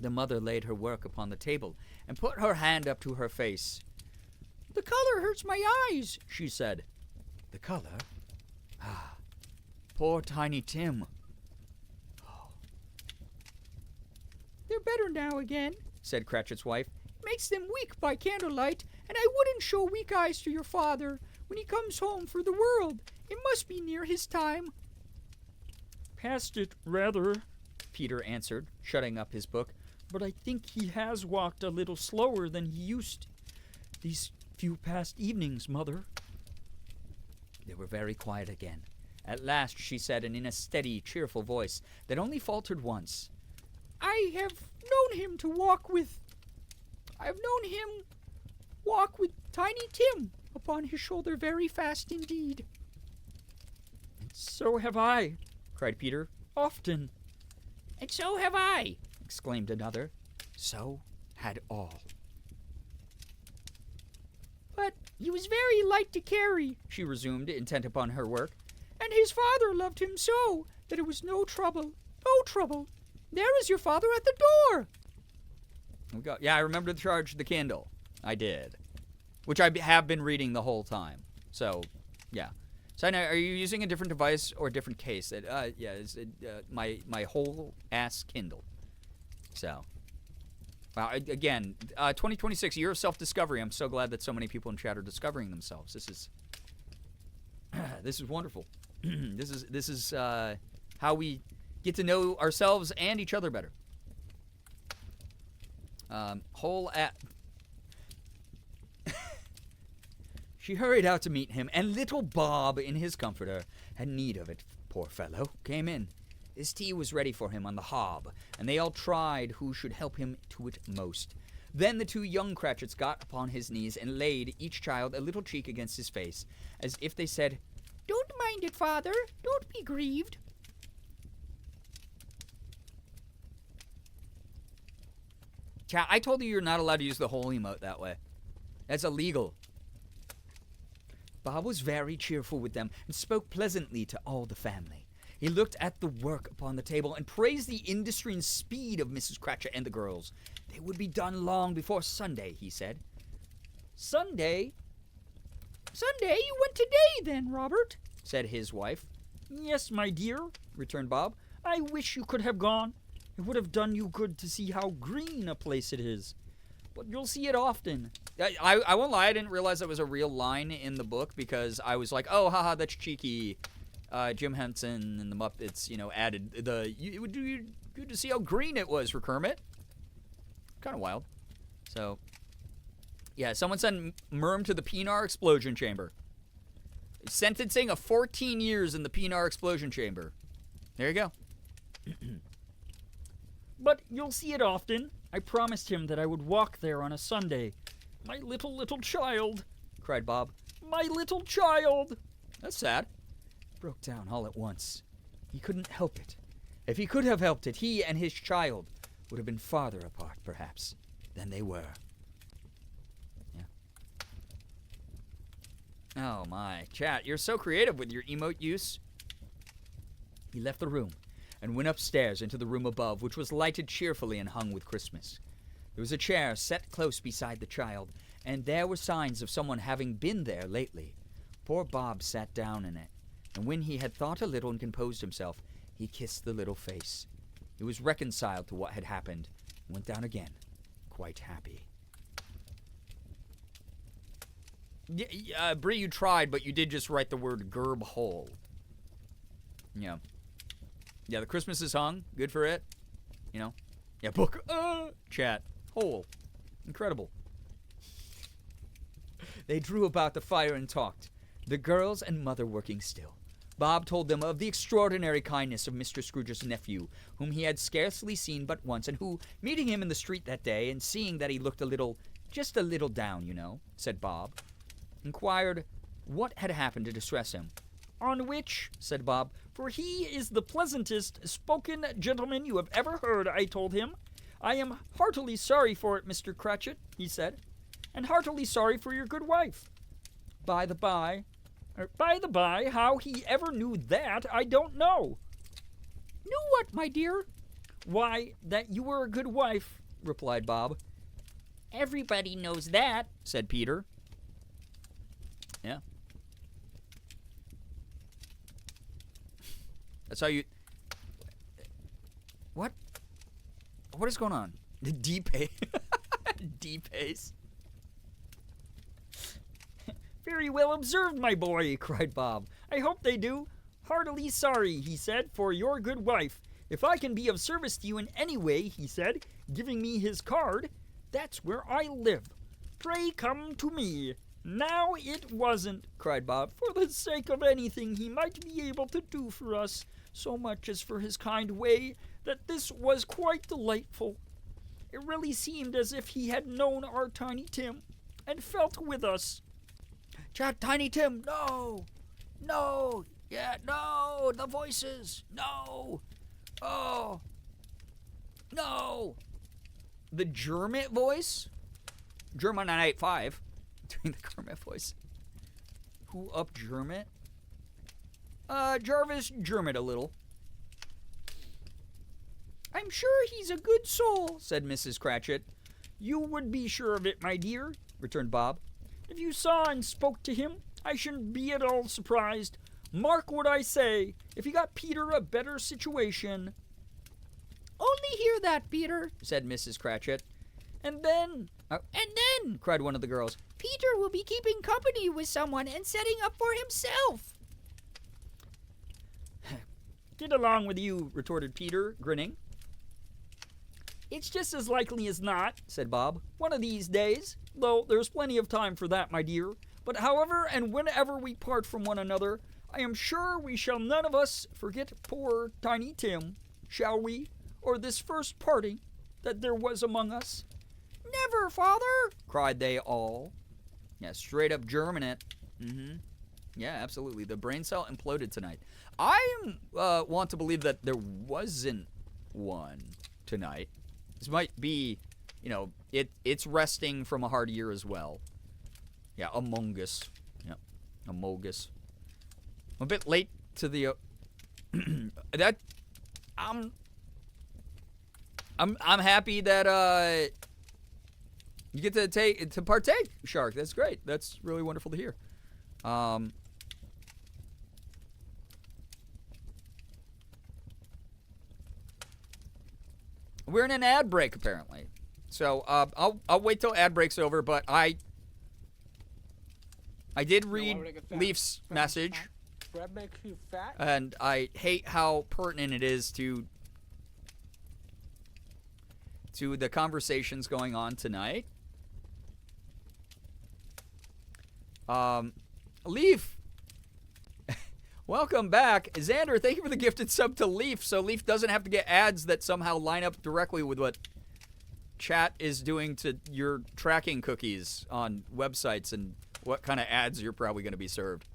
The mother laid her work upon the table and put her hand up to her face. "The color hurts my eyes," she said. "The color? Ah, poor Tiny Tim." Oh. "They're better now again," said Cratchit's wife. "Makes them weak by candlelight, and I wouldn't show weak eyes to your father when he comes home for the world. It must be near his time." Past it, rather, Peter answered, shutting up his book. but I think he has walked a little slower than he used these few past evenings, Mother. They were very quiet again. At last she said, and in a steady, cheerful voice that only faltered once, I've known him walk with Tiny Tim upon his shoulder very fast indeed. And so have I, cried Peter. Often. And so have I, exclaimed another. So had all. But he was very light to carry, she resumed, intent upon her work. And his father loved him so that it was no trouble. No trouble. There is your father at the door. Yeah, I remember to charge the Kindle. I did. Which I have been reading the whole time. So, yeah. So, are you using a different device or a different case? Yeah, it's my whole ass Kindle. So, wow. Again, 2026, year of self-discovery. I'm so glad that so many people in chat are discovering themselves. This is wonderful. This is how we get to know ourselves and each other better. She hurried out to meet him, and little Bob, in his comforter, had need of it, poor fellow, came in. His tea was ready for him on the hob, and they all tried who should help him to it most. Then the two young Cratchits got upon his knees and laid, each child, a little cheek against his face, as if they said, Don't mind it, Father. Don't be grieved. Chat, I told you you're not allowed to use the whole emote that way. That's illegal. Bob was very cheerful with them and spoke pleasantly to all the family. He looked at the work upon the table and praised the industry and speed of Mrs. Cratchit and the girls. They would be done long before Sunday, he said. Sunday? Sunday? You went today, then, Robert, said his wife. Yes, my dear, returned Bob. I wish you could have gone. It would have done you good to see how green a place it is. But you'll see it often. I won't lie, I didn't realize that was a real line in the book because I was like, oh, haha, that's cheeky. Jim Henson and the Muppets, added it would be good to see how green it was for Kermit. Kind of wild. So, yeah, someone sent Merm to the Pinar explosion chamber. Sentencing of 14 years in the Pinar explosion chamber. There you go. But you'll see it often. I promised him that I would walk there on a Sunday. My little child, cried Bob. My little child. That's sad. Broke down all at once. He couldn't help it. If he could have helped it, he and his child would have been farther apart, perhaps, than they were. Yeah. Oh my. Chat, you're so creative with your emote use. He left the room and went upstairs into the room above, which was lighted cheerfully and hung with Christmas. There was a chair set close beside the child, and there were signs of someone having been there lately. Poor Bob sat down in it, and when he had thought a little and composed himself, he kissed the little face. He was reconciled to what had happened, and went down again, quite happy. Bree, you tried, but you did just write the word gerb hole. Yeah. Yeah, the Christmas is hung. Good for it. Yeah, book. Chat. Hole. Incredible. They drew about the fire and talked, the girls and mother working still. Bob told them of the extraordinary kindness of Mr. Scrooge's nephew, whom he had scarcely seen but once, and who, meeting him in the street that day, and seeing that he looked just a little down, said Bob, inquired what had happened to distress him. On which, said Bob, for he is the pleasantest spoken gentleman you have ever heard, I told him. I am heartily sorry for it, Mr. Cratchit, he said, and heartily sorry for your good wife. By the by, how he ever knew that, I don't know. Knew what, my dear? Why, that you were a good wife, replied Bob. Everybody knows that, said Peter. Yeah. That's how you... What? What is going on? The D-Pace. D-Pace. Very well observed, my boy, cried Bob. I hope they do. Heartily sorry, he said, for your good wife. If I can be of service to you in any way, he said, giving me his card, that's where I live. Pray come to me. Now it wasn't, cried Bob, for the sake of anything he might be able to do for us, so much as for his kind way, that this was quite delightful. It really seemed as if he had known our Tiny Tim, and felt with us. Chat, Tiny Tim, no! No! Yeah, no! The voices! No! Oh! No! The Germit voice? German 985 doing the Kermit voice. Who up Germit? Jarvis Germit a little. I'm sure he's a good soul, said Mrs. Cratchit. You would be sure of it, my dear, returned Bob. If you saw and spoke to him, I shouldn't be at all surprised. Mark what I say, if he got Peter a better situation. Only hear that, Peter, said Mrs. Cratchit. And then, cried one of the girls, Peter will be keeping company with someone and setting up for himself. Get along with you, retorted Peter, grinning. It's just as likely as not, said Bob, one of these days, though there's plenty of time for that, my dear. But however and whenever we part from one another, I am sure we shall none of us forget poor Tiny Tim, shall we, or this first parting that there was among us? Never, Father, cried they all. Yeah, straight up Germanate. Yeah, absolutely. The brain cell imploded tonight. I want to believe that there wasn't one tonight. This might be, it's resting from a hard year as well. Yeah, Among Us. Yeah, Among Us. I'm a bit late to the I'm happy that you get to partake, Shark. That's great. That's really wonderful to hear. We're in an ad break apparently, so I'll wait till ad break's over. But I did read Leaf's message. bread makes you fat? And I hate how pertinent it is to the conversations going on tonight. Leaf, welcome back. Xander, thank you for the gifted sub to Leaf, so Leaf doesn't have to get ads that somehow line up directly with what chat is doing to your tracking cookies on websites and what kind of ads you're probably going to be served.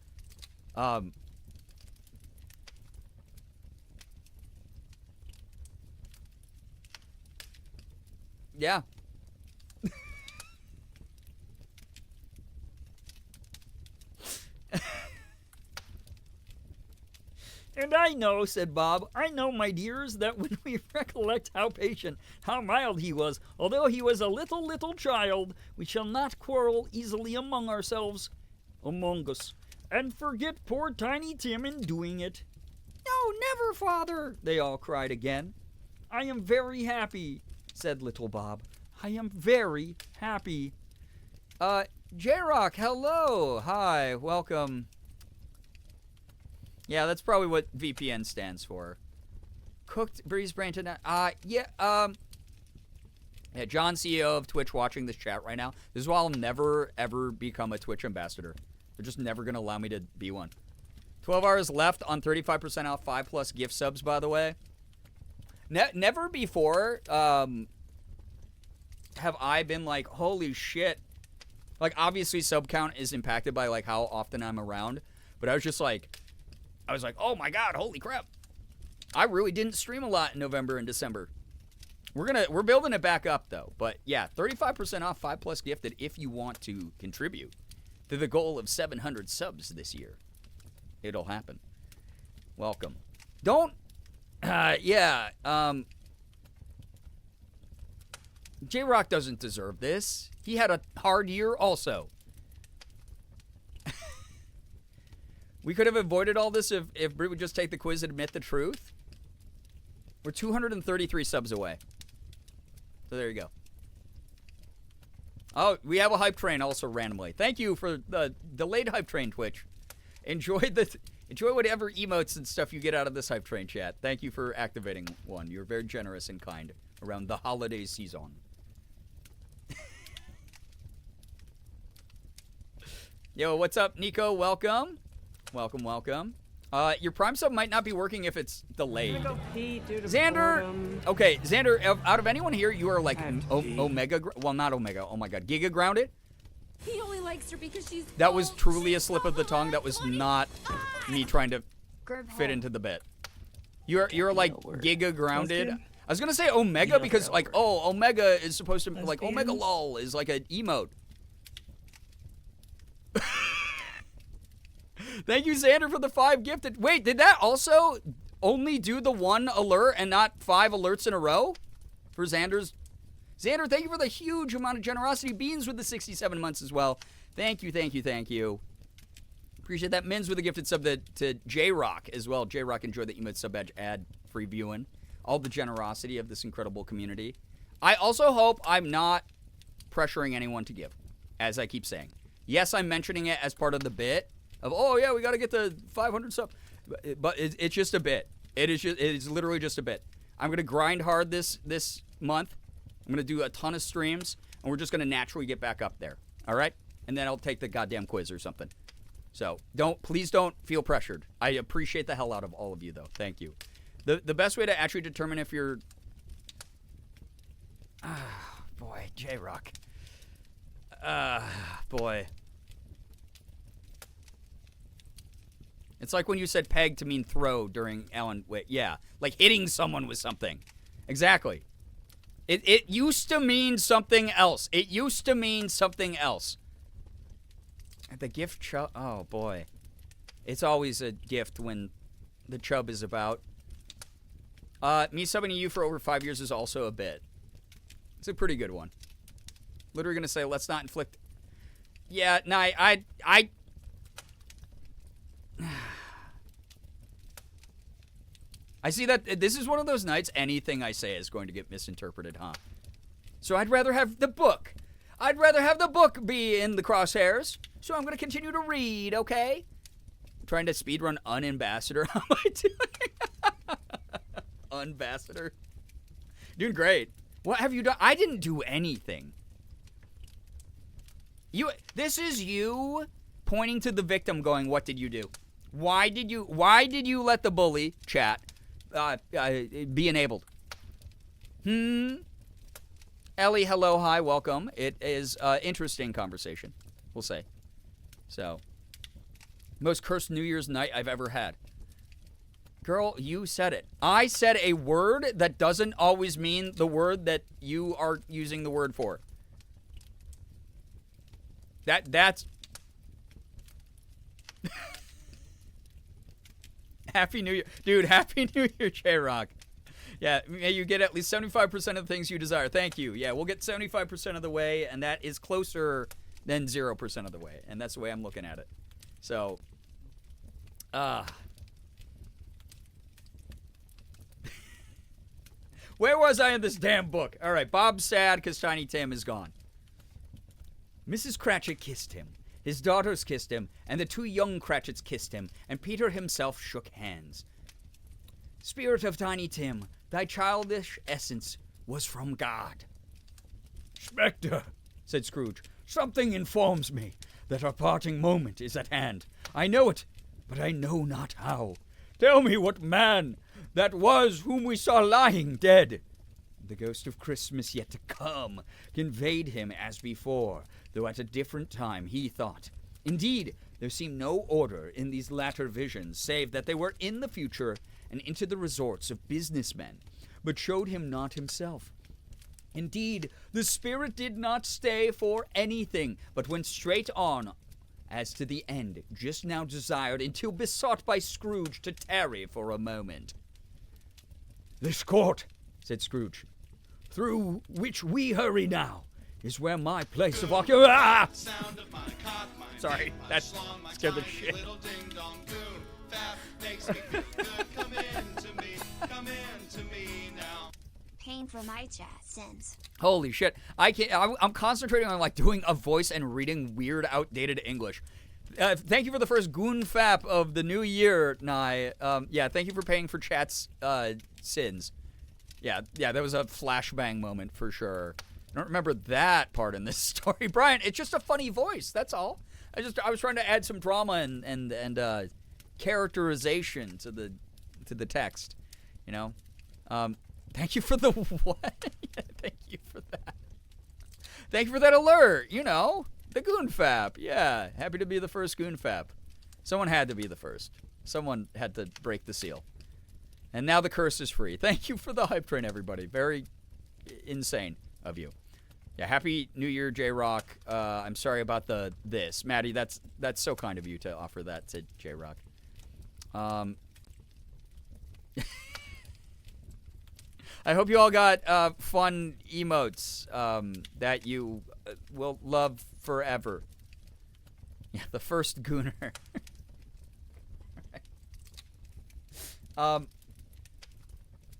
Yeah. And I know, said Bob, I know, my dears, that when we recollect how patient, how mild he was, although he was a little child, we shall not quarrel easily among ourselves, among us, and forget poor Tiny Tim in doing it. No, never, father, they all cried again. I am very happy, said little Bob. I am very happy. J-Rock, hello. Hi, welcome. Yeah, that's probably what VPN stands for. Cooked Breeze Brain tonight. Yeah, John, CEO of Twitch, watching this chat right now. This is why I'll never, ever become a Twitch ambassador. They're just never going to allow me to be one. 12 hours left on 35% off 5+ gift subs, by the way. Never before have I been like, holy shit. Like, obviously, sub count is impacted by, like, how often I'm around. But I was just like... oh my god, holy crap. I really didn't stream a lot in November and December. We're building it back up though. But yeah, 35% off 5+ gifted if you want to contribute to the goal of 700 subs this year. It'll happen. Welcome. Don't J-Rock doesn't deserve this. He had a hard year also. We could have avoided all this if Brit would just take the quiz and admit the truth. We're 233 subs away. So there you go. Oh, we have a hype train also randomly. Thank you for the delayed hype train, Twitch. Enjoy whatever emotes and stuff you get out of this hype train chat. Thank you for activating one. You're very generous and kind around the holiday season. Yo, what's up, Nico? Welcome. Welcome. Your Prime sub might not be working if it's delayed. Xander! Okay, Xander, out of anyone here, you are like Omega... Well, not Omega. Oh my god. Giga grounded? He only likes her because she's That was old. truly a She's slip of the tongue. That was not me trying to fit into the bit. You're like Giga grounded. I was gonna say Omega because like, oh, Omega is supposed to... Like, Omega lol is like an emote. Thank you, Xander, for the 5 gifted. Wait, did that also only do the 1 alert and not 5 alerts in a row? For Xander's... Xander, thank you for the huge amount of generosity. Beans with the 67 months as well. Thank you. Appreciate that. Mins with a gifted sub to J-Rock as well. J-Rock, enjoy the emote sub badge ad-free viewing. All the generosity of this incredible community. I also hope I'm not pressuring anyone to give, as I keep saying. Yes, I'm mentioning it as part of the bit. Of, oh yeah, we got to get the 500 sub, but it's just a bit. It is literally just a bit. I'm gonna grind hard this month. I'm gonna do a ton of streams, and we're just gonna naturally get back up there. All right, and then I'll take the goddamn quiz or something. So please don't feel pressured. I appreciate the hell out of all of you though. Thank you. The best way to actually determine if you're, boy, J-Rock, boy. It's like when you said peg to mean throw during Alan. Wait, yeah, like hitting someone with something. Exactly. It used to mean something else. The gift chub. Oh boy, it's always a gift when the chub is about. Me subbing you for over 5 years is also a bit. It's a pretty good one. Literally gonna say, let's not inflict. Yeah, no, I see that this is one of those nights anything I say is going to get misinterpreted, huh? So I'd rather have the book. I'd rather have the book be in the crosshairs. So I'm going to continue to read, okay? trying to speedrun Unambassador. How am I doing? Unambassador. Doing great. What have you done? I didn't do anything. This is you pointing to the victim going, what did you do? Why did you let the bully chat be enabled? Ellie, hello, hi, welcome. It is interesting conversation, we'll say. So, most cursed New Year's night I've ever had. Girl, you said it. I said a word that doesn't always mean the word that you are using the word for. That's... Happy New Year. Dude, Happy New Year, J-Rock. Yeah, may you get at least 75% of the things you desire. Thank you. Yeah, we'll get 75% of the way, and that is closer than 0% of the way. And that's the way I'm looking at it. So, where was I in this damn book? All right, Bob's sad because Tiny Tim is gone. Mrs. Cratchit kissed him. His daughters kissed him, and the two young Cratchits kissed him, and Peter himself shook hands. Spirit of Tiny Tim, thy childish essence was from God. Spectre, said Scrooge, something informs me that our parting moment is at hand. I know it, but I know not how. Tell me what man that was whom we saw lying dead. The ghost of Christmas yet to come conveyed him as before, though at a different time he thought. Indeed, there seemed no order in these latter visions, save that they were in the future and into the resorts of businessmen, but showed him not himself. Indeed, the spirit did not stay for anything, but went straight on, as to the end just now desired, until besought by Scrooge to tarry for a moment. This court, said Scrooge, through which we hurry now, is where my place of occupation... Ah! Sorry, that scared the shit. Paying for my chat sins. Holy shit. I'm concentrating on like doing a voice and reading weird, outdated English. Thank you for the first goon fap of the new year, Nye. Yeah, thank you for paying for chat's sins. Yeah, that was a flashbang moment for sure. I don't remember that part in this story. Brian, it's just a funny voice, that's all. I was trying to add some drama and characterization to the text, you know? Thank you for the what? Yeah, thank you for that. Thank you for that alert, you know? The goon fap. Yeah, happy to be the first goon fap. Someone had to be the first. Someone had to break the seal. And now the curse is free. Thank you for the hype train, everybody. Very insane of you. Yeah, happy New Year, J-Rock. I'm sorry about this. Maddie, that's so kind of you to offer that to J-Rock. I hope you all got fun emotes that you will love forever. Yeah, the first gooner.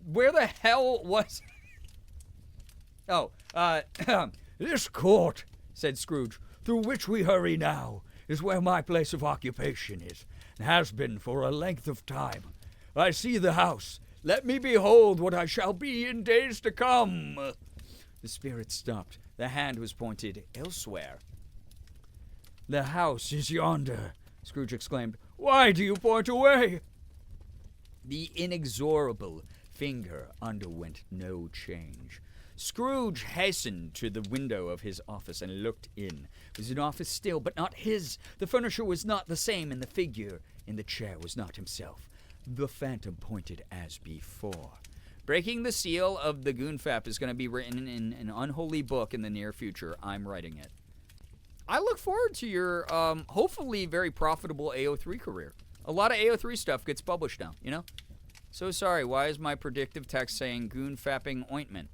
Where the hell was... Oh, this court, said Scrooge, through which we hurry now, is where my place of occupation is, and has been for a length of time. I see the house. Let me behold what I shall be in days to come. The spirit stopped. The hand was pointed elsewhere. The house is yonder, Scrooge exclaimed. Why do you point away? The inexorable finger underwent no change. Scrooge hastened to the window of his office and looked in. It was an office still, but not his. The furniture was not the same, and the figure in the chair was not himself. The phantom pointed as before. Breaking the seal of the Goonfap is going to be written in an unholy book in the near future. I'm writing it. I look forward to your hopefully very profitable AO3 career. A lot of AO3 stuff gets published now, you know? So sorry, why is my predictive text saying Goonfapping ointment?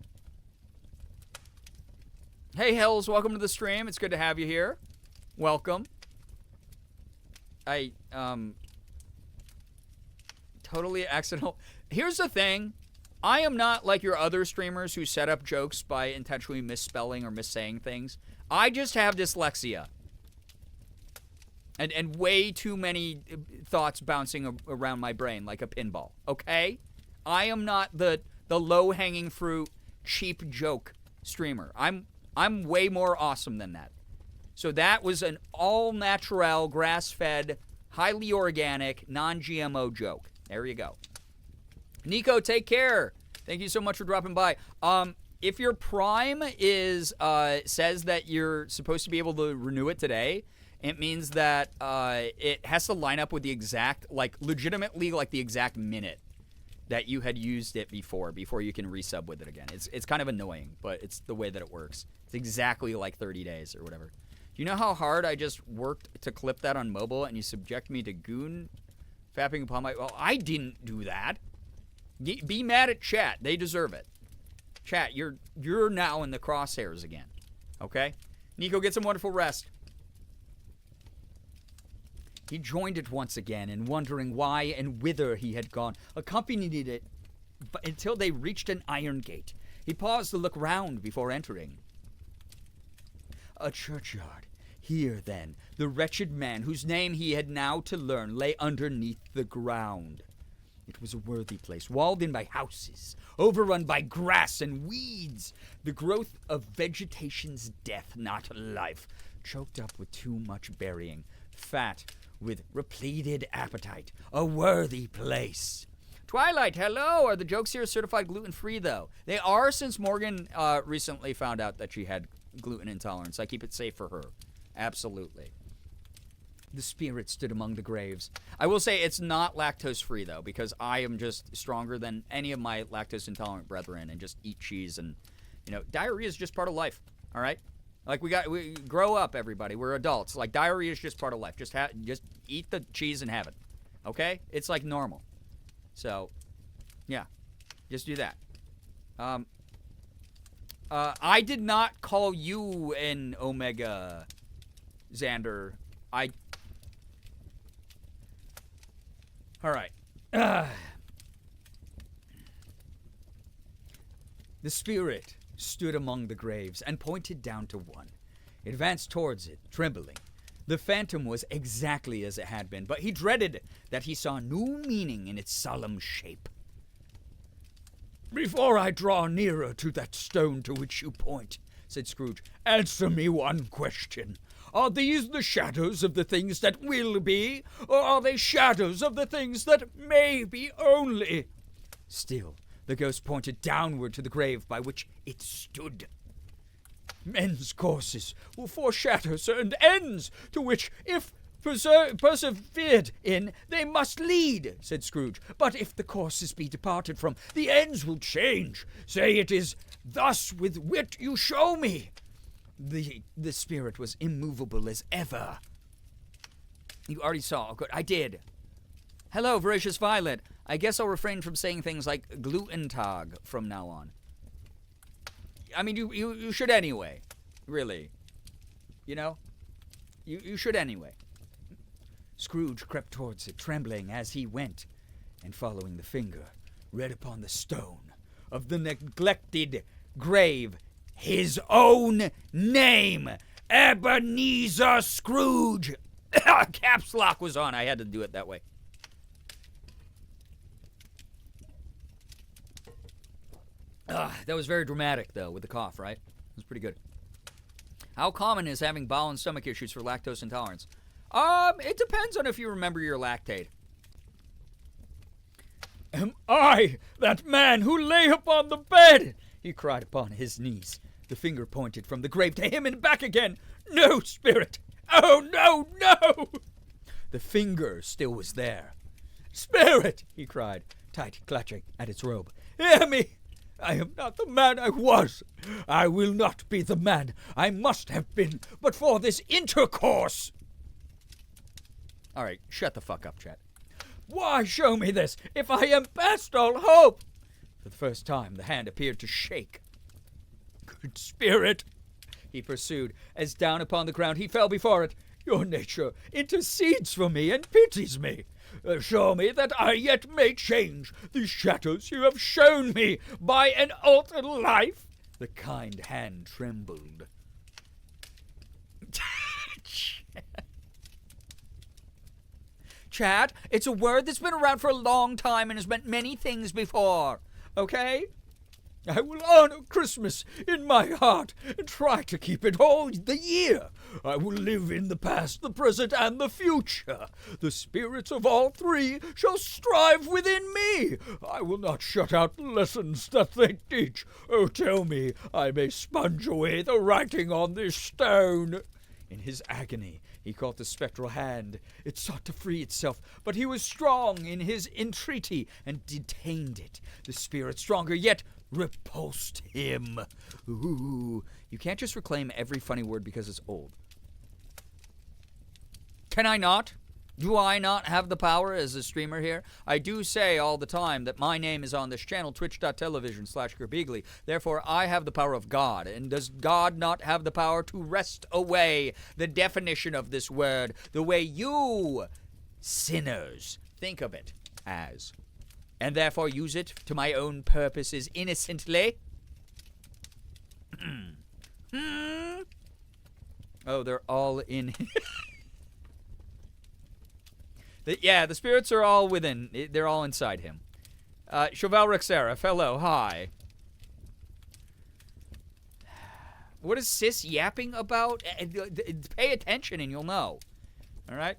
Hey, Hells, welcome to the stream. It's good to have you here. Welcome. Totally accidental. Here's the thing. I am not like your other streamers who set up jokes by intentionally misspelling or missaying things. I just have dyslexia. And way too many thoughts bouncing around my brain like a pinball, okay? I am not the low-hanging fruit, cheap joke streamer. I'm way more awesome than that. So that was an all-natural, grass-fed, highly organic, non-GMO joke. There you go. Nico, take care. Thank you so much for dropping by. If your Prime is says that you're supposed to be able to renew it today, it means that it has to line up with the exact, like, legitimately, like, the exact minute that you had used it before you can resub with it again. It's kind of annoying, but it's the way that it works. It's exactly like 30 days or whatever. Do you know how hard I just worked to clip that on mobile, and you subject me to goon fapping upon my... Well, I didn't do that. Be mad at chat. They deserve it. Chat, you're now in the crosshairs again. Okay? Nico, get some wonderful rest. He joined it once again, and wondering why and whither he had gone, accompanied it until they reached an iron gate. He paused to look round before entering. A churchyard. Here, then, the wretched man, whose name he had now to learn, lay underneath the ground. It was a worthy place, walled in by houses, overrun by grass and weeds, the growth of vegetation's death, not life, choked up with too much burying, fat with repleted appetite, a worthy place. Twilight, hello! Are the jokes here certified gluten-free, though? They are, since Morgan recently found out that she had gluten intolerance. I keep it safe for her. Absolutely. The spirit stood among the graves. I will say it's not lactose-free, though, because I am just stronger than any of my lactose-intolerant brethren and just eat cheese. And, you know, diarrhea is just part of life, all right? Like, we grow up, everybody. We're adults. Like, diarrhea is just part of life. Just eat the cheese and have it, okay? It's, like, normal. So, yeah, just do that. I did not call you an Omega, Xander. All right. The spirit stood among the graves and pointed down to one. It advanced towards it, trembling. The phantom was exactly as it had been, but he dreaded that he saw new meaning in its solemn shape. "Before I draw nearer to that stone to which you point," said Scrooge, "answer me one question. Are these the shadows of the things that will be, or are they shadows of the things that may be only?" Still, the ghost pointed downward to the grave by which it stood. "Men's courses will foreshadow certain ends, to which, if persevered in, they must lead," said Scrooge. "But if the courses be departed from, the ends will change. Say it is thus with wit you show me." The spirit was immovable as ever. You already saw. Oh, good. I did. Hello, Voracious Violet. I guess I'll refrain from saying things like gluten-tag from now on. I mean, you should anyway. Really. You know? You should anyway. Scrooge crept towards it, trembling as he went, and following the finger, read upon the stone of the neglected grave his own name, Ebenezer Scrooge. Caps lock was on. I had to do it that way. That was very dramatic, though, with the cough, right? It was pretty good. How common is having bowel and stomach issues for lactose intolerance? It depends on if you remember your lactate. "Am I that man who lay upon the bed?" he cried upon his knees. The finger pointed from the grave to him and back again. "No, spirit! Oh, no, no!" The finger still was there. "Spirit!" he cried, tight clutching at its robe. "Hear me! I am not the man I was. I will not be the man I must have been but for this intercourse." All right, shut the fuck up, chat. "Why show me this, if I am past all hope?" For the first time, the hand appeared to shake. "Good spirit," he pursued, as down upon the ground he fell before it, "your nature intercedes for me and pities me. Show me that I yet may change these shadows you have shown me by an altered life." The kind hand trembled. chat. It's a word that's been around for a long time and has meant many things before. Okay? I will honor Christmas in my heart and try to keep it all the year. I will live in the past, the present, and the future. The spirits of all three shall strive within me. I will not shut out lessons that they teach. Oh, tell me I may sponge away the writing on this stone. In his agony, he caught the spectral hand. It sought to free itself, but he was strong in his entreaty and detained it. The spirit, stronger yet, repulsed him. Ooh. You can't just reclaim every funny word because it's old. Can I not? Do I not have the power as a streamer here? I do say all the time that my name is on this channel, twitch.tv/Girbeagly. Therefore, I have the power of God. And does God not have the power to wrest away the definition of this word the way you, sinners, think of it as? And therefore use it to my own purposes innocently? Oh, they're all in... Yeah, the spirits are all within. They're all inside him. Chauvel Rexera, hello, hi. What is Sis yapping about? Pay attention and you'll know. All right?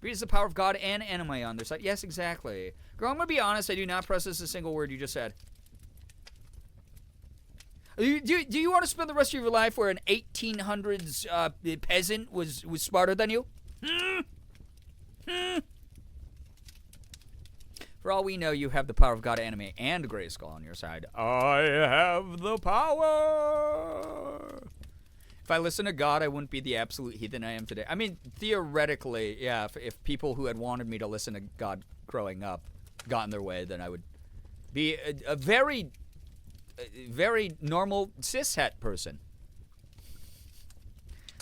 Reads the power of God and anime on their side. Yes, exactly. Girl, I'm going to be honest. I do not process a single word you just said. Do you want to spend the rest of your life where an 1800s peasant was smarter than you? For all we know, you have the power of God, anime, and Grayskull on your side. I have the power. If I listen to God, I wouldn't be the absolute heathen I am today. I mean, theoretically, yeah, if people who had wanted me to listen to God growing up got in their way, then I would be a very normal cishet person.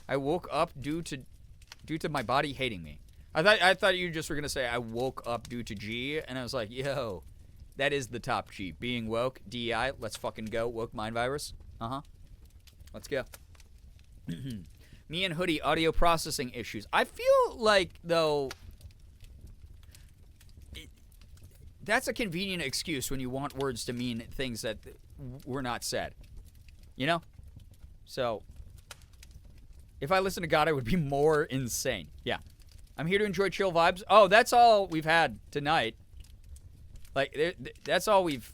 I woke up due to my body hating me. I thought you just were gonna say I woke up due to G, and I was like, yo, that is the top G. Being woke, DEI, let's fucking go. Woke mind virus. Let's go. Me and Hoodie, audio processing issues. I feel like, though, that's a convenient excuse when you want words to mean things that were not said. You know? So, if I listen to God, I would be more insane. Yeah. I'm here to enjoy chill vibes. Oh, that's all we've had tonight. Like, that's all we've...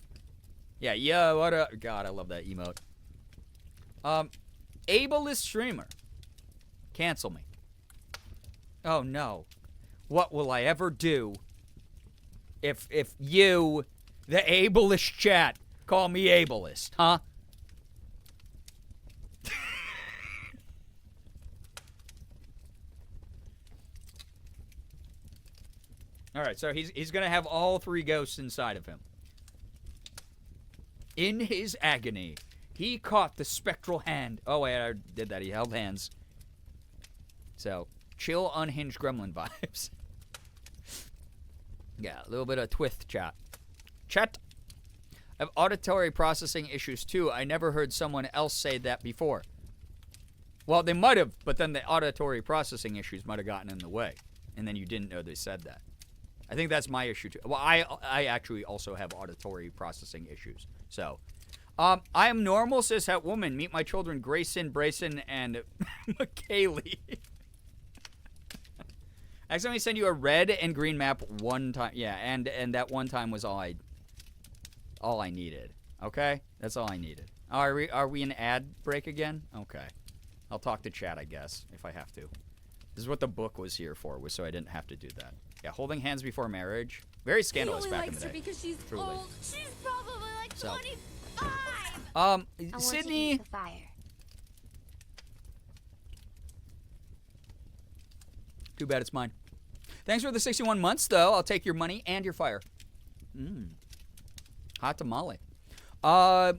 Yeah, yo, what up? God, I love that emote. Ableist streamer. Cancel me. Oh, no. What will I ever do if you, the ableist chat, call me ableist, huh? All right, so he's going to have all three ghosts inside of him. In his agony, he caught the spectral hand. Oh, wait, I did that. He held hands. So, chill, unhinged gremlin vibes. Yeah, a little bit of twist chat. Chat. I have auditory processing issues, too. I never heard someone else say that before. Well, they might have, but then the auditory processing issues might have gotten in the way. And then you didn't know they said that. I think that's my issue, too. Well, I actually also have auditory processing issues. So, I am normal cishet woman. Meet my children, Grayson, Brayson, and McKaylee. I accidentally sent you a red and green map one time. Yeah, and that one time was all I needed. Okay? That's all I needed. Are we in ad break again? Okay. I'll talk to chat, I guess, if I have to. This is what the book was here for, was so I didn't have to do that. Yeah, holding hands before marriage. Very scandalous back in the day. He only likes her because she's Truly. old. She's probably like So. 25. I want to Sydney. eat the fire. Too bad it's mine. Thanks for the 61 months, though. I'll take your money and your fire. Hot tamale. Girl,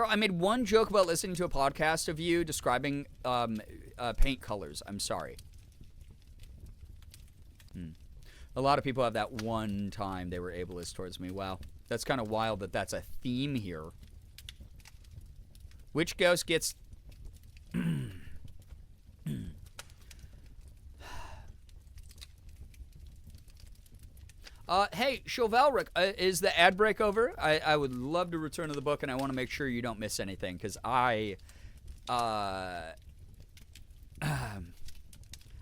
I made one joke about listening to a podcast of you describing paint colors. I'm sorry. A lot of people have that one time they were ableist towards me. Wow. That's kind of wild that that's a theme here. Which ghost gets... Hey, Chivalric, is the ad break over? I would love to return to the book, and I want to make sure you don't miss anything, because I'm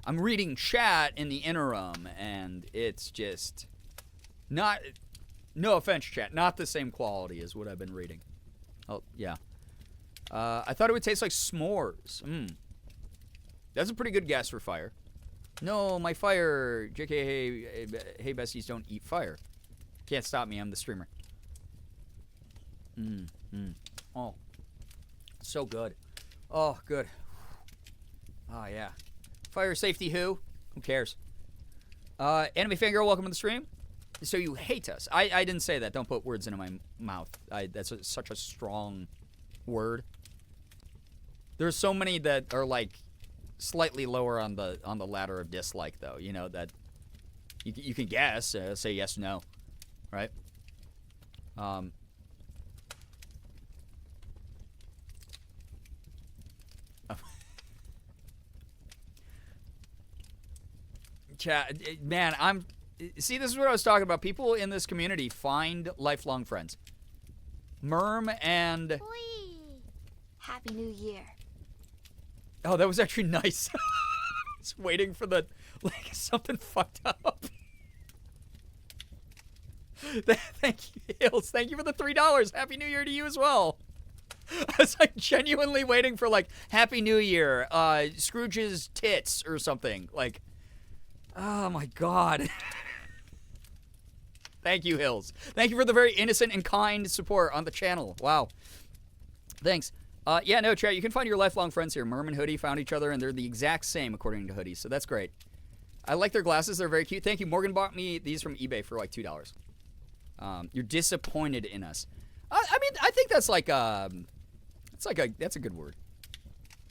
reading chat in the interim, and it's just not, no offense, chat, not the same quality as what I've been reading. Oh, yeah. I thought it would taste like s'mores. That's a pretty good guess for fire. No, my fire. JK, hey, besties, don't eat fire. Can't stop me, I'm the streamer. Oh, so good. Oh, good. Oh, yeah. Fire safety who? Who cares? Anime Fangirl, welcome to the stream. So you hate us. I didn't say that. Don't put words into my mouth. That's such a strong word. There's so many that are like slightly lower on the ladder of dislike, though. You know that you can guess, say yes, no, right? Chat, man, see, this is what I was talking about. People in this community find lifelong friends. Merm and Happy New Year. Oh, that was actually nice. Just waiting for the, like, something fucked up. Thank you, Hills. Thank you for the $3. Happy New Year to you as well. I was, like, genuinely waiting for, like, Happy New Year, Scrooge's tits or something. Like, oh, my God. Thank you, Hills. Thank you for the very innocent and kind support on the channel. Wow. Thanks. Yeah, no, chat, you can find your lifelong friends here. Merm and Hoodie found each other, and they're the exact same, according to Hoodie, so that's great. I like their glasses. They're very cute. Thank you. Morgan bought me these from eBay for, like, $2. You're disappointed in us. I mean, I think that's like, that's a good word.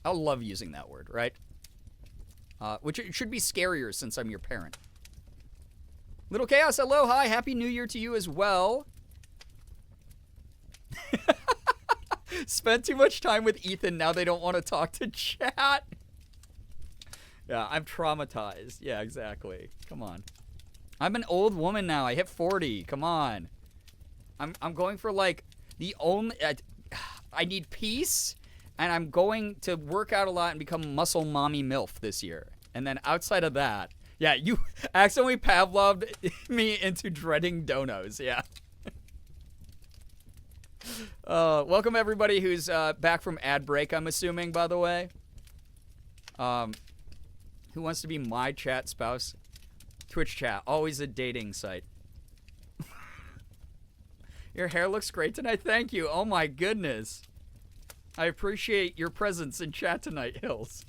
I love using that word, right? Which it should be scarier since I'm your parent. Little Chaos, hello, hi. Happy New Year to you as well. Spent too much time with Ethan, now they don't want to talk to chat. Yeah, I'm traumatized. Yeah, exactly. Come on. I'm an old woman now. I hit 40. Come on. I'm going for, like, the only... I need peace, and I'm going to work out a lot and become muscle mommy MILF this year. And then outside of that... Yeah, you accidentally Pavloved me into dreading donos. Yeah. Welcome everybody who's back from ad break, I'm assuming, by the way. Who wants to be my chat spouse? Twitch chat, always a dating site. Your hair looks great tonight. Thank you. Oh my goodness. I appreciate your presence in chat tonight, Hills.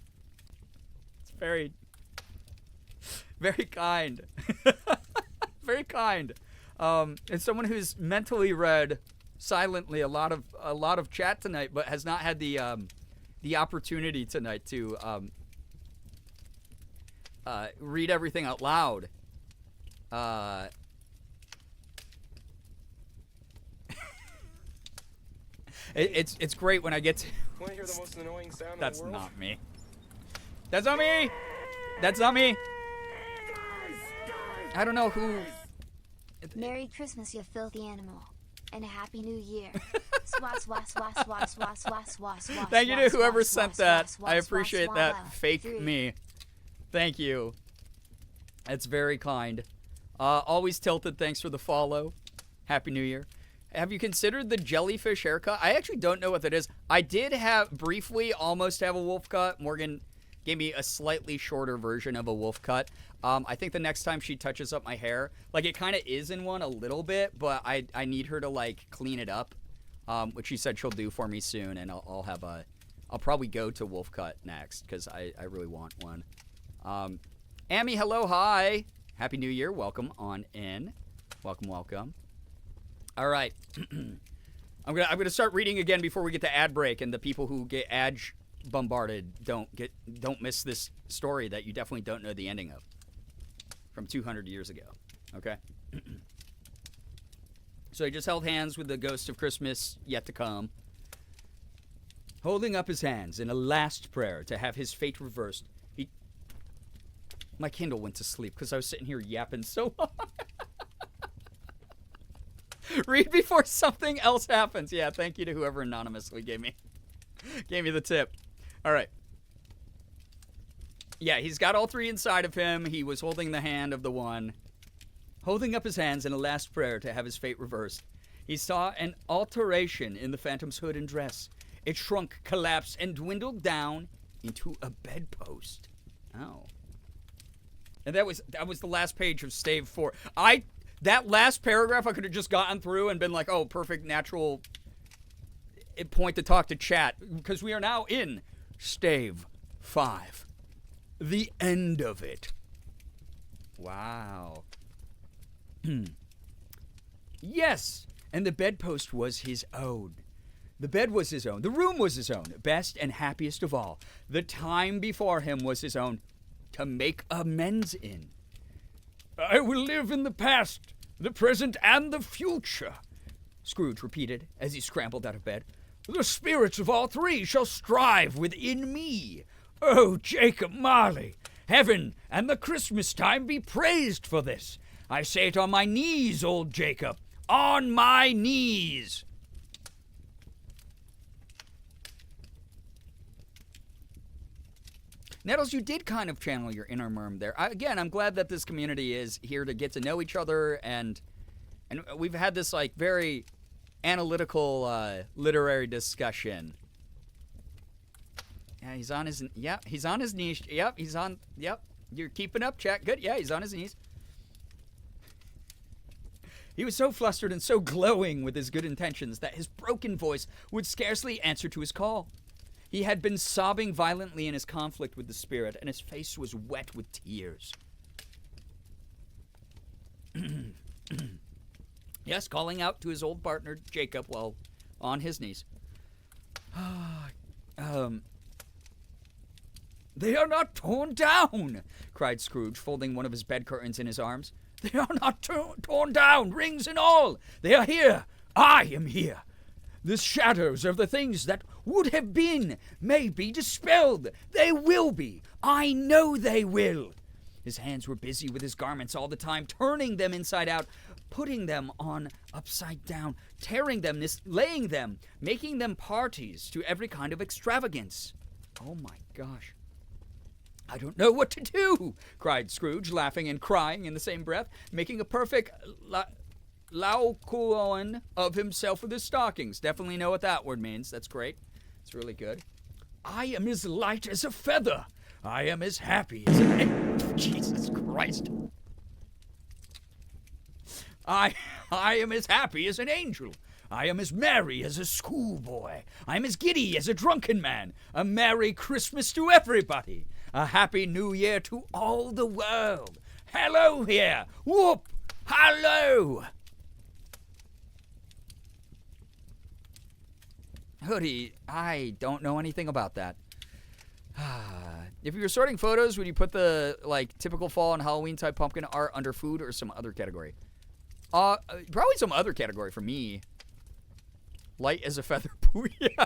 It's very, very kind. Very kind. And someone who's mentally read silently a lot of chat tonight, but has not had the opportunity tonight to read everything out loud. It's great when I get to. Want to hear the most annoying sound That's in the world? not me. That's not me. That's not me. I don't know who. Merry Christmas, you filthy animal. And a Happy New Year. Swat, swat, swat, swat, swat, swat, swat, swat. Thank you to swat, whoever swat, sent swat, that. swat, I swat, appreciate swat, that. swat. Fake 3. me. Thank you. That's very kind. Always tilted. Thanks for the follow. Happy New Year. Have you considered the jellyfish haircut? I actually don't know what that is. I did have briefly almost have a wolf cut. Morgan gave me a slightly shorter version of a wolf cut. I think the next time she touches up my hair, like it kind of is in one a little bit, but I need her to like clean it up, which she said she'll do for me soon, and I'll probably go to wolf cut next because I really want one. Amy, hello, hi, Happy New Year, welcome on in, welcome. All right, I'm gonna start reading again before we get to ad break, and the people who get ad bombarded don't miss this story that you definitely don't know the ending of from 200 years ago. Okay. So he just held hands with the ghost of Christmas yet to come, holding up his hands in a last prayer to have his fate reversed. My Kindle went to sleep because I was sitting here yapping so hard. Read before something else happens. Yeah, thank you to whoever anonymously gave me the tip. All right. Yeah, he's got all three inside of him. He was holding the hand of the one, holding up his hands in a last prayer to have his fate reversed. He saw an alteration in the Phantom's hood and dress. It shrunk, collapsed, and dwindled down into a bedpost. Oh. And that was the last page of Stave 4. That last paragraph I could have just gotten through and been like, oh, perfect natural point to talk to chat. Because we are now in Stave 5. The end of it. Wow. Yes, and the bedpost was his own. The bed was his own. The room was his own. Best and happiest of all. The time before him was his own to make amends in. I will live in the past, the present, and the future, Scrooge repeated as he scrambled out of bed. The spirits of all three shall strive within me. Oh, Jacob Marley, heaven and the Christmas time be praised for this. I say it on my knees, old Jacob, on my knees. Nettles, you did kind of channel your inner Merm there. Again, I'm glad that this community is here to get to know each other, and we've had this like very analytical literary discussion. Yeah, he's on his knees. Yep, you're keeping up, chat. Good. Yeah, he's on his knees. He was so flustered and so glowing with his good intentions that his broken voice would scarcely answer to his call. He had been sobbing violently in his conflict with the spirit, and his face was wet with tears. Yes, calling out to his old partner, Jacob, while on his knees. They are not torn down, cried Scrooge, folding one of his bed curtains in his arms. They are not torn down, rings and all. They are here. I am here. The shadows of the things that would have been may be dispelled. They will be. I know they will. His hands were busy with his garments all the time, turning them inside out, putting them on upside down, tearing them, laying them, making them parties to every kind of extravagance. Oh my gosh. I don't know what to do, cried Scrooge, laughing and crying in the same breath, making a perfect Laocoon of himself with his stockings. Definitely know what that word means. That's great. It's really good. I am as light as a feather. I am as happy as an... Jesus Christ. I am as happy as an angel. I am as merry as a schoolboy. I am as giddy as a drunken man. A Merry Christmas to everybody. A Happy New Year to all the world. Hello here. Whoop. Hello. Hoodie, I don't know anything about that. If you were sorting photos, would you put the like typical fall and Halloween type pumpkin art under food or some other category? Probably some other category for me. Light as a feather. Yeah.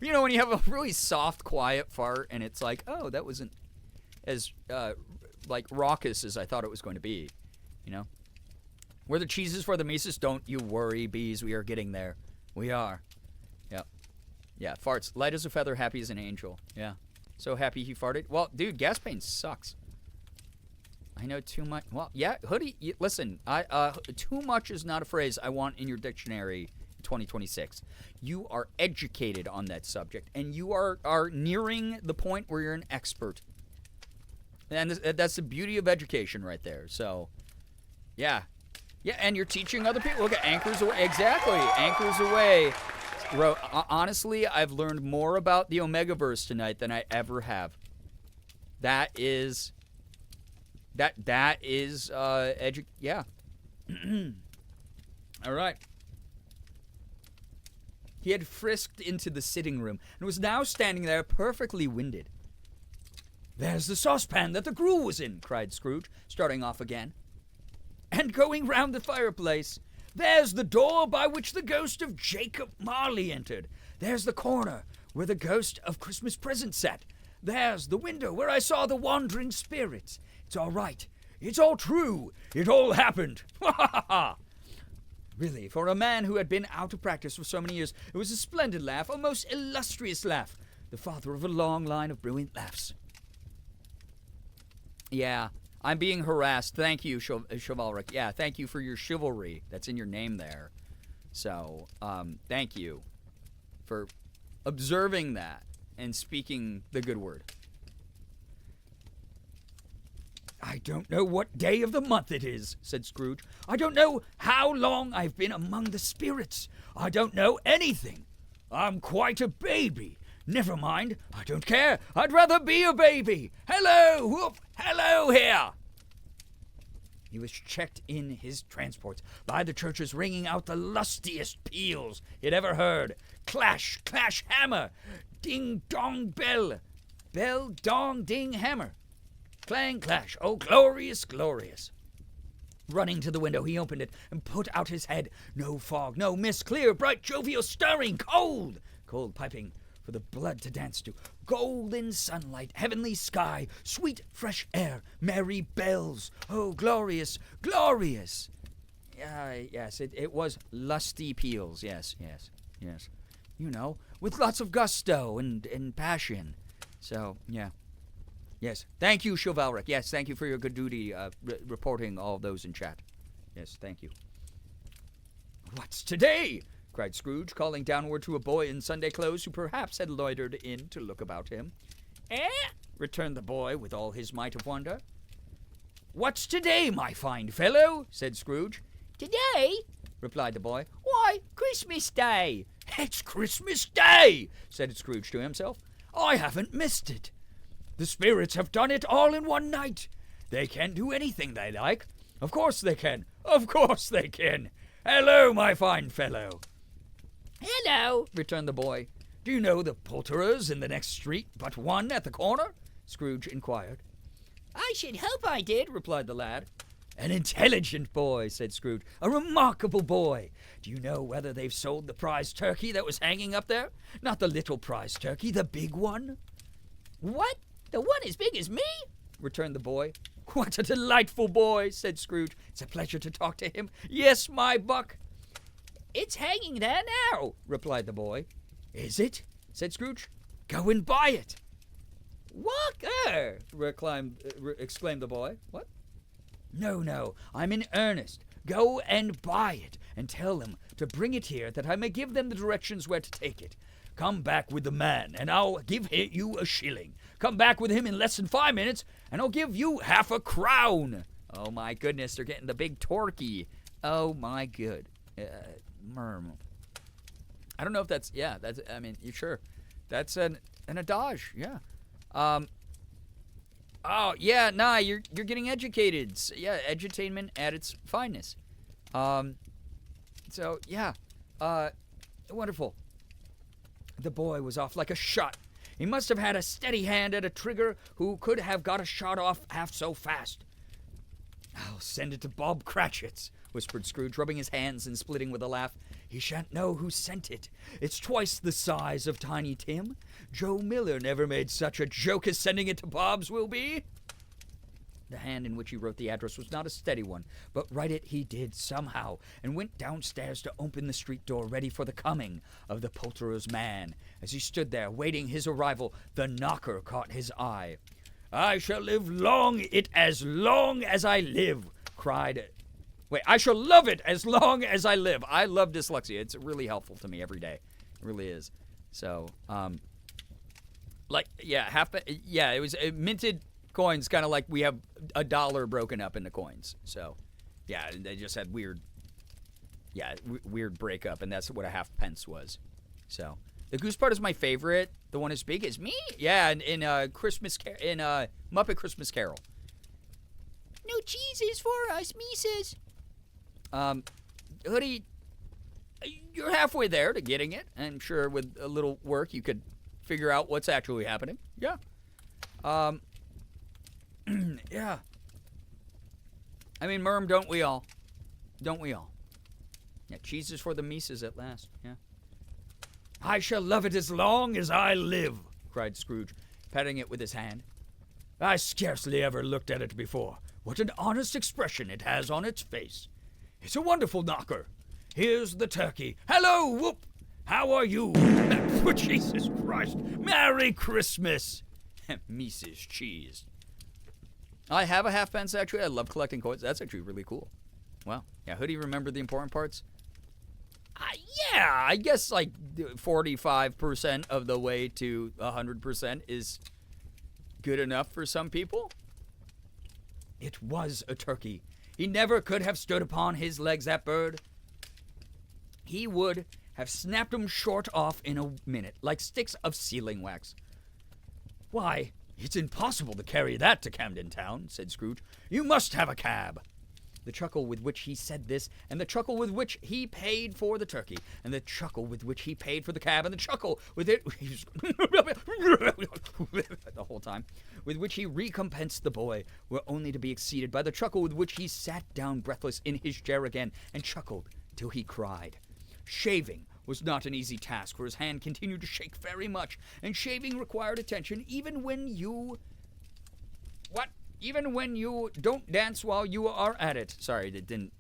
You know, when you have a really soft, quiet fart and it's like, oh, that wasn't as like raucous as I thought it was going to be. You know? Where the cheese is for the Mises, don't you worry, bees. We are getting there. We are. Yep. Yeah, farts. Light as a feather, happy as an angel. Yeah. So happy he farted. Well, dude, gas pain sucks. I know too much. Well, yeah, hoodie. Listen, too much is not a phrase I want in your dictionary in 2026. You are educated on that subject, and you are nearing the point where you're an expert. And that's the beauty of education right there. So, yeah. Yeah, and you're teaching other people. Look at Anchors Away. Exactly. Anchors Away. Honestly, I've learned more about the omegaverse tonight than I ever have. That is yeah. All right. He had frisked into the sitting room and was now standing there perfectly winded. There's the saucepan that the gruel was in, cried Scrooge, starting off again. And going round the fireplace. There's the door by which the ghost of Jacob Marley entered. There's the corner where the ghost of Christmas present sat. There's the window where I saw the wandering spirits. It's all right. It's all true. It all happened. Ha ha ha. Really, for a man who had been out of practice for so many years, it was a splendid laugh, a most illustrious laugh. The father of a long line of brilliant laughs. Yeah, I'm being harassed. Thank you, Chivalric. Yeah, thank you for your chivalry. That's in your name there. So, thank you for observing that and speaking the good word. I don't know what day of the month it is, said Scrooge. I don't know how long I've been among the spirits. I don't know anything. I'm quite a baby. Never mind, I don't care. I'd rather be a baby. Hello, whoop, hello here. He was checked in his transports by the churches ringing out the lustiest peals he'd ever heard. Clash, clash, hammer. Ding, dong, bell. Bell, dong, ding, hammer. Clang, clash. Oh, glorious, glorious. Running to the window, he opened it and put out his head. No fog, no mist, clear, bright, jovial, stirring, cold. Cold piping for the blood to dance to. Golden sunlight, heavenly sky, sweet fresh air, merry bells. Oh, glorious, glorious. Yes, it was lusty peals. Yes. You know, with lots of gusto and passion. So, yeah. Yes, thank you, Chivalric. Yes, thank you for your good duty reporting all of those in chat. Yes, thank you. What's today? Cried Scrooge, calling downward to a boy in Sunday clothes who perhaps had loitered in to look about him. Returned the boy with all his might of wonder. What's today, my fine fellow? Said Scrooge. Today? Replied the boy. Why, Christmas Day. It's Christmas Day, said Scrooge to himself. I haven't missed it. The spirits have done it all in one night. They can do anything they like. Of course they can. Of course they can. Hello, my fine fellow. Hello, returned the boy. Do you know the poulterers in the next street but one at the corner? Scrooge inquired. I should hope I did, replied the lad. An intelligent boy, said Scrooge. A remarkable boy. Do you know whether they've sold the prize turkey that was hanging up there? Not the little prize turkey, the big one. What? The one as big as me? Returned the boy. What a delightful boy, said Scrooge. It's a pleasure to talk to him. Yes, my buck. It's hanging there now, replied the boy. Is it? Said Scrooge. Go and buy it. Walker! Exclaimed the boy. What? No, I'm in earnest. Go and buy it, and tell them to bring it here that I may give them the directions where to take it. Come back with the man, and I'll give you a shilling. Come back with him in less than 5 minutes, and I'll give you half a crown. Oh, my goodness, they're getting the big torquey. Oh, my good. Merm. I don't know if that's, I mean, you sure? That's an adage, yeah. Oh, yeah, nah, you're getting educated. Yeah, edutainment at its finest. So, yeah, wonderful. The boy was off like a shot. He must have had a steady hand at a trigger who could have got a shot off half so fast. I'll send it to Bob Cratchit's, whispered Scrooge, rubbing his hands and splitting with a laugh. He shan't know who sent it. It's twice the size of Tiny Tim. Joe Miller never made such a joke as sending it to Bob's will be. The hand in which he wrote the address was not a steady one, but write it he did somehow, and went downstairs to open the street door ready for the coming of the poulterer's man. As he stood there, waiting his arrival, the knocker caught his eye. I shall live as long as I live, cried. Wait, I shall love it as long as I live. I love dyslexia. It's really helpful to me every day. It really is. So, it was minted coins, kind of like we have $1 broken up into coins. So, yeah, they just had weird breakup, and that's what a half pence was. So, the goose part is my favorite. The one as big as me? Yeah, in Muppet Christmas Carol. No cheeses for us, Mises. Hoodie, you're halfway there to getting it. I'm sure with a little work you could figure out what's actually happening. Yeah. Yeah. I mean, Merm, don't we all? Don't we all? Yeah, cheeses for the Mises at last. Yeah. I shall love it as long as I live, cried Scrooge, patting it with his hand. I scarcely ever looked at it before. What an honest expression it has on its face. It's a wonderful knocker. Here's the turkey. Hello, whoop. How are you? Oh, Jesus Christ. Merry Christmas. Mises Cheese. I have a halfpence, actually. I love collecting coins. That's actually really cool. Wow. Yeah, Hoodie, remember the important parts? Yeah, I guess like 45% of the way to 100% is good enough for some people. It was a turkey. He never could have stood upon his legs, that bird. He would have snapped them short off in a minute, like sticks of sealing wax. Why, it's impossible to carry that to Camden Town, said Scrooge. You must have a cab. The chuckle with which he said this, and the chuckle with which he paid for the turkey, and the chuckle with which he paid for the cab, and the chuckle with it the whole time, with which he recompensed the boy, were only to be exceeded by the chuckle with which he sat down breathless in his chair again, and chuckled till he cried. Shaving was not an easy task, for his hand continued to shake very much, and shaving required attention even when you... What? Even when you don't dance while you are at it. Sorry, it didn't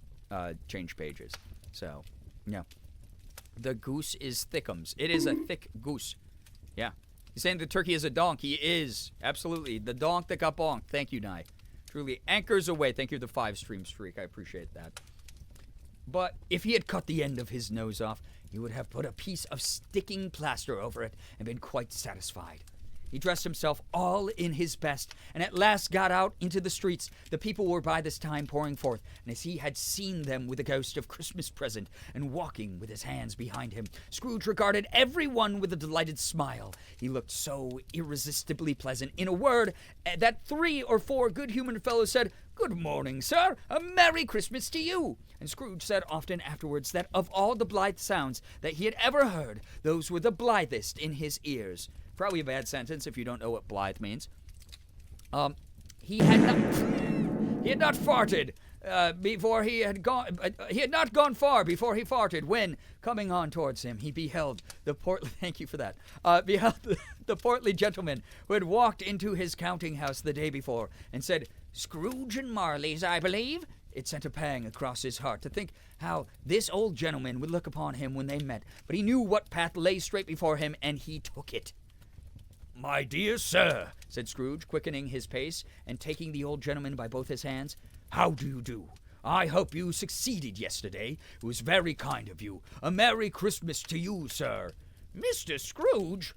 change pages. So, yeah. The goose is thickums. It is a thick goose. Yeah. He's saying the turkey is a donk. He is. Absolutely. The donk that got bonked. Thank you, Nye. Truly anchors away. Thank you, the 5-stream streak. I appreciate that. But if he had cut the end of his nose off, he would have put a piece of sticking plaster over it and been quite satisfied. He dressed himself all in his best, and at last got out into the streets. The people were by this time pouring forth, and as he had seen them with the ghost of Christmas present, and walking with his hands behind him, Scrooge regarded every one with a delighted smile. He looked so irresistibly pleasant, in a word, that 3 or 4 good human fellows said, "Good morning, sir. A Merry Christmas to you." And Scrooge said often afterwards that of all the blithe sounds that he had ever heard, those were the blithest in his ears. Probably a bad sentence if you don't know what blithe means. He had not farted before he had gone. He had not gone far before he farted. When coming on towards him, he beheld the portly. Thank you for that. Beheld the portly gentleman who had walked into his counting house the day before, and said, "Scrooge and Marley's, I believe." It sent a pang across his heart to think how this old gentleman would look upon him when they met, but he knew what path lay straight before him, and he took it. "My dear sir," said Scrooge, quickening his pace and taking the old gentleman by both his hands, "how do you do? I hope you succeeded yesterday. It was very kind of you. A Merry Christmas to you, sir." "Mr. Scrooge?"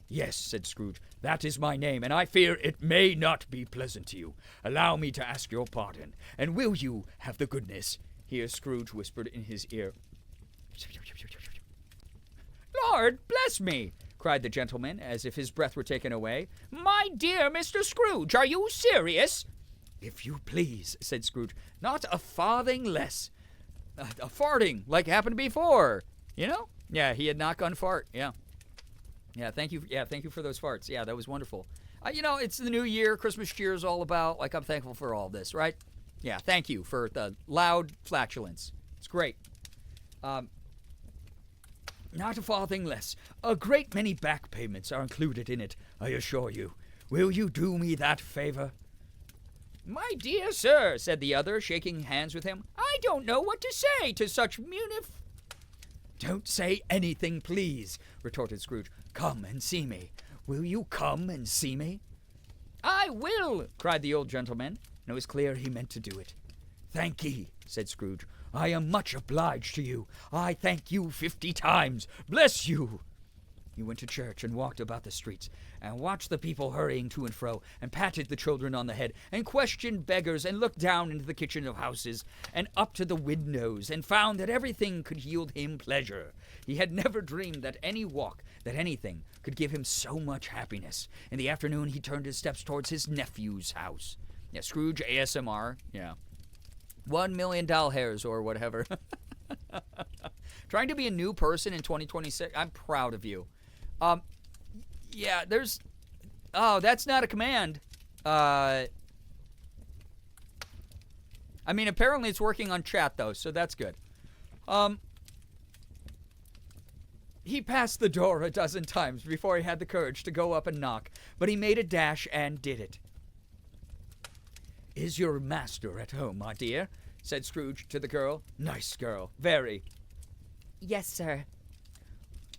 "Yes," said Scrooge, "that is my name, and I fear it may not be pleasant to you. Allow me to ask your pardon, and will you have the goodness—" Here Scrooge whispered in his ear. "Lord bless me!" cried the gentleman, as if his breath were taken away. "My dear Mr. Scrooge, are you serious?" "If you please," said Scrooge, "not a farthing less." A farting, like happened before, you know? Yeah, he had not gone fart, yeah. Yeah, thank you. Yeah, thank you for those farts. Yeah, that was wonderful. You know, it's the new year. Christmas cheer is all about. Like, I'm thankful for all this, right? Yeah, thank you for the loud flatulence. It's great. Not a farthing less. A great many back payments are included in it, I assure you. Will you do me that favor?" "My dear sir," said the other, shaking hands with him, "I don't know what to say to such "Don't say anything, please," retorted Scrooge. "Come and see me. Will you come and see me?" "I will," cried the old gentleman, and it was clear he meant to do it. "Thank ye," said Scrooge. "I am much obliged to you. I thank you 50 times. Bless you." He went to church and walked about the streets, and watched the people hurrying to and fro, and patted the children on the head, and questioned beggars, and looked down into the kitchen of houses, and up to the windows, and found that everything could yield him pleasure. He had never dreamed that any walk, that anything, could give him so much happiness. In the afternoon he turned his steps towards his nephew's house. Yeah, Scrooge ASMR, yeah. 1 million doll hairs or whatever. Trying to be a new person in 2026. I'm proud of you. Yeah, there's... Oh, that's not a command. I mean, apparently it's working on chat, though, so that's good. He passed the door a dozen times before he had the courage to go up and knock, but he made a dash and did it. "Is your master at home, my dear?" said Scrooge to the girl. "Nice girl. Very." Yes, sir.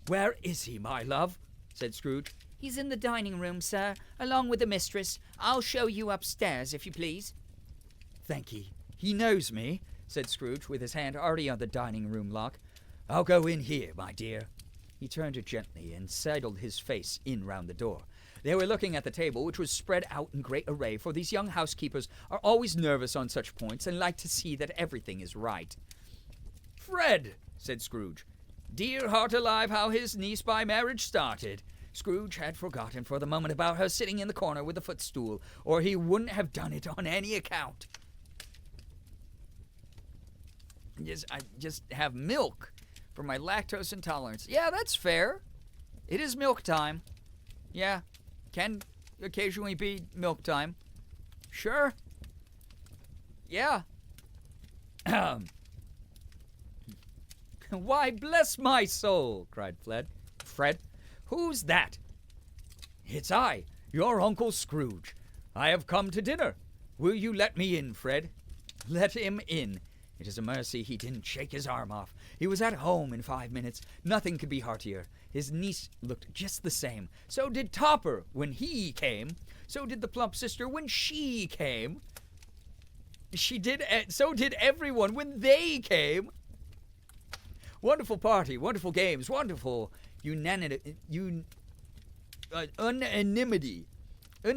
Where is he, my love? Said Scrooge. He's in the dining room, sir, along with the mistress. I'll show you upstairs, if you please. Thank ye. He knows me, said Scrooge, with his hand already on the dining room lock. I'll go in here, my dear. He turned it gently and sidled his face in round the door. They were looking at the table, which was spread out in great array, for these young housekeepers are always nervous on such points and like to see that everything is right. Fred, said Scrooge. Dear heart alive, how his niece by marriage started. Scrooge had forgotten for the moment about her sitting in the corner with the footstool, or he wouldn't have done it on any account. I just have milk for my lactose intolerance. Yeah, that's fair. It is milk time. Yeah, can occasionally be milk time. Sure. Yeah. Why, bless my soul, cried Fred. Who's that? It's I, your Uncle Scrooge. I have come to dinner. Will you let me in, Fred? Let him in. It is a mercy he didn't shake his arm off. He was at home in 5 minutes. Nothing could be heartier. His niece looked just the same. So did Topper when he came. So did the plump sister when she came. So did everyone when they came. Wonderful party, wonderful games, wonderful unanimity. Unanimity. I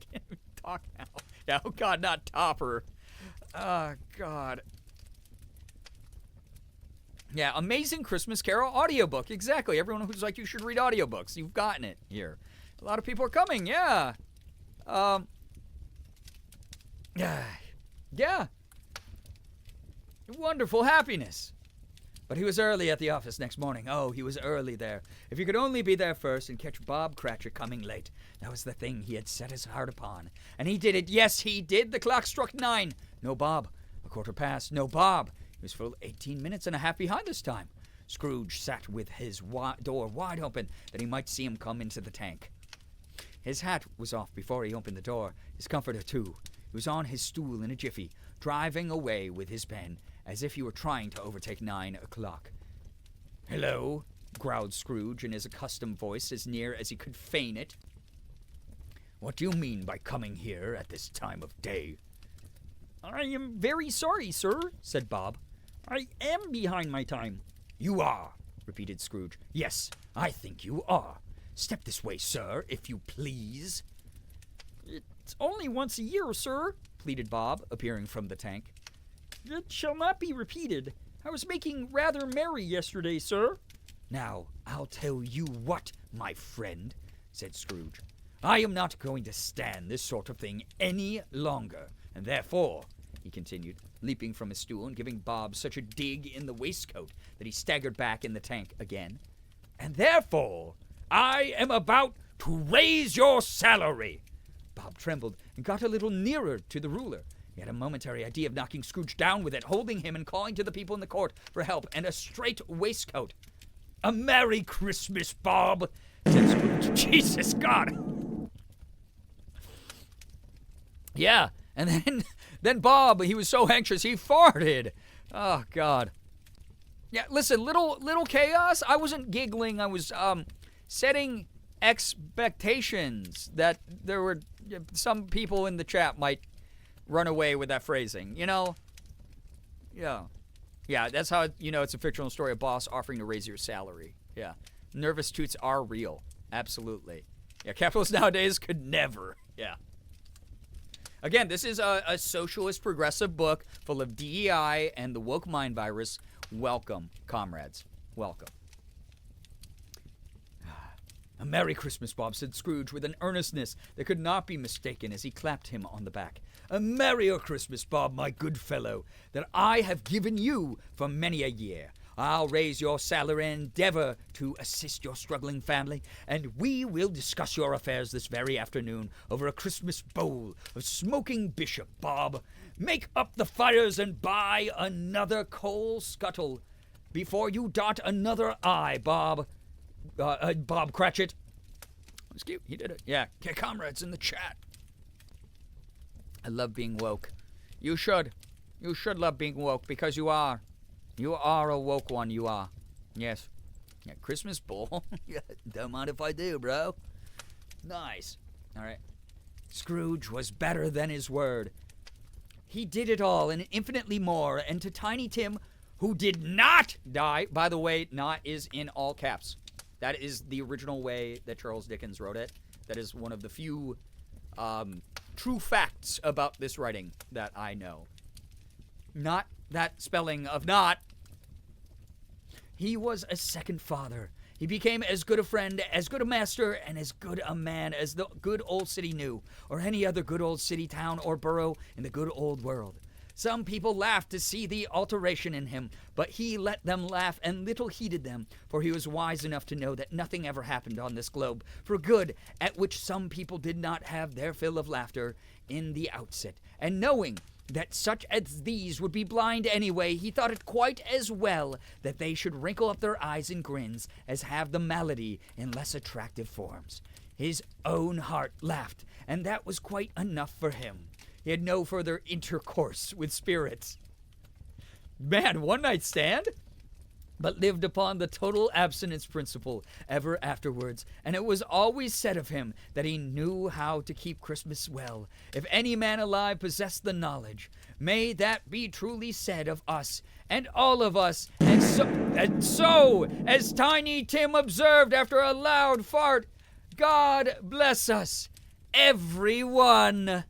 can't even talk now. Yeah, oh, God, not Topper. Oh, God. Yeah, Amazing Christmas Carol audiobook. Exactly. Everyone who's like, you should read audiobooks. You've gotten it here. A lot of people are coming. Yeah. Yeah. Wonderful happiness. But he was early at the office next morning. Oh, he was early there. If he could only be there first and catch Bob Cratchit coming late. That was the thing he had set his heart upon. And he did it. Yes, he did. The clock struck 9. No Bob. 1/4 past. No Bob. He was full 18 minutes and a half behind this time. Scrooge sat with his door wide open that he might see him come into the tank. His hat was off before he opened the door. His comforter, too. He was on his stool in a jiffy, driving away with his pen, as if he were trying to overtake 9 o'clock. "Hello," growled Scrooge in his accustomed voice, as near as he could feign it. "What do you mean by coming here at this time of day?" "I am very sorry, sir," said Bob. "I am behind my time." "You are," repeated Scrooge. "Yes, I think you are. Step this way, sir, if you please." "It's only once a year, sir," pleaded Bob, appearing from the tank. "It shall not be repeated. I was making rather merry yesterday, sir." "Now, I'll tell you what, my friend," said Scrooge. "I am not going to stand this sort of thing any longer, and therefore," he continued, leaping from his stool and giving Bob such a dig in the waistcoat that he staggered back in the tank again, "and therefore, I am about to raise your salary." Bob trembled and got a little nearer to the ruler. He had a momentary idea of knocking Scrooge down with it, holding him and calling to the people in the court for help and a straight waistcoat. "A Merry Christmas, Bob," said Scrooge. "Jesus God." Yeah, and then Bob, he was so anxious he farted. Oh, God. Yeah, listen, little chaos. I wasn't giggling. I was setting expectations that there were some people in the chat might run away with that phrasing, you know? Yeah. Yeah, that's how, it's a fictional story, a boss offering to raise your salary. Yeah. Nervous toots are real. Absolutely. Yeah, capitalists nowadays could never. Yeah. Again, this is a socialist progressive book full of DEI and the woke mind virus. Welcome, comrades. Welcome. "A Merry Christmas, Bob," said Scrooge with an earnestness that could not be mistaken as he clapped him on the back. "A merrier Christmas, Bob, my good fellow, that I have given you for many a year. I'll raise your salary and endeavor to assist your struggling family, and we will discuss your affairs this very afternoon over a Christmas bowl of smoking bishop, Bob. Make up the fires and buy another coal scuttle before you dot another I, Bob. Bob Cratchit." It's cute. He did it. Yeah. Comrades in the chat. I love being woke. You should. You should love being woke because you are. You are a woke one, you are. Yes. Yeah, Christmas bowl. Yeah, don't mind if I do, bro. Nice. All right. Scrooge was better than his word. He did it all and infinitely more. And to Tiny Tim, who did not die, by the way, not is in all caps. That is the original way that Charles Dickens wrote it. That is one of the few true facts about this writing that I know. Not that spelling of not. He was a second father. He became as good a friend, as good a master, and as good a man as the good old city knew, or any other good old city, town, or borough in the good old world. Some people laughed to see the alteration in him, but he let them laugh and little heeded them, for he was wise enough to know that nothing ever happened on this globe for good, at which some people did not have their fill of laughter in the outset. And knowing that such as these would be blind anyway, he thought it quite as well that they should wrinkle up their eyes in grins as have the malady in less attractive forms. His own heart laughed, and that was quite enough for him. He had no further intercourse with spirits. Man, one night stand? But lived upon the total abstinence principle ever afterwards, and it was always said of him that he knew how to keep Christmas well. If any man alive possessed the knowledge, may that be truly said of us, and all of us. And so, as Tiny Tim observed after a loud fart, God bless us, everyone.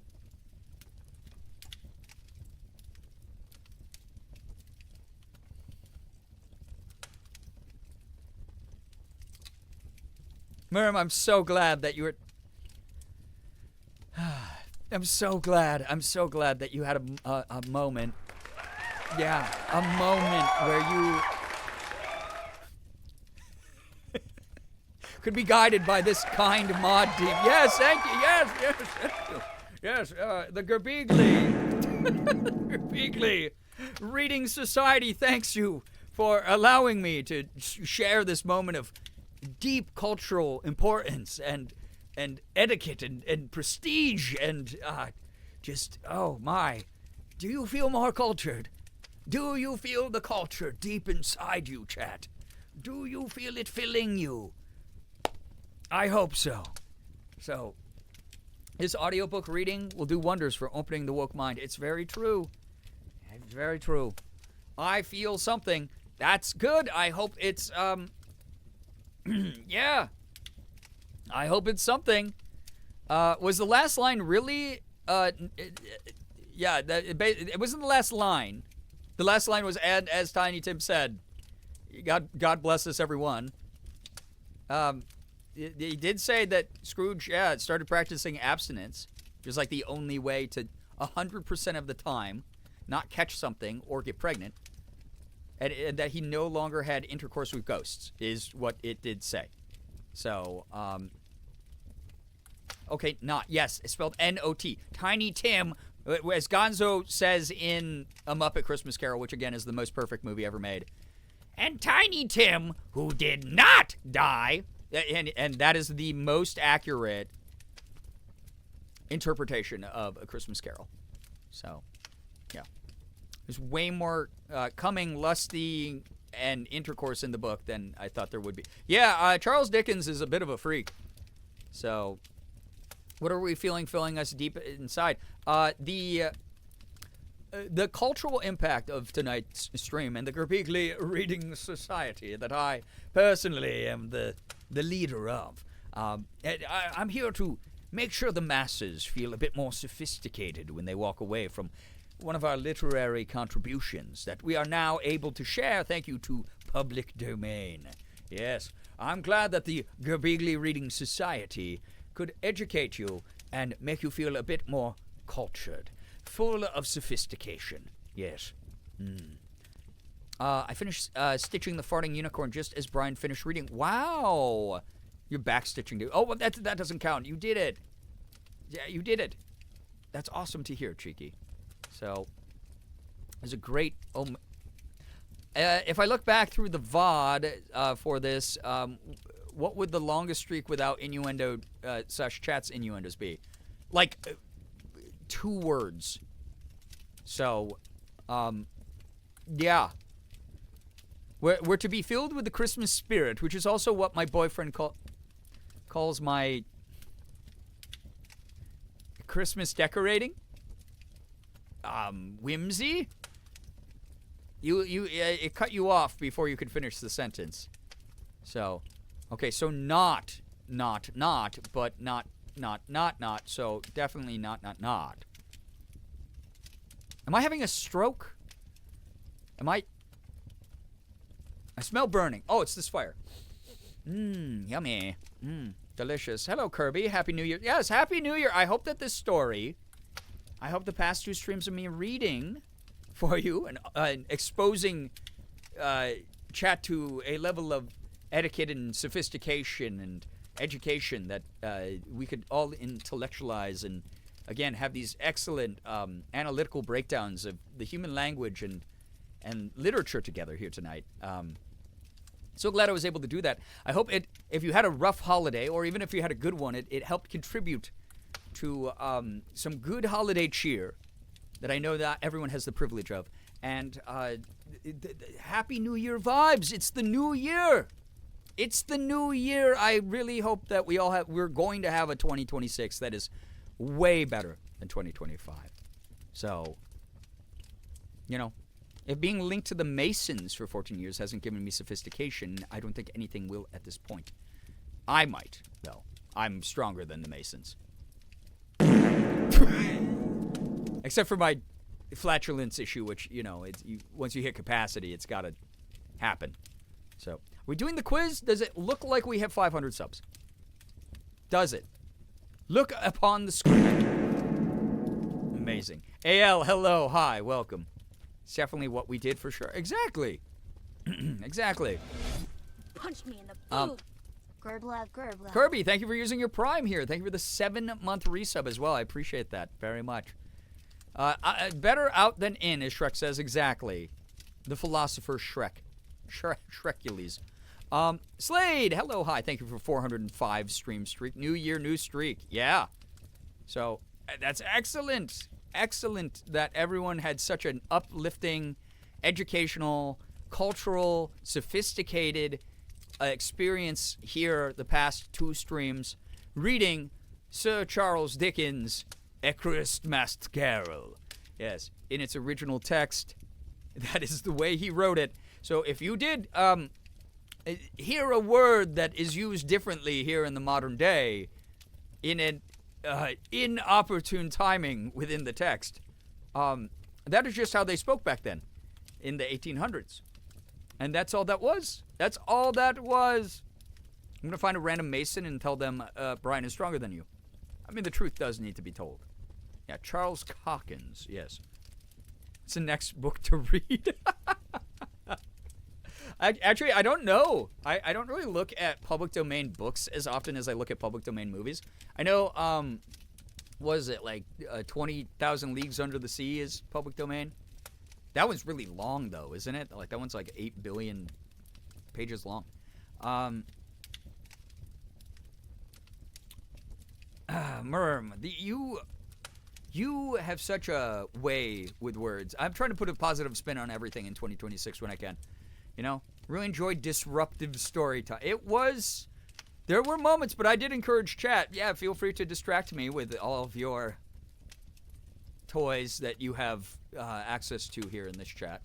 Miriam, I'm so glad that you were... I'm so glad that you had a moment. Yeah, a moment where you could be guided by this kind mod team. Yes, thank you. Yes, thank you. Yes, the Girbeagly. Girbeagly Reading Society thanks you for allowing me to share this moment of deep cultural importance and etiquette and prestige and just, oh my. Do you feel more cultured? Do you feel the culture deep inside you, chat? Do you feel it filling you? I hope so. So, this audiobook reading will do wonders for opening the woke mind. It's very true. It's very true. I feel something. That's good. I hope it's, yeah. I hope it's something. Was the last line really, yeah, it wasn't the last line. The last line was, and as Tiny Tim said, God bless us, everyone. He did say that Scrooge, started practicing abstinence, which was like the only way to 100% of the time not catch something or get pregnant, and that he no longer had intercourse with ghosts, is what it did say. So, okay, not, yes, it's spelled N-O-T. Tiny Tim, as Gonzo says in A Muppet Christmas Carol, which again is the most perfect movie ever made. And Tiny Tim, who did not die, and that is the most accurate interpretation of A Christmas Carol. So, yeah. There's way more coming, lusty, and intercourse in the book than I thought there would be. Yeah, Charles Dickens is a bit of a freak. So, what are we filling us deep inside? The cultural impact of tonight's stream and the Girbeagly Reading Society that I personally am the leader of. I'm here to make sure the masses feel a bit more sophisticated when they walk away from one of our literary contributions that we are now able to share thank you to public domain. Yes, I'm glad that the Girbeagly Reading Society could educate you and make you feel a bit more cultured, full of sophistication. Yes. I finished stitching the farting unicorn just as Brian finished reading. Wow! You're backstitching, dude. Oh, well, that doesn't count. You did it. Yeah, you did it. That's awesome to hear, Cheeky. So, there's a great... if I look back through the VOD for this, what would the longest streak without innuendo / chat's innuendos be? Like, 2 words. So, yeah. We're to be filled with the Christmas spirit, which is also what my boyfriend calls my Christmas decorating. Whimsy. It cut you off before you could finish the sentence. So, okay, so not, but not. So definitely not. Am I having a stroke? I smell burning. Oh, it's this fire. Yummy. Delicious. Hello, Kirby. Happy New Year. Yes, Happy New Year. I hope that this story, I hope the past 2 streams of me reading for you and exposing chat to a level of etiquette and sophistication and education that we could all intellectualize and, again, have these excellent analytical breakdowns of the human language and literature together here tonight. So glad I was able to do that. I hope if you had a rough holiday, or even if you had a good one, it helped contribute to some good holiday cheer that I know that everyone has the privilege of. And Happy New Year vibes. It's the new year. It's the new year. I really hope that we're going to have a 2026 that is way better than 2025. So, if being linked to the Masons for 14 years hasn't given me sophistication, I don't think anything will at this point. I might, though. I'm stronger than the Masons. Except for my flatulence issue, which, once you hit capacity, it's got to happen. So, we're doing the quiz. Does it look like we have 500 subs? Does it? Look upon the screen. Amazing. AL, hello, hi, welcome. It's definitely what we did for sure. Exactly. Exactly. Punched me in the boob. Gerblab. Kirby, thank you for using your Prime here. Thank you for the 7-month resub as well. I appreciate that very much. Better out than in, as Shrek says. Exactly. The philosopher Shrek. Shrekules. Slade, hello, hi. Thank you for 405 stream streak. New year, new streak. Yeah. So, that's excellent. Excellent that everyone had such an uplifting, educational, cultural, sophisticated experience here the past 2 streams reading Sir Charles Dickens' A Christmas Carol. Yes, in its original text. That is the way he wrote it. So if you did hear a word that is used differently here in the modern day in an inopportune timing within the text, that is just how they spoke back then in the 1800s. And that's all that was. That's all that was. I'm going to find a random Mason and tell them Brian is stronger than you. I mean, the truth does need to be told. Yeah, Charles Calkins, yes. It's the next book to read. Actually, I don't know. I don't really look at public domain books as often as I look at public domain movies. I know, what is it, like 20,000 Leagues Under the Sea is public domain? That one's really long, though, isn't it? Like, that one's like 8 billion pages long. Merm, you have such a way with words. I'm trying to put a positive spin on everything in 2026 when I can. Really enjoyed disruptive story time. There were moments, but I did encourage chat. Yeah, feel free to distract me with all of your toys that you have access to here in this chat.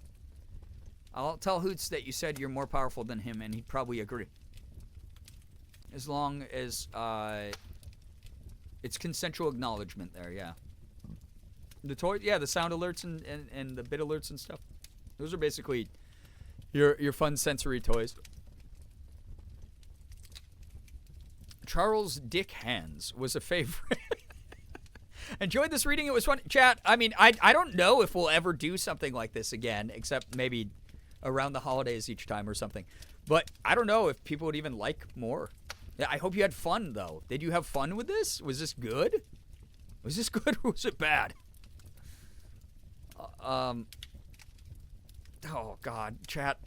I'll tell Hoots that you said you're more powerful than him, and he'd probably agree. As long as it's consensual acknowledgement there, yeah. The toy, yeah, the sound alerts and the bit alerts and stuff. Those are basically your fun sensory toys. Charles Dick Hands was a favorite. Enjoyed this reading. It was fun. Chat, I mean, I don't know if we'll ever do something like this again, except maybe around the holidays each time or something. But I don't know if people would even like more. Yeah, I hope you had fun, though. Did you have fun with this? Was this good? Was this good or was it bad? Oh, God. Chat.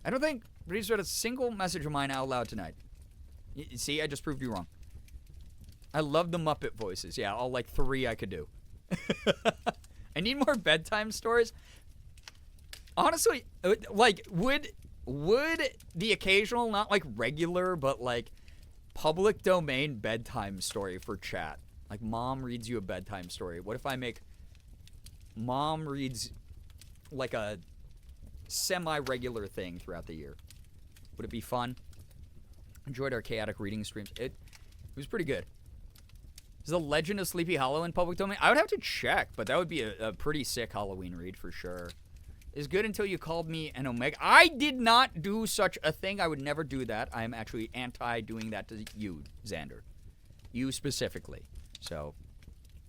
I don't think Reed's read a single message of mine out loud tonight. You see, I just proved you wrong. I love the Muppet voices. Yeah, all like 3 I could do. I need more bedtime stories. Honestly, like, would would the occasional, not like regular, but like public domain bedtime story for chat? Like mom reads you a bedtime story. What if I make mom reads like a semi-regular thing throughout the year? Would it be fun? Enjoyed our chaotic reading streams. It was pretty good. Is The Legend of Sleepy Hollow in public domain? I would have to check, but that would be a pretty sick Halloween read for sure. Is good until you called me an Omega. I did not do such a thing. I would never do that. I am actually anti doing that to you, Xander. You specifically. So,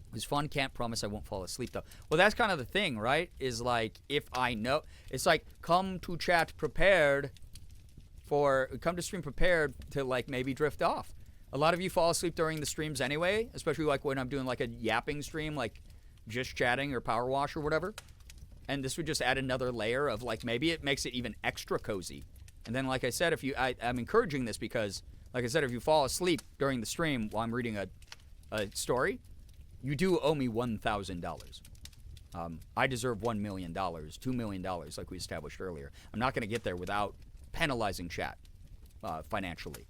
it was fun. Can't promise I won't fall asleep, though. Well, that's kind of the thing, right? Is like, if I know. It's like, come to chat prepared come to stream prepared to, like, maybe drift off. A lot of you fall asleep during the streams anyway, especially, like, when I'm doing, like, a yapping stream, like, just chatting or power wash or whatever. And this would just add another layer of, like, maybe it makes it even extra cozy. And then, like I said, I'm encouraging this because, like I said, if you fall asleep during the stream while I'm reading a story, you do owe me $1,000. I deserve $1 million, $2 million, like we established earlier. I'm not going to get there without penalizing chat financially.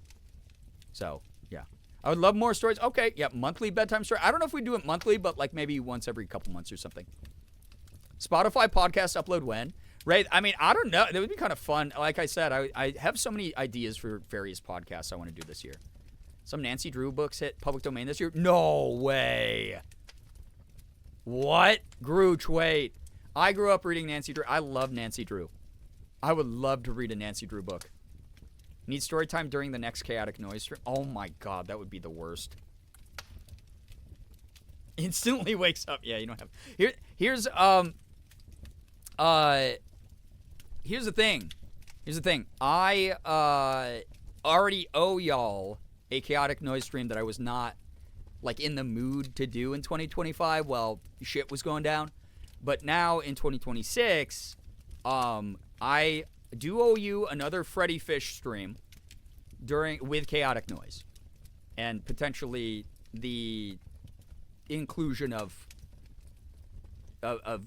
So, yeah. I would love more stories. Okay, yeah, monthly bedtime story. I don't know if we do it monthly, but like maybe once every couple months or something. Spotify podcast upload when? Right? I mean, I don't know. That would be kind of fun. Like I said, I have so many ideas for various podcasts I want to do this year. Some Nancy Drew books hit public domain this year. No way. What? Grooch, wait. I grew up reading Nancy Drew. I love Nancy Drew. I would love to read a Nancy Drew book. Need story time during the next chaotic noise stream. Oh my god, that would be the worst. Instantly wakes up. Yeah, you don't have. Here's the thing. Here's the thing. I already owe y'all a chaotic noise stream that I was not like in the mood to do in 2025 while shit was going down. But now in 2026, I do owe you another Freddy Fish stream with chaotic noise, and potentially the inclusion of a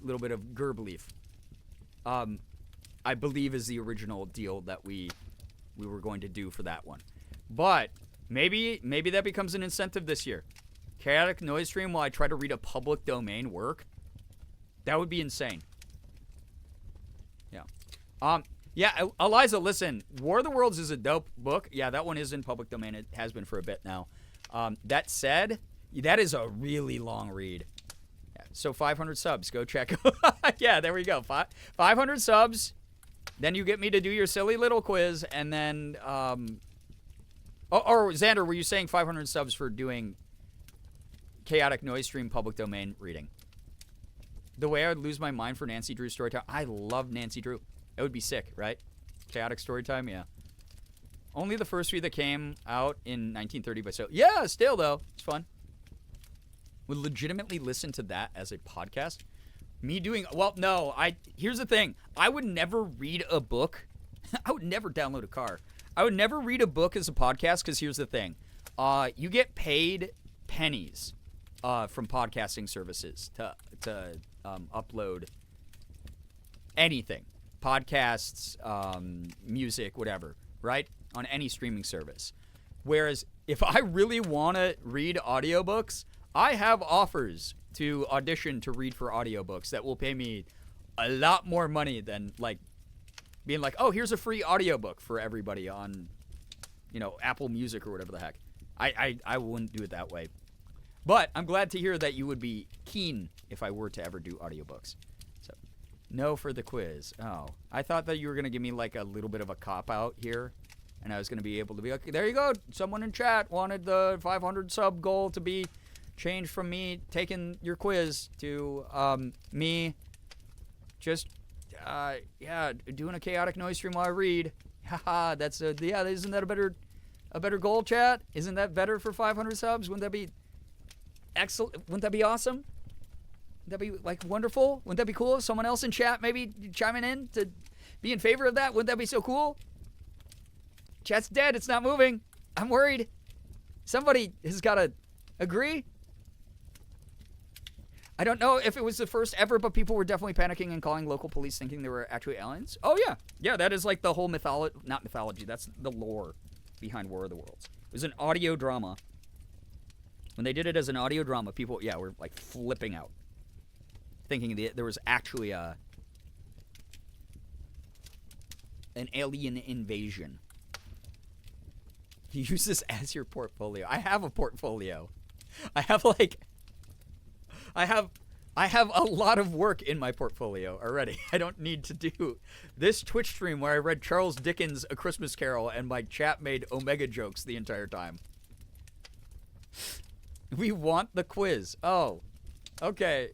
little bit of Girbeagly. I believe is the original deal that we were going to do for that one, but maybe that becomes an incentive this year. Chaotic noise stream while I try to read a public domain work. That would be insane. Yeah. Yeah, Eliza, listen. War of the Worlds is a dope book. Yeah, that one is in public domain. It has been for a bit now. That said, that is a really long read. Yeah, so 500 subs. Go check. Yeah, there we go. 500 subs. Then you get me to do your silly little quiz. And then, or Xander, were you saying 500 subs for doing chaotic noise stream public domain reading? The way I would lose my mind for Nancy Drew storytime. I love Nancy Drew. It would be sick, right? Chaotic storytime, yeah. Only the first three that came out in 1930, but so yeah, still though, it's fun. Would legitimately listen to that as a podcast. Me doing no. Here's the thing. I would never read a book. I would never download a car. I would never read a book as a podcast because here's the thing. You get paid pennies from podcasting services to upload anything. Podcasts, music, whatever, right? On any streaming service. Whereas if I really want to read audiobooks, I have offers to audition to read for audiobooks that will pay me a lot more money than like being like, oh, here's a free audiobook for everybody on, Apple Music or whatever the heck. I wouldn't do it that way. But I'm glad to hear that you would be keen if I were to ever do audiobooks. No for the quiz. Oh, I thought that you were going to give me like a little bit of a cop-out here. And I was going to be able to be like, there you go. Someone in chat wanted the 500 sub goal to be changed from me taking your quiz to me just, doing a chaotic noise stream while I read. Haha, isn't that a better goal, chat? Isn't that better for 500 subs? Wouldn't that be excellent? Wouldn't that be awesome? Wouldn't that be like wonderful? Wouldn't that be cool if someone else in chat maybe chiming in to be in favor of that? Wouldn't that be so cool? Chat's dead. It's not moving. I'm worried. Somebody has got to agree. I don't know if it was the first ever, but people were definitely panicking and calling local police thinking they were actually aliens. Oh, yeah. Yeah, that is like the whole not mythology, that's the lore behind War of the Worlds. It was an audio drama. When they did it as an audio drama, people, were like flipping out. Thinking there was actually an alien invasion. You use this as your portfolio. I have a portfolio. I have a lot of work in my portfolio already. I don't need to do this Twitch stream where I read Charles Dickens' A Christmas Carol and my chat made Omega jokes the entire time. We want the quiz. Oh, okay.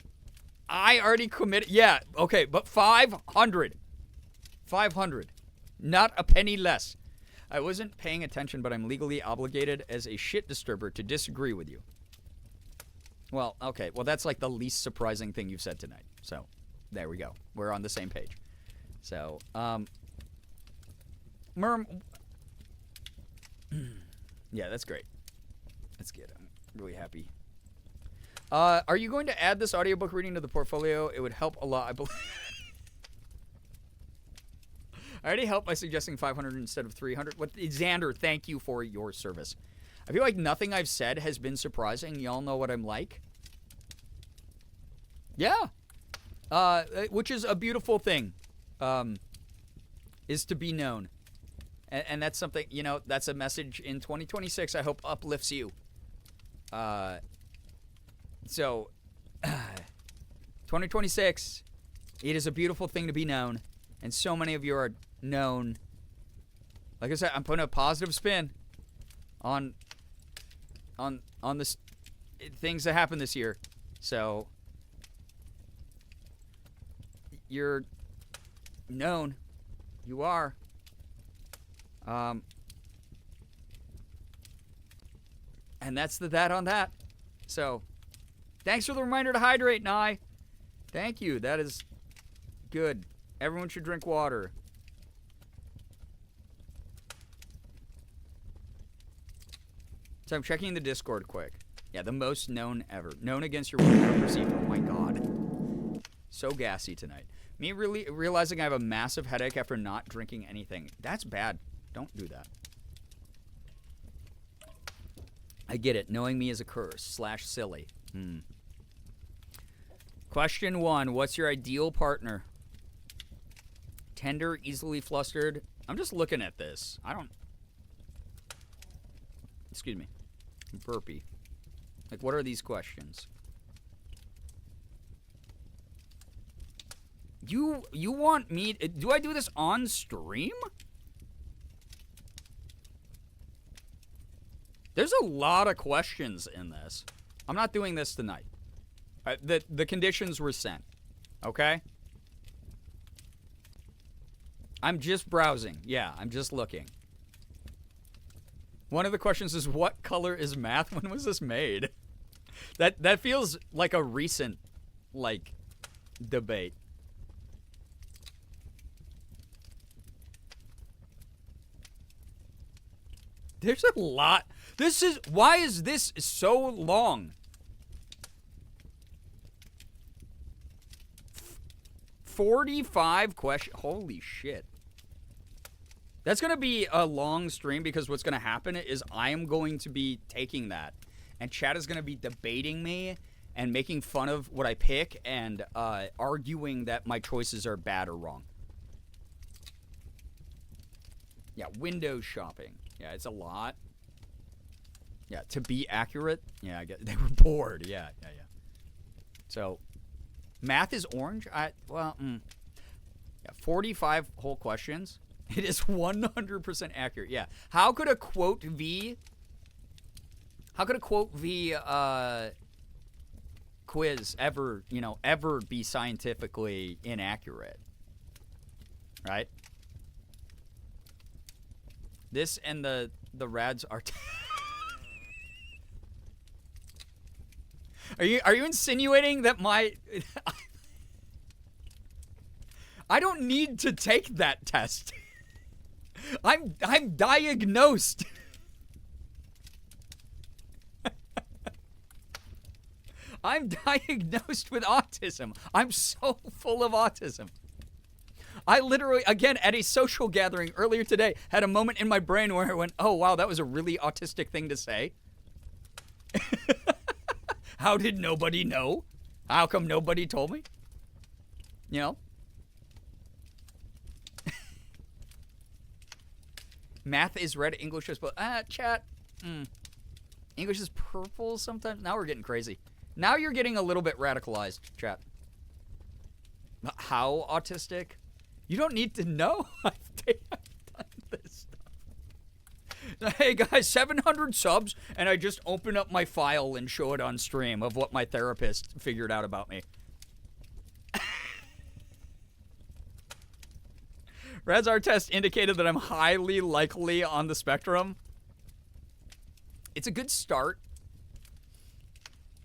I already committed. Yeah, okay, but 500. 500. Not a penny less. I wasn't paying attention, but I'm legally obligated as a shit disturber to disagree with you. Well, okay. Well, that's like the least surprising thing you've said tonight. So, there we go. We're on the same page. So, Merm. Yeah, that's great. That's good. I'm really happy. Are you going to add this audiobook reading to the portfolio? It would help a lot, I believe. I already helped by suggesting 500 instead of 300. Xander, thank you for your service. I feel like nothing I've said has been surprising. Y'all know what I'm like. Yeah. Which is a beautiful thing. Is to be known. And that's something, that's a message in 2026 I hope uplifts you. So, 2026, it is a beautiful thing to be known. And so many of you are known. Like I said, I'm putting a positive spin on the things that happened this year. So, you're known. You are. And that's that on that. So, thanks for the reminder to hydrate, Nye. Thank you. That is good. Everyone should drink water. So I'm checking the Discord quick. Yeah, the most known ever. Known against your will perceived. Oh my god. So gassy tonight. Me really realizing I have a massive headache after not drinking anything. That's bad. Don't do that. I get it. Knowing me is a curse. / silly. Question 1. What's your ideal partner? Tender, easily flustered. I'm just looking at this. Excuse me. Burpee. Like, what are these questions? You want me... Do I do this on stream? There's a lot of questions in this. I'm not doing this tonight. The conditions were sent. Okay? I'm just browsing. Yeah, I'm just looking. One of the questions is, what color is math? When was this made? That feels like a recent, debate. There's a lot. Why is this so long? 45 questions. Holy shit. That's going to be a long stream because what's going to happen is I am going to be taking that. And chat is going to be debating me and making fun of what I pick and arguing that my choices are bad or wrong. Yeah, window shopping. Yeah, it's a lot. Yeah, to be accurate. Yeah, I get they were bored. Yeah. So, math is orange? Yeah, 45 whole questions. It is 100% accurate. Yeah. How could a quote V quiz ever be scientifically inaccurate? Right? This and the rads are Are you insinuating that I don't need to take that test. I'm diagnosed. I'm diagnosed with autism. I'm so full of autism. I literally, again, at a social gathering earlier today, had a moment in my brain where I went, oh, wow, that was a really autistic thing to say. How did nobody know? How come nobody told me? You know? Math is red, English is blue. Chat. English is purple sometimes. Now we're getting crazy. Now you're getting a little bit radicalized, chat. How autistic? You don't need to know. I've done this stuff. Hey guys, 700 subs, and I just open up my file and show it on stream of what my therapist figured out about me. Razar test indicated that I'm highly likely on the spectrum. It's a good start.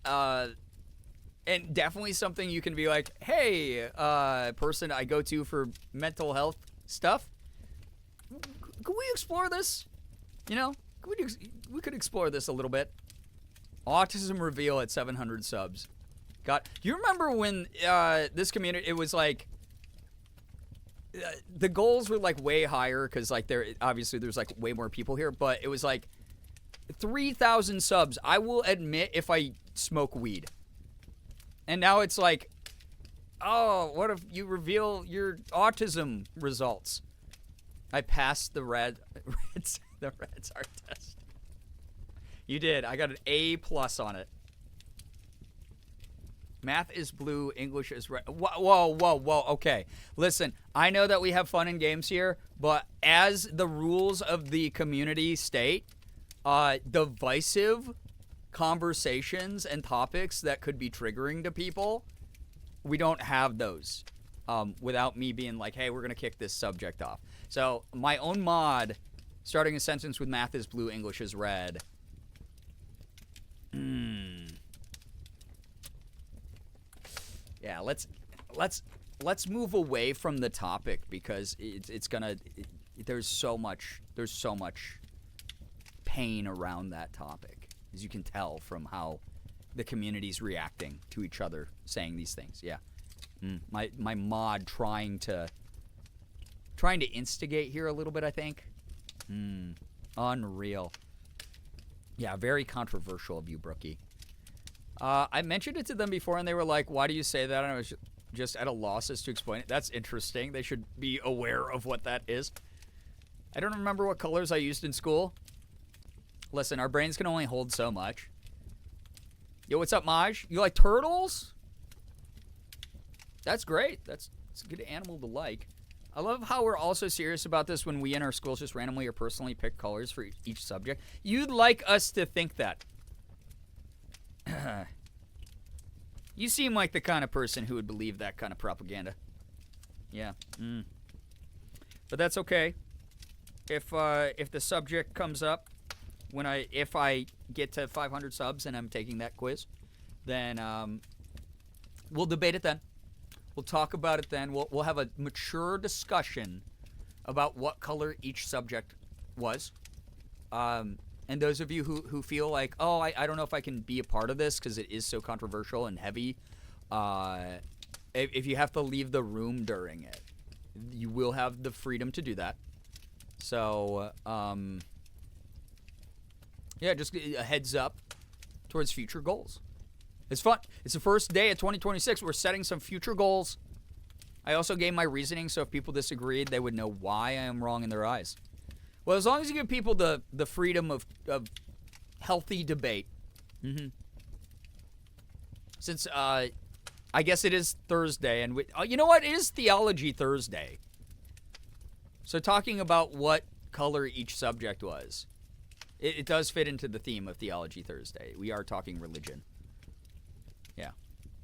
And definitely something you can be like, hey, person I go to for mental health stuff. Could we explore this? You know, we could explore this a little bit. Autism reveal at 700 subs. Do you remember when this community, it was like, the goals were like way higher because like obviously there's like way more people here, but it was like 3,000 subs. I will admit if I smoke weed. And now it's like, oh, what if you reveal your autism results? I passed the Reds art test. You did. I got an A+ on it. Math is blue, English is red. Whoa. Okay. Listen, I know that we have fun and games here, but as the rules of the community state, divisive conversations and topics that could be triggering to people, we don't have those without me being like, hey, we're going to kick this subject off. So my own mod, starting a sentence with math is blue, English is red. Yeah, let's move away from the topic because it's gonna. There's so much pain around that topic, as you can tell from how the community's reacting to each other saying these things. Yeah, my mod trying to instigate here a little bit. I think. Unreal. Yeah, very controversial of you, Brookie. I mentioned it to them before, and they were like, why do you say that? And I was just at a loss as to explain it. That's interesting. They should be aware of what that is. I don't remember what colors I used in school. Listen, our brains can only hold so much. Yo, what's up, Maj? You like turtles? That's great. That's a good animal to like. I love how we're also serious about this when we in our schools just randomly or personally pick colors for each subject. You'd like us to think that. You seem like the kind of person who would believe that kind of propaganda. Yeah. But that's okay. If the subject comes up if I get to 500 subs and I'm taking that quiz, then we'll debate it then. We'll talk about it then. We'll have a mature discussion about what color each subject was. And those of you who feel like, oh, I don't know if I can be a part of this because it is so controversial and heavy, if you have to leave the room during it, you will have the freedom to do that. So, yeah, just a heads up towards future goals. It's fun. It's the first day of 2026. We're setting some future goals. I also gave my reasoning, so if people disagreed, they would know why I am wrong in their eyes. Well, as long as you give people the freedom of healthy debate. Since I guess it is Thursday, and you know what? It is Theology Thursday. So talking about what color each subject was, it does fit into the theme of Theology Thursday. We are talking religion. Yeah.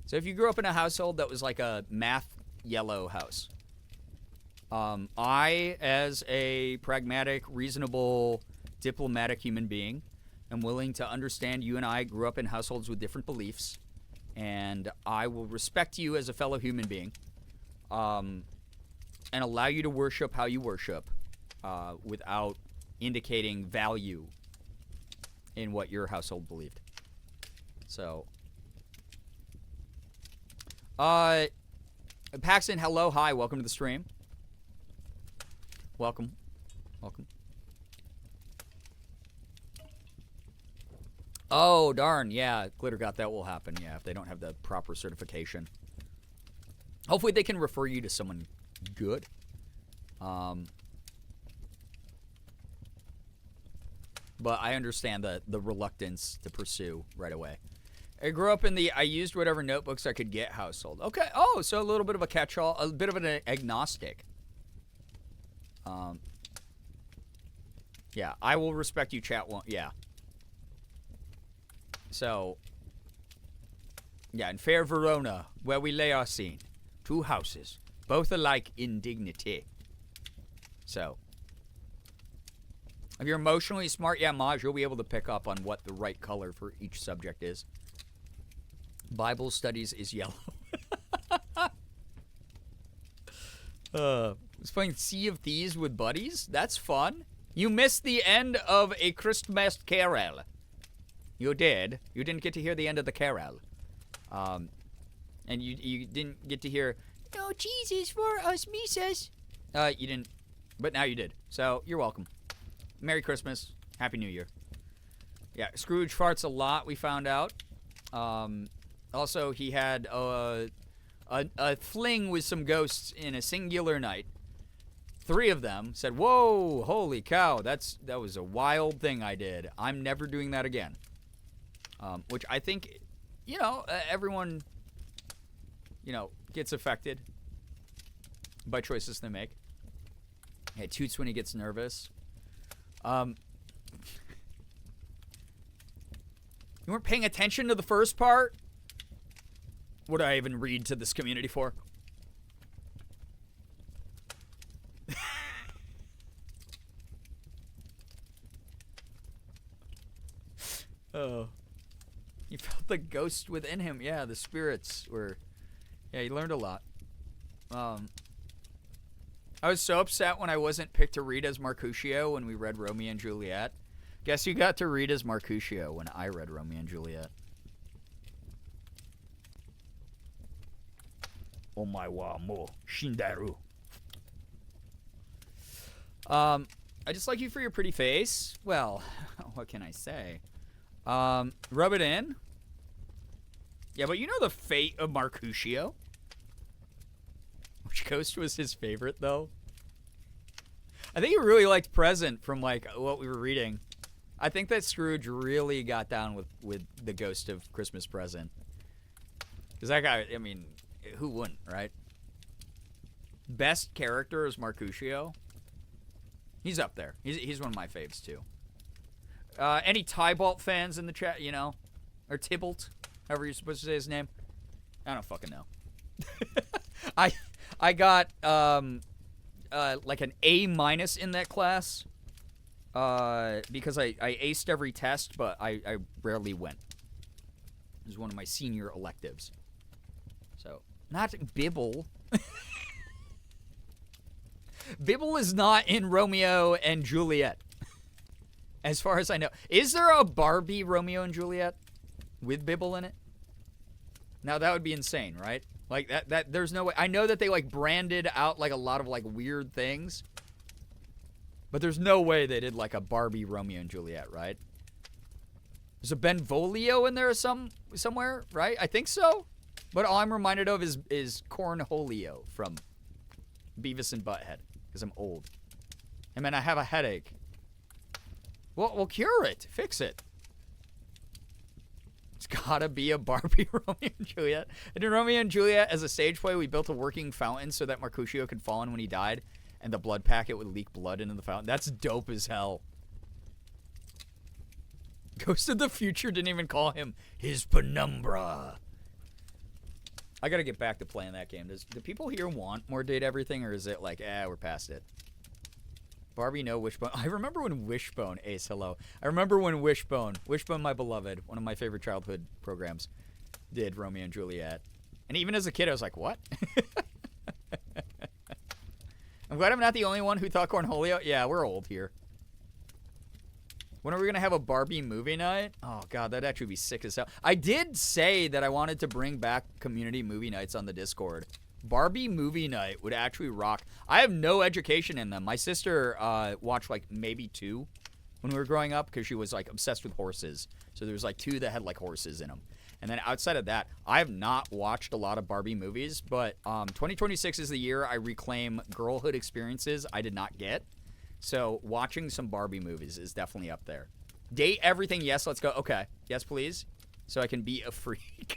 So if you grew up in a household that was like a math yellow house, I, as a pragmatic, reasonable, diplomatic human being, am willing to understand you and I grew up in households with different beliefs, and I will respect you as a fellow human being, and allow you to worship how you worship, without indicating value in what your household believed. So, Paxton, hello, hi, welcome to the stream. Welcome. Oh, darn, yeah, Glitter got that will happen, yeah, if they don't have the proper certification. Hopefully they can refer you to someone good. But I understand the reluctance to pursue right away. I grew up in the I used whatever notebooks I could get household. Okay. Oh, so a little bit of a catch-all, a bit of an agnostic. Yeah, I will respect you, chat. Yeah. So, yeah, in fair Verona, where we lay our scene, 2 houses, both alike in dignity. So, if you're emotionally smart, yeah, Maj, you'll be able to pick up on what the right color for each subject is. Bible studies is yellow. I was playing Sea of Thieves with buddies. That's fun. You missed the end of A Christmas Carol. You did. You didn't get to hear the end of the carol. And you didn't get to hear, "No Jesus for us misses." You didn't, but now you did. So you're welcome. Merry Christmas. Happy New Year. Yeah, Scrooge farts a lot, we found out. Also, he had a fling with some ghosts in a singular night. 3 of them said, "Whoa, holy cow, that was a wild thing I did. I'm never doing that again." Which I think, everyone, gets affected by choices they make. He toots when he gets nervous. You weren't paying attention to the first part? What did I even read to this community for? Oh. You felt the ghost within him. Yeah, the spirits were... Yeah, you learned a lot. I was so upset when I wasn't picked to read as Mercutio when we read Romeo and Juliet. Guess you got to read as Mercutio when I read Romeo and Juliet. Omae wa mo shindaru. I just like you for your pretty face. Well, what can I say? Rub it in. Yeah, but you know the fate of Mercutio? Which ghost was his favorite, though? I think he really liked Present from, what we were reading. I think that Scrooge really got down with the ghost of Christmas Present. Because that guy, I mean, who wouldn't, right? Best character is Mercutio. He's up there. He's one of my faves, too. Any Tybalt fans in the chat, Or Tybalt, however you're supposed to say his name. I don't fucking know. I got, an A- in that class. Because I aced every test, but I rarely went. It was one of my senior electives. So, not Bibble. Bibble is not in Romeo and Juliet. As far as I know. Is there a Barbie Romeo and Juliet with Bibble in it? Now that would be insane, right? That there's no way. I know that they branded out a lot of weird things. But there's no way they did a Barbie Romeo and Juliet, right? There's a Benvolio in there somewhere, right? I think so. But all I'm reminded of is Cornholio from Beavis and Butthead. Because I'm old. And man, I have a headache. Well, we'll cure it. Fix it. It's gotta be a Barbie Romeo and Juliet. And in Romeo and Juliet, as a stage play, we built a working fountain so that Mercutio could fall in when he died. And the blood packet would leak blood into the fountain. That's dope as hell. Ghost of the Future didn't even call him his penumbra. I gotta get back to playing that game. Do people here want more Date Everything, or is it we're past it? Barbie, no. Wishbone. I remember when Wishbone, Ace, hello. I remember when Wishbone, my beloved, one of my favorite childhood programs, did Romeo and Juliet. And even as a kid, I was like, what? I'm glad I'm not the only one who thought Cornholio. Yeah, we're old here. When are we gonna have a Barbie movie night? Oh god, that'd actually be sick as hell. I did say that I wanted to bring back community movie nights on the Discord. Barbie movie night would actually rock. I have no education in them. My sister watched like maybe 2 when we were growing up because she was like obsessed with horses. So there was like 2 that had like horses in them. And then outside of that, I have not watched a lot of Barbie movies, but 2026 is the year I reclaim girlhood experiences I did not get. So watching some Barbie movies is definitely up there. Date everything. Yes, let's go. Okay. Yes, please. So I can be a freak.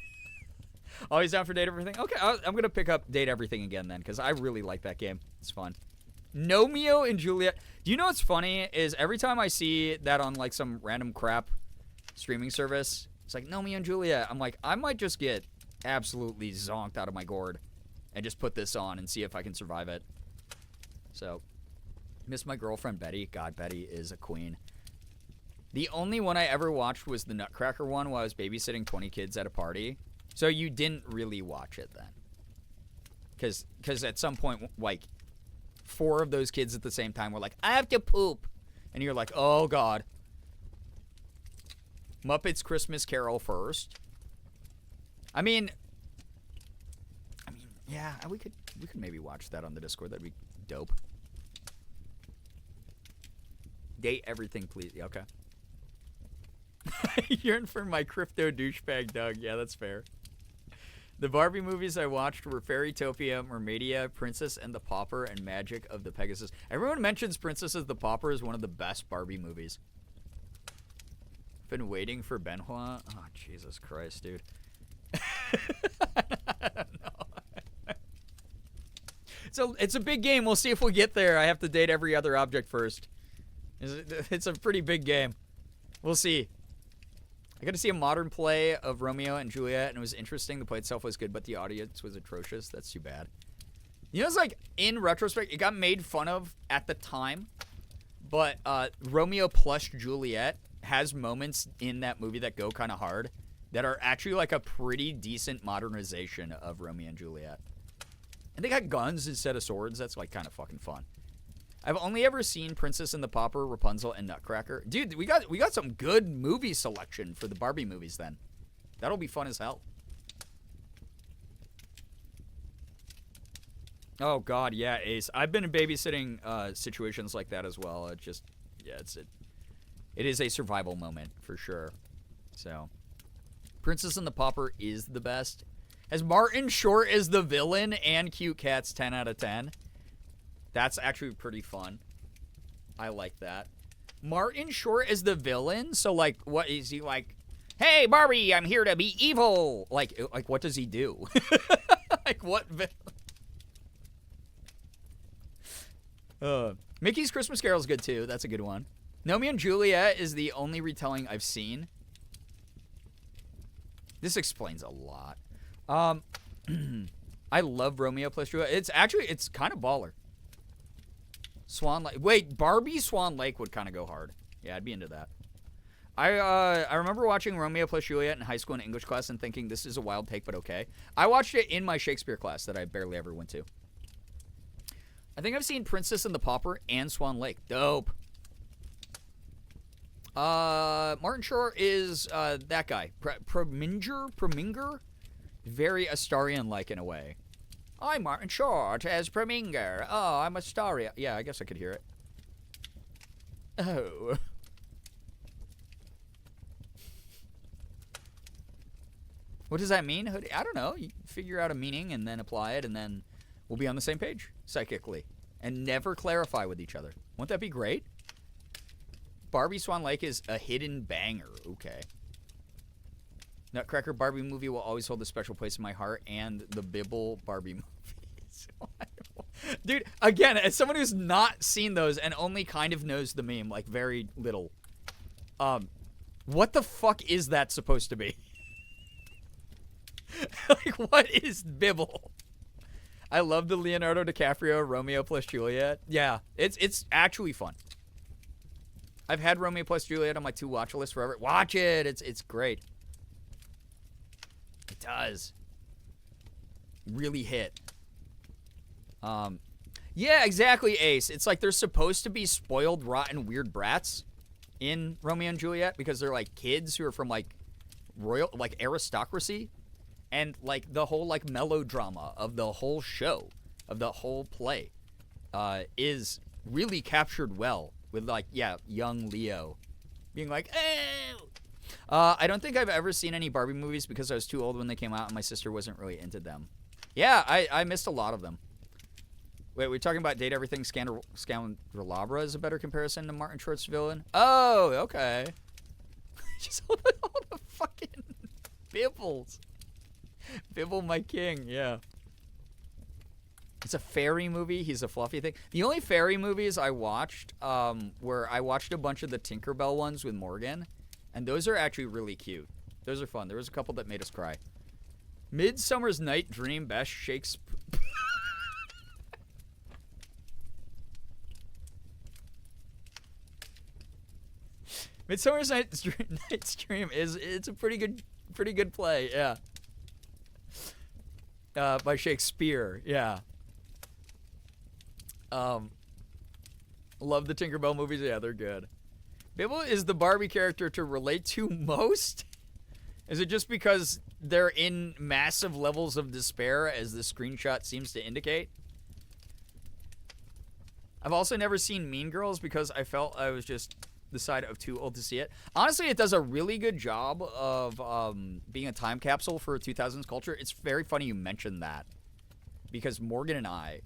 Always down for date everything. Okay, I'm going to pick up date everything again then because I really like that game. It's fun. Romeo and Juliet. Do you know what's funny is every time I see that on like some random crap streaming service, it's like Romeo and Juliet. I'm like, I might just get absolutely zonked out of my gourd and just put this on and see if I can survive it. So... miss my girlfriend Betty. God, Betty is a queen. The only one I ever watched was the Nutcracker one while I was babysitting 20 kids at a party. So you didn't really watch it then. Because at some point, like, 4 of those kids at the same time were like, I have to poop. And you're like, oh, God. Muppets Christmas Carol first. I mean, yeah, we could maybe watch that on the Discord. That'd be dope. Date everything, please. Yeah, okay. Yearn for my crypto douchebag Doug. Yeah, that's fair. The Barbie movies I watched were Fairytopia, Mermaidia, Princess and the Pauper, and Magic of the Pegasus. Everyone mentions Princess of the Pauper as one of the best Barbie movies. Been waiting for Benoit. Oh, Jesus Christ, dude. I don't know. So it's a big game. We'll see if we get there. I have to date every other object first. It's a pretty big game. We'll see. I got to see a modern play of Romeo and Juliet, and it was interesting. The play itself was good, but the audience was atrocious. That's too bad. You know, it's like, in retrospect, it got made fun of at the time, but Romeo plus Juliet has moments in that movie that go kind of hard that are actually like a pretty decent modernization of Romeo and Juliet. And they got guns instead of swords. That's like kind of fucking fun. I've only ever seen Princess and the Pauper, Rapunzel, and Nutcracker. Dude, we got some good movie selection for the Barbie movies then. That'll be fun as hell. Oh God, yeah, Ace. I've been in babysitting situations like that as well. It just, yeah, it is a survival moment for sure. So, Princess and the Pauper is the best. As Martin Short as the villain and Cute Cats 10 out of 10. That's actually pretty fun. I like that. Martin Short as the villain? So, like, what is he like? Hey, Barbie, I'm here to be evil. Like what does he do? Like, what Mickey's Christmas Carol is good, too. That's a good one. Romeo and Juliet is the only retelling I've seen. This explains a lot. I love Romeo plus Juliet. It's kind of baller. Swan Lake. Wait, Barbie Swan Lake would kind of go hard. Yeah, I'd be into that. I remember watching Romeo plus Juliet in high school in English class and thinking this is a wild take, but okay. I watched it in my Shakespeare class that I barely ever went to. I think I've seen Princess and the Pauper and Swan Lake. Dope. Martin Short is that guy. Preminger? Very Astarian-like in a way. I'm Martin Short as Preminger. Oh, I'm Astaria. Yeah, I guess I could hear it. Oh. What does that mean? I don't know. You figure out a meaning and then apply it, and then we'll be on the same page psychically and never clarify with each other. Won't that be great? Barbie Swan Lake is a hidden banger. Okay. Nutcracker Barbie movie will always hold a special place in my heart, and the Bibble Barbie movies. Dude, again, as someone who's not seen those and only kind of knows the meme, like very little, what the fuck is that supposed to be? Like, what is Bibble? I love the Leonardo DiCaprio Romeo plus Juliet. Yeah, it's actually fun. I've had Romeo plus Juliet on my to watch list forever. Watch it. It's great. It does. Really hit. Yeah, exactly, Ace. It's like they're supposed to be spoiled, rotten, weird brats. in Romeo and Juliet because they're like kids who are from like royal, like aristocracy, and like the whole like melodrama of the whole show, of the whole play, is really captured well with like young Leo being like, oh. I don't think I've ever seen any Barbie movies because I was too old when they came out and my sister wasn't really into them. Yeah, I missed a lot of them. Wait, we're talking about Date Everything Scandelabra is a better comparison to Martin Short's villain? Oh, okay. Just all the fucking bibbles. Bibble my king, yeah. It's a fairy movie. He's a fluffy thing. The only fairy movies I watched were I watched a bunch of the Tinkerbell ones with Morgan, and those are actually really cute. Those are fun. There was a couple that made us cry. Midsummer's Night Dream, best Shakespeare. Midsummer's Night's Dream it's a pretty good play, yeah. By Shakespeare, yeah. Love the Tinkerbell movies, yeah, they're good. Bibble is the Barbie character to relate to most? Is it just because they're in massive levels of despair, as the screenshot seems to indicate? I've also never seen Mean Girls because I felt I was just the side of too old to see it. Honestly, it does a really good job of being a time capsule for 2000s culture. It's very funny you mentioned that because Morgan and I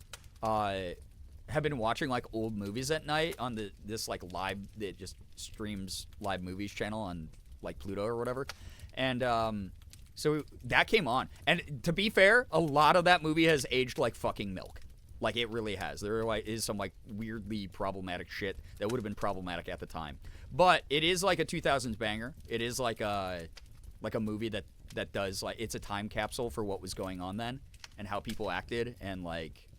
have been watching like old movies at night on this like live, that just streams live movies channel on like Pluto or whatever. And so that came on. And to be fair, a lot of that movie has aged like fucking milk. Like, it really has. There is some, like, weirdly problematic shit that would have been problematic at the time. But it is, like, a 2000s banger. It is, like a movie that does, like, it's a time capsule for what was going on then and how people acted. And, like,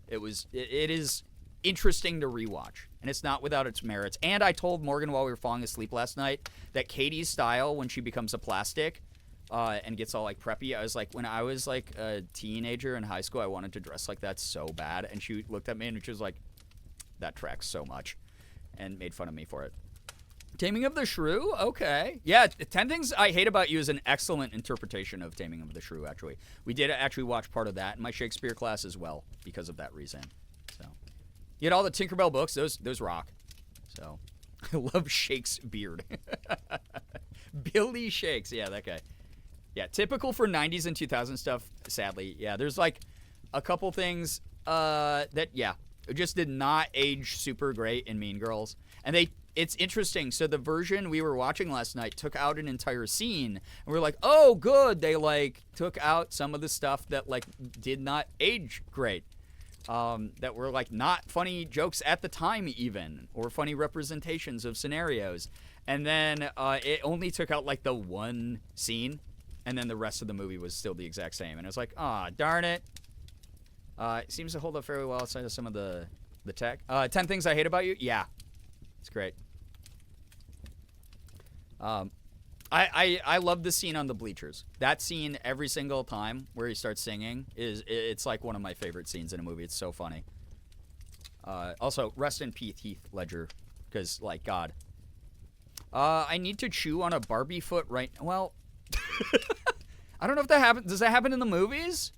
it is interesting to rewatch. And it's not without its merits. And I told Morgan while we were falling asleep last night that Katie's style when she becomes a plastic and gets all like preppy. I was like, when I was like a teenager in high school, I wanted to dress like that so bad. And she looked at me and she was like, that tracks so much, and made fun of me for it. Taming of the Shrew? Okay. Yeah, 10 Things I Hate About You is an excellent interpretation of Taming of the Shrew, actually. We did actually watch part of that in my Shakespeare class as well because of that reason. So, you had all the Tinkerbell books. Those rock. So, I love Shakes' beard. Billy Shakes. Yeah, that guy. Yeah, typical for 90s and 2000s stuff, sadly. Yeah, there's like a couple things that, yeah, just did not age super great in Mean Girls. And it's interesting. So the version we were watching last night took out an entire scene. And we're like, oh, good. They, like, took out some of the stuff that, like, did not age great. That were, like, not funny jokes at the time even. Or funny representations of scenarios. And then it only took out, like, the one scene. And then the rest of the movie was still the exact same. And I was like, ah, darn it. It seems to hold up fairly well outside of some of the tech. 10 Things I Hate About You? Yeah. It's great. I love the scene on the bleachers. That scene every single time where he starts singing it's like one of my favorite scenes in a movie. It's so funny. Also, rest in peace, Heath Ledger. Because, like, God. I need to chew on a Barbie foot right... Well... I don't know if that happens. Does that happen in the movies?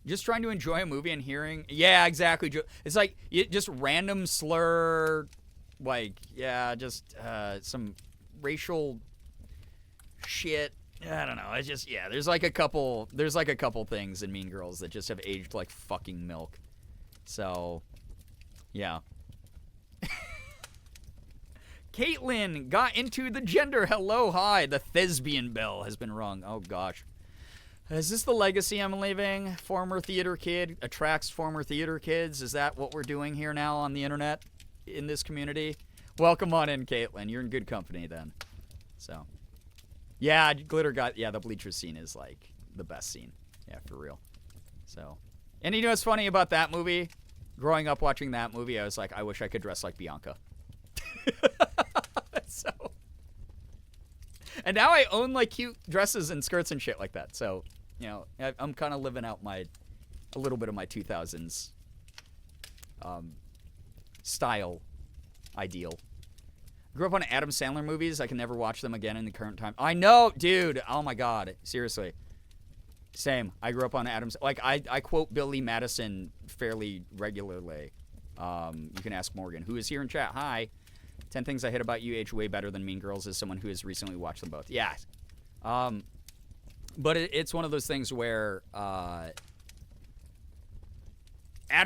Just trying to enjoy a movie and hearing... Yeah, exactly. It's like just random slur, like, yeah, just some racial shit. I don't know. It's just, yeah, there's like a couple things in Mean Girls that just have aged like fucking milk. So, yeah. Caitlin got into the gender. Hello, hi. The thespian bell has been rung. Oh, gosh. Is this the legacy I'm leaving? Former theater kid attracts former theater kids? Is that what we're doing here now on the internet in this community? Welcome on in, Caitlin. You're in good company then. So, yeah, Glitter got, yeah, the bleachers scene is like the best scene. Yeah, for real. So, and you know what's funny about that movie? Growing up watching that movie, I was like, I wish I could dress like Bianca. So, and now I own like cute dresses and skirts and shit like that. So, you know, I'm kind of living out a little bit of my 2000s style ideal. Grew up on Adam Sandler movies. I can never watch them again in the current time. I know, dude. Oh my god. Seriously. Same. I grew up on Adam's. Like, I quote Billy Madison fairly regularly. You can ask Morgan, who is here in chat. Hi. 10 Things I Hate About You age way better than Mean Girls as someone who has recently watched them both. Yeah. But it's one of those things where Adam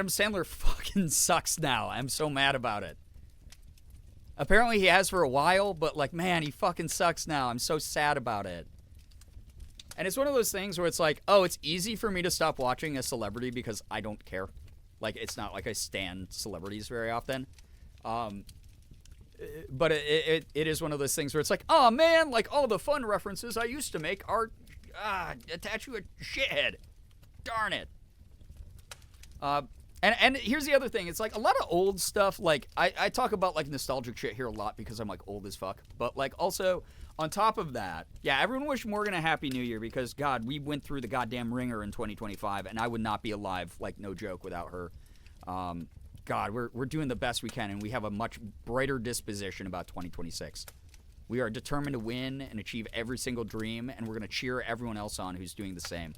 Sandler fucking sucks now. I'm so mad about it. Apparently he has for a while, but like, man, he fucking sucks now. I'm so sad about it. And it's one of those things where it's like, oh, it's easy for me to stop watching a celebrity because I don't care. Like, it's not like I stan celebrities very often. But it is one of those things where it's like, oh, man, like all the fun references I used to make are attach you a shithead. Darn it. And here's the other thing. It's like a lot of old stuff. Like, I talk about like nostalgic shit here a lot because I'm like old as fuck. But like also on top of that, yeah, everyone wish Morgan a happy new year because God, we went through the goddamn ringer in 2025 and I would not be alive, like no joke, without her. God, we're doing the best we can and we have a much brighter disposition about 2026. We are determined to win and achieve every single dream and we're going to cheer everyone else on who's doing the same.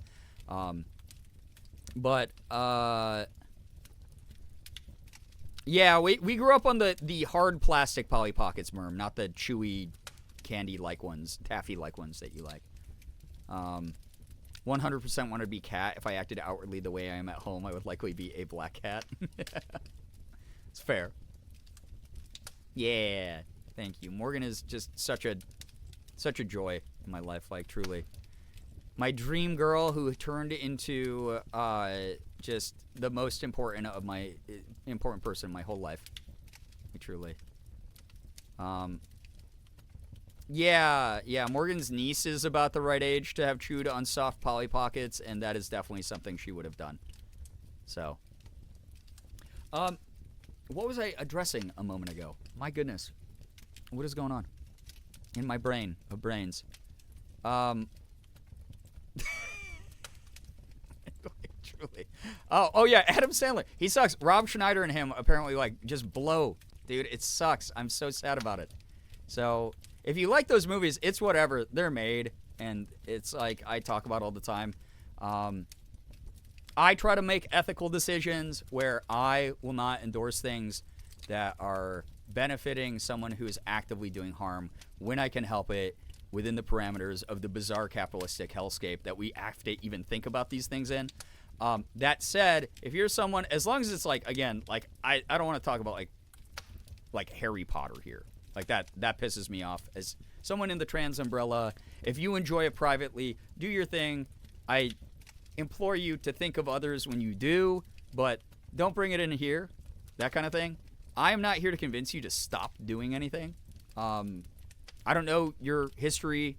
Yeah, we grew up on the hard plastic Polly Pockets, Merm, not the chewy candy-like ones, taffy-like ones that you like. 100% want to be cat. If I acted outwardly the way I am at home, I would likely be a black cat. It's fair. Yeah, thank you. Morgan is just such a joy in my life, like truly. My dream girl who turned into just the most important person in my whole life. Truly. Yeah, Morgan's niece is about the right age to have chewed on soft Polly Pockets, and that is definitely something she would have done. So. What was I addressing a moment ago? My goodness. What is going on? In my brain of brains. Truly. Oh yeah, Adam Sandler. He sucks. Rob Schneider and him apparently like just blow. Dude, it sucks. I'm so sad about it. So, if you like those movies, it's whatever. They're made and it's like I talk about all the time. I try to make ethical decisions where I will not endorse things that are benefiting someone who is actively doing harm when I can help it within the parameters of the bizarre capitalistic hellscape that we have to even think about these things in. That said, if you're someone, as long as it's like, again, like I don't want to talk about like Harry Potter here. Like that pisses me off. As someone in the trans umbrella, if you enjoy it privately, do your thing. I implore you to think of others when you do, but don't bring it in here. That kind of thing. I am not here to convince you to stop doing anything. I don't know your history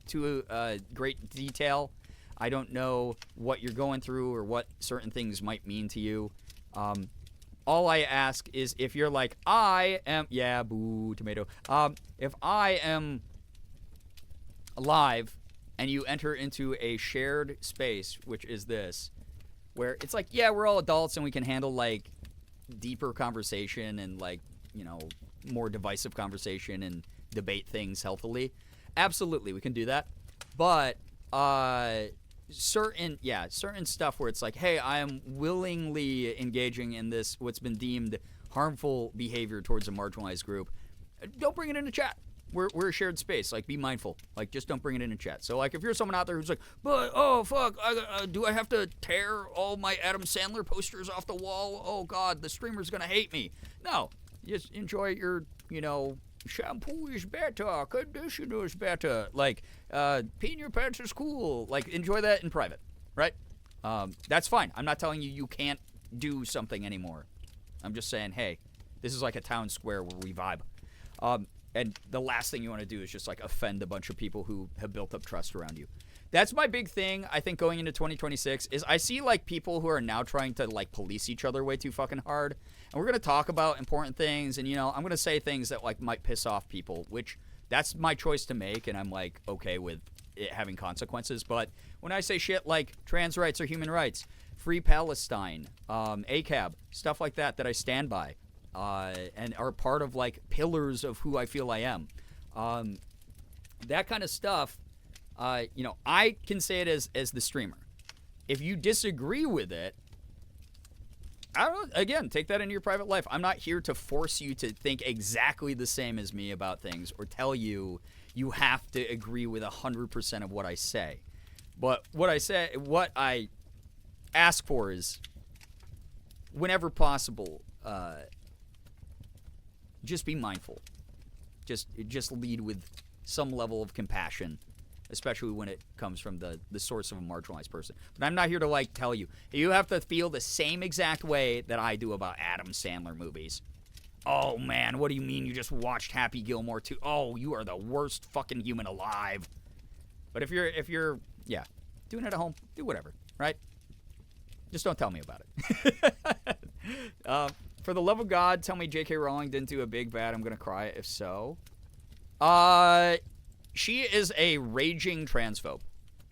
to a great detail. I don't know what you're going through or what certain things might mean to you. All I ask is if you're like, yeah, boo, tomato. If I am alive and you enter into a shared space, which is this, where it's like, yeah, we're all adults and we can handle like deeper conversation and like, you know, more divisive conversation and debate things healthily. Absolutely, we can do that. But certain stuff where it's like, hey, I am willingly engaging in this what's been deemed harmful behavior towards a marginalized group. Don't bring it into chat. We're a shared space. Like, be mindful. Like, just don't bring it into chat. So, like, if you're someone out there who's like, but oh fuck, do I have to tear all my Adam Sandler posters off the wall? Oh God, the streamer's gonna hate me. No, just enjoy your, you know, shampoo is better, conditioner is better. Like, peeing your pants is cool. Like, enjoy that in private, right? That's fine. I'm not telling you can't do something anymore. I'm just saying, hey, this is like a town square where we vibe. And the last thing you want to do is just like offend a bunch of people who have built up trust around you. That's my big thing, I think, going into 2026 is I see like people who are now trying to like police each other way too fucking hard. And we're going to talk about important things and, you know, I'm going to say things that like might piss off people, which that's my choice to make. And I'm like, okay with it having consequences. But when I say shit like trans rights are human rights, free Palestine, ACAB, stuff like that I stand by. and are part of like pillars of who I feel I am. That kind of stuff, you know, I can say it as the streamer. If you disagree with it, I don't know, again, take that into your private life. I'm not here to force you to think exactly the same as me about things or tell you you have to agree with 100% of what I say. But what I ask for is, whenever possible, just be mindful. Just lead with some level of compassion, especially when it comes from the source of a marginalized person. But I'm not here to like tell you you have to feel the same exact way that I do about Adam Sandler movies. Oh man, what do you mean you just watched Happy Gilmore 2? Oh, you are the worst fucking human alive. But if you're doing it at home, do whatever, right? Just don't tell me about it. For the love of God, tell me J.K. Rowling didn't do a big bad. I'm gonna cry if so. She is a raging transphobe.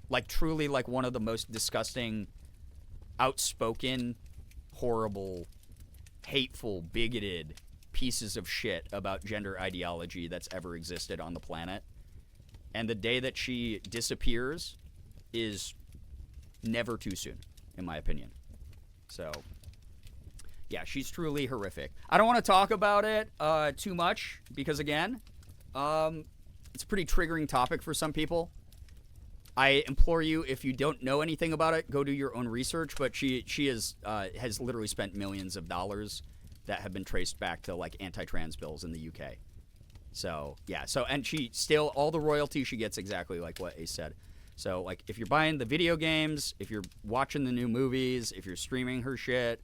Like, truly, like, one of the most disgusting, outspoken, horrible, hateful, bigoted pieces of shit about gender ideology that's ever existed on the planet. And the day that she disappears is never too soon, in my opinion. So, yeah, she's truly horrific. I don't want to talk about it too much because, again, it's a pretty triggering topic for some people. I implore you, if you don't know anything about it, go do your own research. But she has literally spent millions of dollars that have been traced back to like anti-trans bills in the UK. So yeah, and she still, all the royalty she gets exactly like what Ace said. So like if you're buying the video games, if you're watching the new movies, if you're streaming her shit,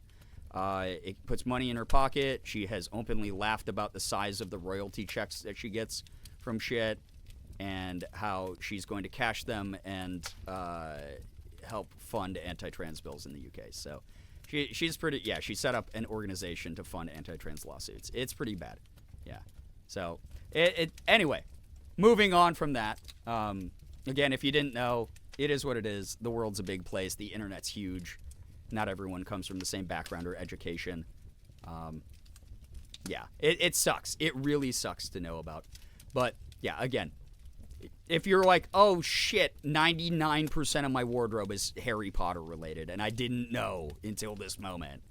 it puts money in her pocket. She has openly laughed about the size of the royalty checks that she gets from shit and how she's going to cash them and help fund anti-trans bills in the UK. So she's pretty, yeah, she set up an organization to fund anti-trans lawsuits. It's pretty bad. Yeah. So anyway, moving on from that. Again, if you didn't know, it is what it is. The world's a big place. The internet's huge. Not everyone comes from the same background or education. Yeah, it sucks. It really sucks to know about. But yeah, again, if you're like, oh shit, 99% of my wardrobe is Harry Potter related, and I didn't know until this moment.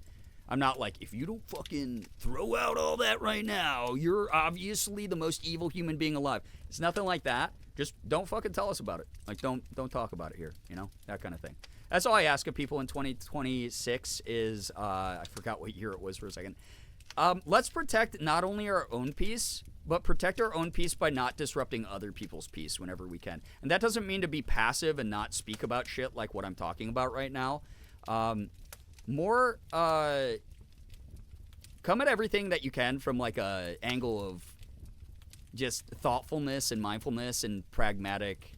I'm not like, if you don't fucking throw out all that right now, you're obviously the most evil human being alive. It's nothing like that. Just don't fucking tell us about it. Like, don't talk about it here, you know? That kind of thing. That's all I ask of people in 2026 is, I forgot what year it was for a second. Let's protect not only our own peace, but protect our own peace by not disrupting other people's peace whenever we can. And that doesn't mean to be passive and not speak about shit like what I'm talking about right now. More, come at everything that you can from like a angle of just thoughtfulness and mindfulness and pragmatic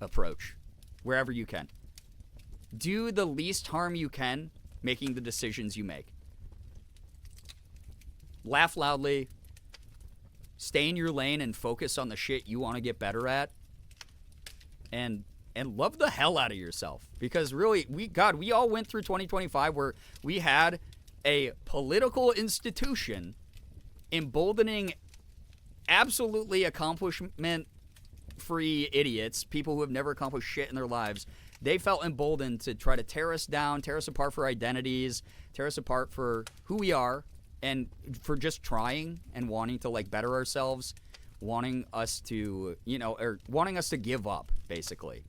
approach wherever you can. Do the least harm you can making the decisions you make. Laugh loudly. Stay in your lane and focus on the shit you want to get better at. And love the hell out of yourself. Because really, we all went through 2025 where we had a political institution emboldening absolutely accomplishment-free idiots, people who have never accomplished shit in their lives. They felt emboldened to try to tear us down, tear us apart for identities, tear us apart for who we are, and for just trying and wanting to like better ourselves, wanting us to, you know, or wanting us to give up, basically.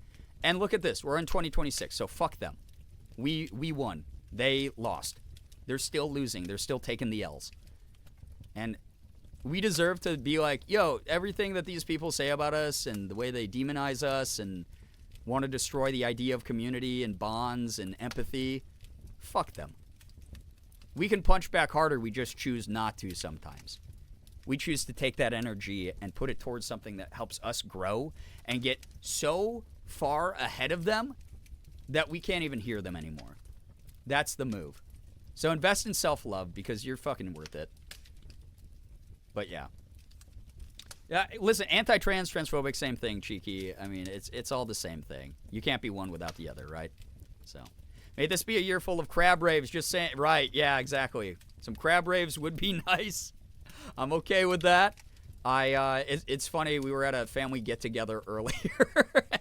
And look at this, we're in 2026, so fuck them. We won. They lost. They're still losing. They're still taking the L's. And we deserve to be like, yo, everything that these people say about us and the way they demonize us and want to destroy the idea of community and bonds and empathy, fuck them. We can punch back harder, we just choose not to sometimes. We choose to take that energy and put it towards something that helps us grow and get so far ahead of them that we can't even hear them anymore. That's the move. So invest in self-love because you're fucking worth it. But yeah. Listen, anti-trans, transphobic, same thing, Cheeky. I mean, it's all the same thing. You can't be one without the other, right? So, may this be a year full of crab raves. Just saying, right? Yeah, exactly. Some crab raves would be nice. I'm okay with that. It's funny. We were at a family get together earlier,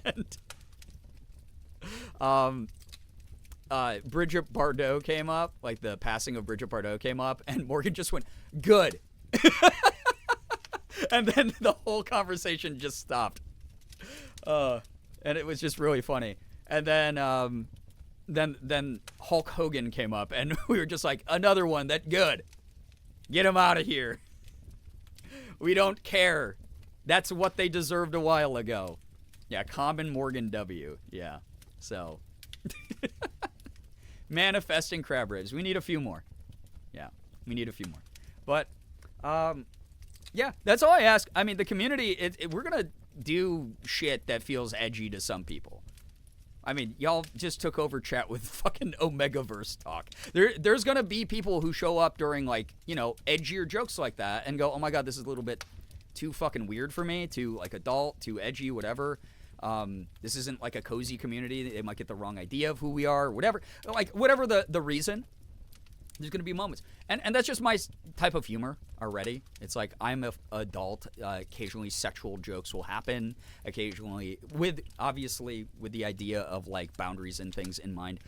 and Bridget Bardot came up. Like the passing of Bridget Bardot came up, and Morgan just went, "Good," and then the whole conversation just stopped. And it was just really funny. And then Hulk Hogan came up, and we were just like, "Another one that good. Get him out of here. We don't care. That's what they deserved a while ago." Yeah, common Morgan W. Yeah. So, manifesting crab raves. We need a few more. Yeah, we need a few more. But, yeah, that's all I ask. I mean, the community, we're going to do shit that feels edgy to some people. I mean, y'all just took over chat with fucking omegaverse talk. There's going to be people who show up during, like, you know, edgier jokes like that and go, "Oh my God, this is a little bit too fucking weird for me, too, like, adult, too edgy, whatever. This isn't, like, a cozy community. They might get the wrong idea of who we are, whatever." Like, whatever the reason, there's going to be moments. And that's just my type of humor already. It's like, I'm an adult. Occasionally sexual jokes will happen. Occasionally, obviously with the idea of, like, boundaries and things in mind.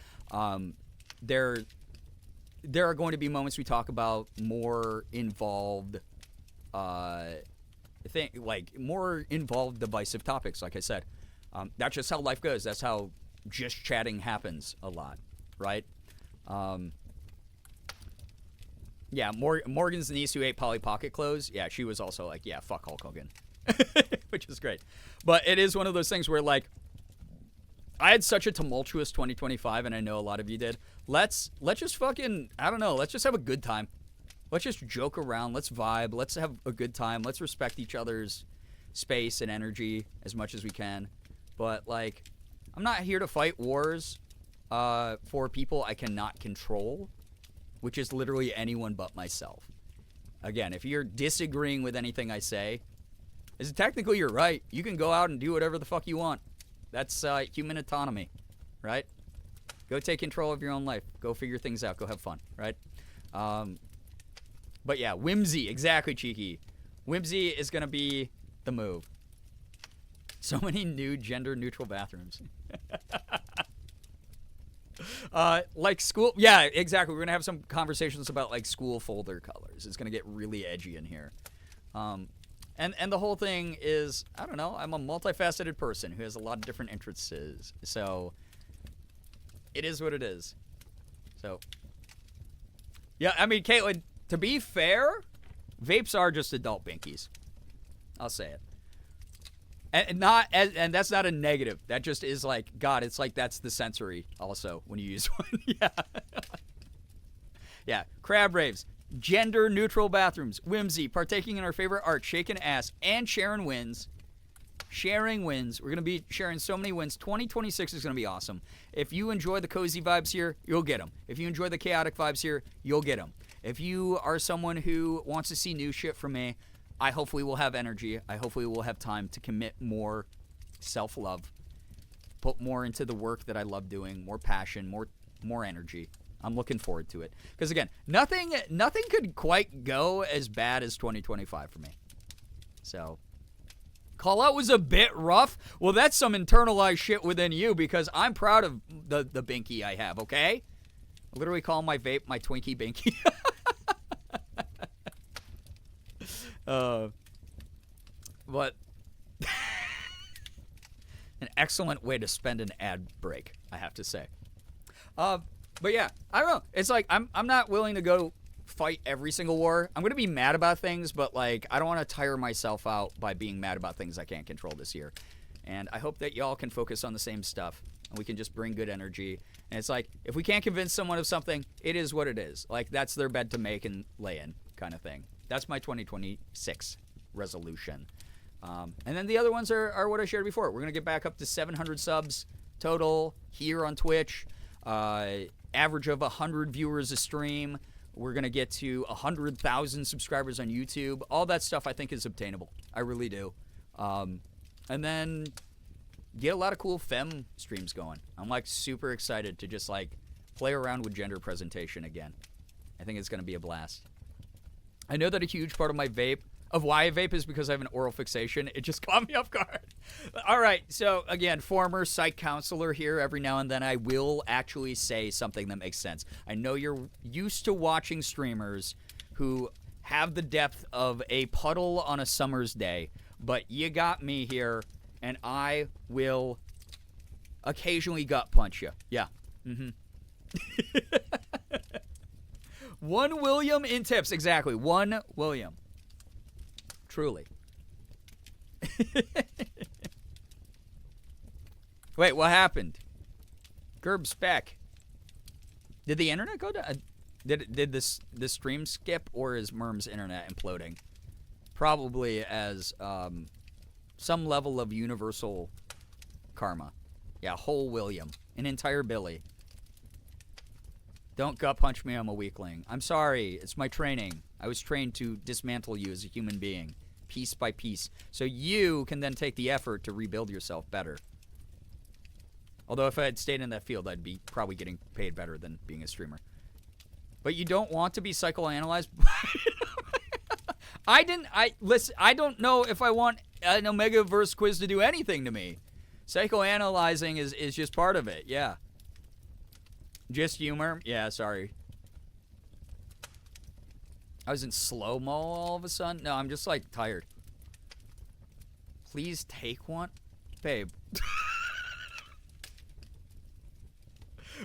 There are going to be moments we talk about more involved, more involved divisive topics, like I said. That's just how life goes. That's how just chatting happens a lot, right? Yeah, Morgan's niece who ate Polly Pocket clothes, yeah, she was also like, yeah, fuck Hulk Hogan. Which is great. But it is one of those things where, like, I had such a tumultuous 2025, and I know a lot of you did. Let's just fucking, I don't know, let's just have a good time. Let's just joke around. Let's vibe. Let's have a good time. Let's respect each other's space and energy as much as we can. But, like, I'm not here to fight wars for people I cannot control, which is literally anyone but myself. Again, if you're disagreeing with anything I say, technically you're right. You can go out and do whatever the fuck you want. That's human autonomy, right? Go take control of your own life. Go figure things out. Go have fun, right? But yeah, whimsy. Exactly, Cheeky. Whimsy is going to be the move. So many new gender-neutral bathrooms. Like school. Yeah, exactly. We're going to have some conversations about, like, school folder colors. It's going to get really edgy in here. And the whole thing is, I don't know, I'm a multifaceted person who has a lot of different interests. So it is what it is. So, yeah, I mean, Caitlin, to be fair, vapes are just adult binkies. I'll say it. And that's not a negative. That just is like, God, it's like that's the sensory also when you use one. Yeah. Yeah. Crab raves. Gender neutral bathrooms. Whimsy. Partaking in our favorite art. Shaking ass. And sharing wins. Sharing wins. We're going to be sharing so many wins. 2026 is going to be awesome. If you enjoy the cozy vibes here, you'll get them. If you enjoy the chaotic vibes here, you'll get them. If you are someone who wants to see new shit from me, I hopefully will have energy. I hopefully will have time to commit more self-love, put more into the work that I love doing, more passion, more energy. I'm looking forward to it. Because again, nothing could quite go as bad as 2025 for me. So, call out was a bit rough. Well, that's some internalized shit within you because I'm proud of the binky I have, okay? I literally call my vape my Twinkie binky. But an excellent way to spend an ad break, I have to say. But yeah, I don't know. It's like I'm not willing to go fight every single war. I'm gonna be mad about things, but like I don't want to tire myself out by being mad about things I can't control this year. And I hope that y'all can focus on the same stuff and we can just bring good energy. And it's like if we can't convince someone of something, it is what it is. Like that's their bed to make and lay in kind of thing. That's my 2026 resolution. And then the other ones are what I shared before. We're going to get back up to 700 subs total here on Twitch. Average of 100 viewers a stream. We're going to get to 100,000 subscribers on YouTube. All that stuff I think is obtainable. I really do. And then get a lot of cool femme streams going. I'm like super excited to just like play around with gender presentation again. I think it's going to be a blast. I know that a huge part of my vape, of why I vape, is because I have an oral fixation. It just caught me off guard. All right, so again, former psych counselor here. Every now and then I will actually say something that makes sense. I know you're used to watching streamers who have the depth of a puddle on a summer's day, but you got me here, and I will occasionally gut punch you. Yeah. Mm-hmm. One William in tips. Exactly. One William. Truly. Wait, what happened? Gerb's back. Did the internet go down? Did this stream skip, or is Merm's internet imploding? Probably as some level of universal karma. Yeah, whole William. An entire Billy. Don't gut punch me, I'm a weakling. I'm sorry, it's my training. I was trained to dismantle you as a human being, piece by piece, so you can then take the effort to rebuild yourself better. Although if I had stayed in that field, I'd be probably getting paid better than being a streamer. But you don't want to be psychoanalyzed? Listen, I don't know if I want an omegaverse quiz to do anything to me. Psychoanalyzing is just part of it, yeah. Just humor? Yeah, sorry. I was in slow-mo all of a sudden? No, I'm just, like, tired. Please take one? Babe.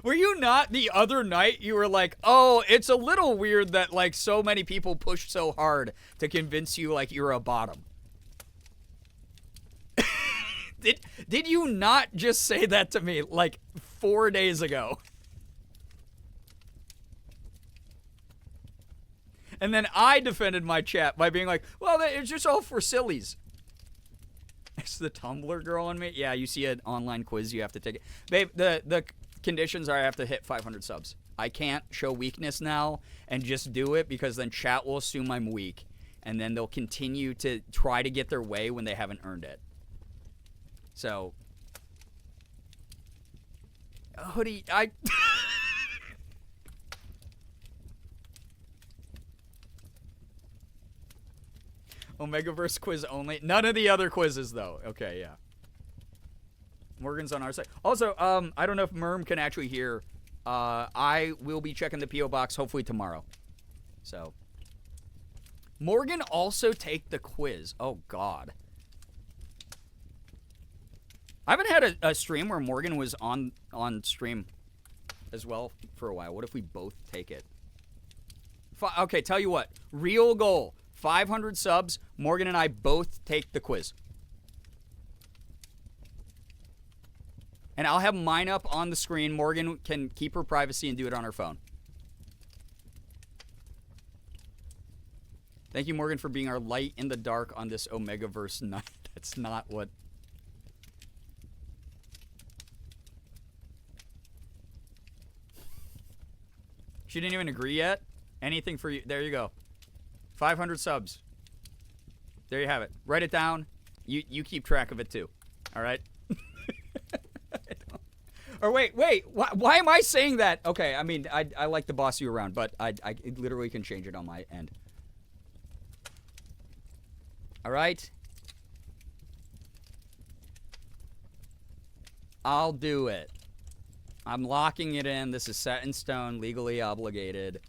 Were you not the other night? You were like, oh, it's a little weird that, like, so many people push so hard to convince you, like, you're a bottom. Did you not just say that to me, like, 4 days ago? And then I defended my chat by being like, well, it's just all for sillies. It's the Tumblr girl in me. Yeah, you see an online quiz, you have to take it. Babe, the conditions are I have to hit 500 subs. I can't show weakness now and just do it because then chat will assume I'm weak. And then they'll continue to try to get their way when they haven't earned it. So. Hoodie, Omegaverse quiz only. None of the other quizzes, though. Okay, yeah. Morgan's on our side. Also, I don't know if Merm can actually hear. I will be checking the P.O. box hopefully tomorrow. So. Morgan also take the quiz. Oh, God. I haven't had a stream where Morgan was on stream as well for a while. What if we both take it? Okay, tell you what. Real goal. 500 subs, Morgan and I both take the quiz. And I'll have mine up on the screen. Morgan can keep her privacy and do it on her phone. Thank you, Morgan, for being our light in the dark on this Omegaverse night. That's not what... She didn't even agree yet? Anything for you. There you go. 500 subs. There you have it. Write it down. You keep track of it too. All right? Or wait. Why am I saying that? Okay, I mean, I like to boss you around, but I literally can change it on my end. All right? I'll do it. I'm locking it in. This is set in stone, legally obligated.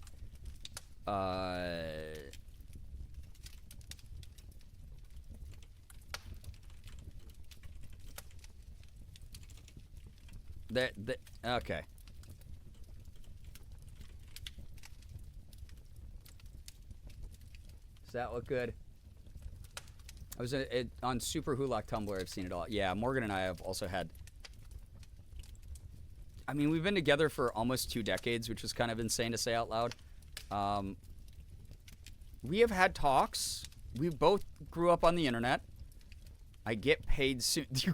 Okay. Does that look good? I was on Super Hulock Tumblr. I've seen it all. Yeah, Morgan and I have also had... I mean, we've been together for almost 2 decades, which is kind of insane to say out loud. We have had talks. We both grew up on the internet. I get paid soon. You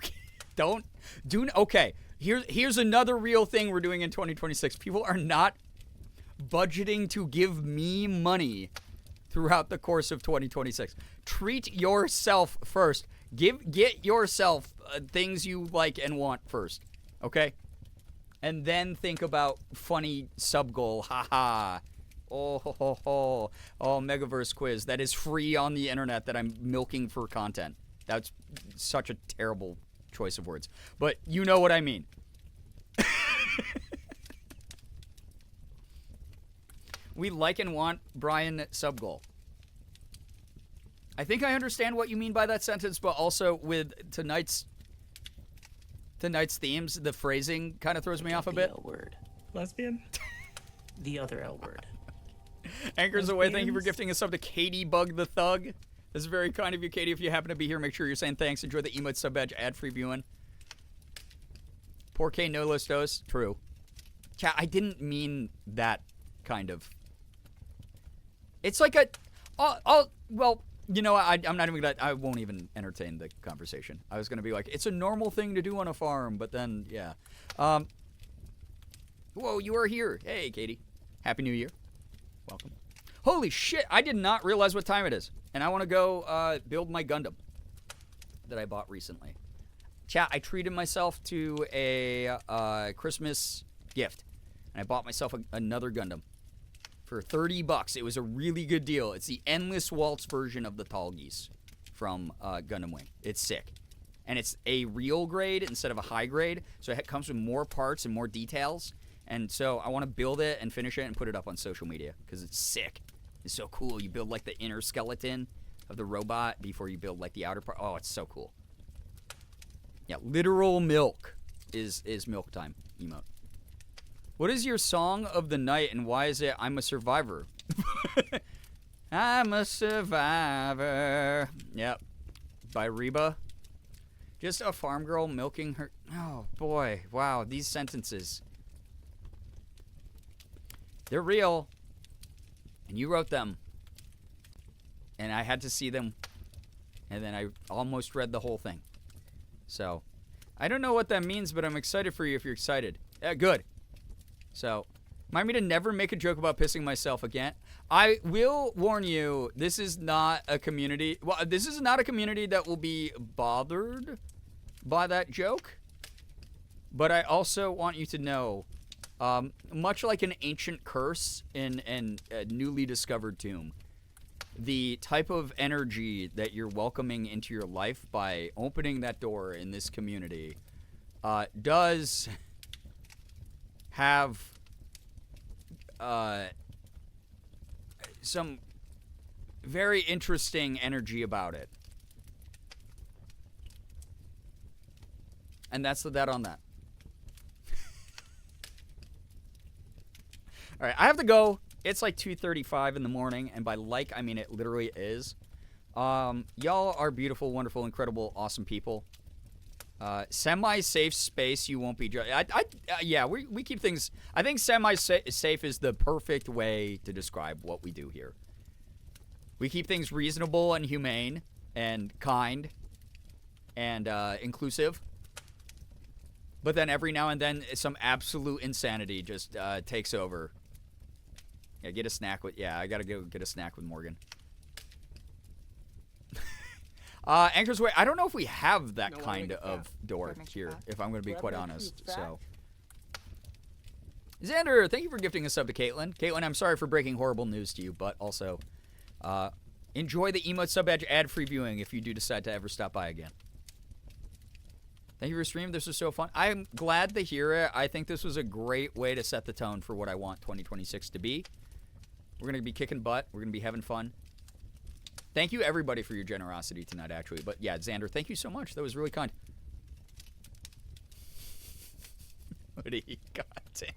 don't do... Okay, here's another real thing we're doing in 2026. People are not budgeting to give me money throughout the course of 2026. Treat yourself first. Get yourself things you like and want first. Okay? And then think about funny sub goal, haha, Omegaverse quiz that is free on the internet that I'm milking for content. That's such a terrible choice of words, but you know what I mean. We like and want Brian Subgoal. I think I understand what you mean by that sentence, but also with tonight's themes, the phrasing kind of throws me off a bit. The L word. Lesbian? The other L word. Anchors away, thank you for gifting a sub to Katie Bug the Thug. This is very kind of you, Katie. If you happen to be here, make sure you're saying thanks. Enjoy the emote sub badge ad-free viewing. Poor K no listos. True. Chat, I didn't mean that kind of. It's like well, you know, I'm not even gonna, I won't even entertain the conversation. I was gonna be like, it's a normal thing to do on a farm, but then, yeah. Whoa, you are here. Hey, Katie. Happy New Year. Welcome. Holy shit, I did not realize what time it is. And I want to go build my Gundam that I bought recently. Chat, I treated myself to a Christmas gift. And I bought myself another Gundam for $30. It was a really good deal. It's the Endless Waltz version of the Tall Geese from Gundam Wing. It's sick. And it's a real grade instead of a high grade. So it comes with more parts and more details. And so I want to build it and finish it and put it up on social media because it's sick. It's so cool. You build like the inner skeleton of the robot before you build like the outer part. Oh, it's so cool. Yeah, literal milk is milk time emote. What is your song of the night and why is it I'm a Survivor? I'm a survivor. Yep. By Reba. Just a farm girl milking her. Oh boy. Wow. These sentences. They're real. And you wrote them. And I had to see them. And then I almost read the whole thing. So, I don't know what that means, but I'm excited for you if you're excited. Good. So, remind me to never make a joke about pissing myself again. I will warn you, this is not a community. Well, this is not a community that will be bothered by that joke. But I also want you to know, much like an ancient curse in a newly discovered tomb, the type of energy that you're welcoming into your life by opening that door in this community does have some very interesting energy about it. And that's that on that. All right, I have to go. It's like 2:35 in the morning, and by like, I mean it literally is. Y'all are beautiful, wonderful, incredible, awesome people. Semi-safe space, you won't be judged. Yeah, we keep things. I think semi-safe is the perfect way to describe what we do here. We keep things reasonable and humane and kind and inclusive. But then every now and then, some absolute insanity just takes over. Yeah, get a snack with. Yeah, I gotta go get a snack with Morgan. Anchor's Way. I don't know if we have that kind of door here, if I'm going to be quite honest. So, Xander, thank you for gifting a sub to Caitlin. Caitlin, I'm sorry for breaking horrible news to you, but also enjoy the emote sub badge ad-free viewing if you do decide to ever stop by again. Thank you for streaming. This was so fun. I'm glad to hear it. I think this was a great way to set the tone for what I want 2026 to be. We're going to be kicking butt. We're going to be having fun. Thank you, everybody, for your generosity tonight, actually. But, yeah, Xander, thank you so much. That was really kind. Woody, goddamn.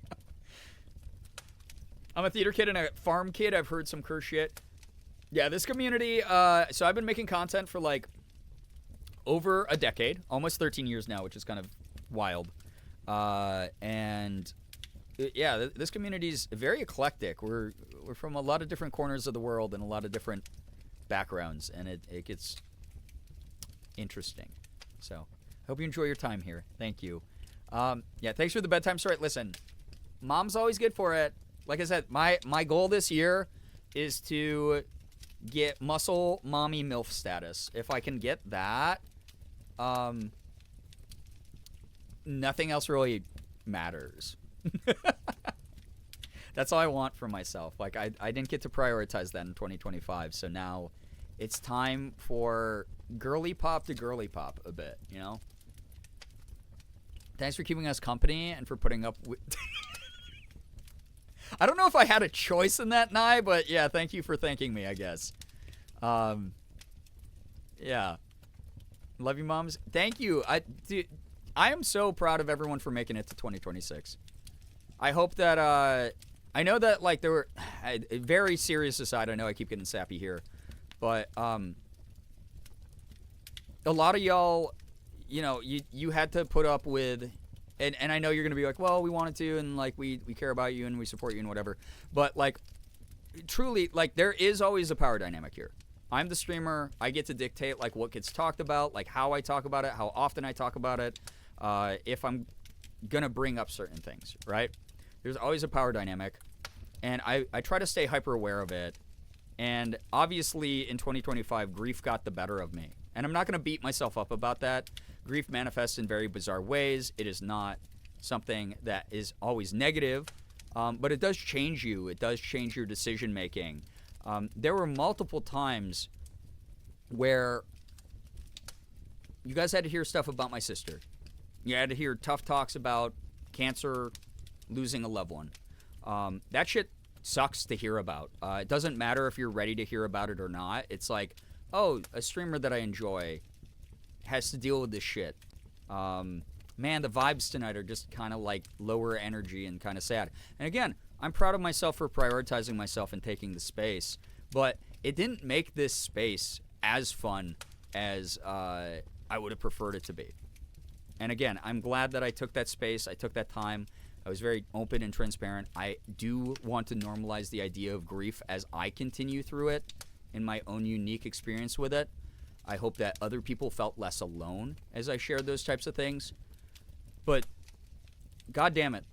I'm a theater kid and a farm kid. I've heard some curse shit. Yeah, this community, so I've been making content for, like, over a decade. Almost 13 years now, which is kind of wild. Yeah, this community is very eclectic. We're from a lot of different corners of the world and a lot of different backgrounds, and it gets interesting. So, hope you enjoy your time here. Thank you. Yeah, thanks for the bedtime story. Listen, Mom's always good for it. Like I said, my goal this year is to get muscle mommy MILF status. If I can get that, nothing else really matters. That's all I want for myself. Like, I didn't get to prioritize that in 2025, so now it's time for girly pop to girly pop a bit, you know? Thanks for keeping us company and for putting up with... I don't know if I had a choice in that, Nye, but yeah, thank you for thanking me, I guess. Yeah. Love you, moms. Thank you. Dude, I am so proud of everyone for making it to 2026. I hope that, I know that, like, there were, a very serious aside, I know I keep getting sappy here, but, a lot of y'all, you know, you had to put up with, and I know you're going to be like, well, we wanted to, and, like, we care about you, and we support you, and whatever, but, like, truly, like, there is always a power dynamic here. I'm the streamer. I get to dictate, like, what gets talked about, like, how I talk about it, how often I talk about it, if I'm going to bring up certain things, right? There's always a power dynamic, and I try to stay hyper aware of it, and obviously in 2025, grief got the better of me, and I'm not going to beat myself up about that. Grief manifests in very bizarre ways. It is not something that is always negative, but it does change you. It does change your decision making. There were multiple times where you guys had to hear stuff about my sister. You had to hear tough talks about cancer, losing a loved one. That shit sucks to hear about. It doesn't matter if you're ready to hear about it or not. It's like, oh, a streamer that I enjoy has to deal with this shit. Man, the vibes tonight are just kind of like lower energy and kind of sad. And again, I'm proud of myself for prioritizing myself and taking the space, but it didn't make this space as fun as I would have preferred it to be. And again, I'm glad that I took that space. I took that time. I was very open and transparent. I do want to normalize the idea of grief as I continue through it in my own unique experience with it. I hope that other people felt less alone as I shared those types of things. But, God damn it.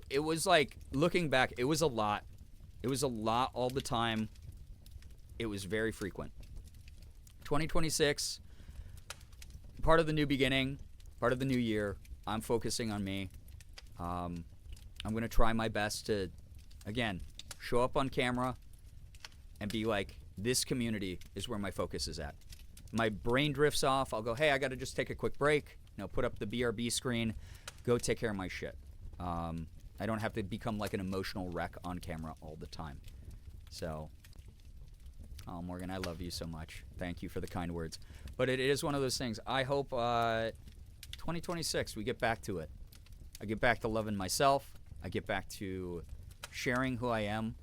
It was like, looking back, it was a lot. It was a lot all the time. It was very frequent. 2026, part of the new beginning, part of the new year. I'm focusing on me. I'm going to try my best to, again, show up on camera and be like, this community is where my focus is at. My brain drifts off. I'll go, hey, I got to just take a quick break. You know, put up the BRB screen. Go take care of my shit. I don't have to become like an emotional wreck on camera all the time. So, oh, Morgan, I love you so much. Thank you for the kind words. But it is one of those things. I hope 2026, we get back to it. I get back to loving myself. I get back to sharing who I am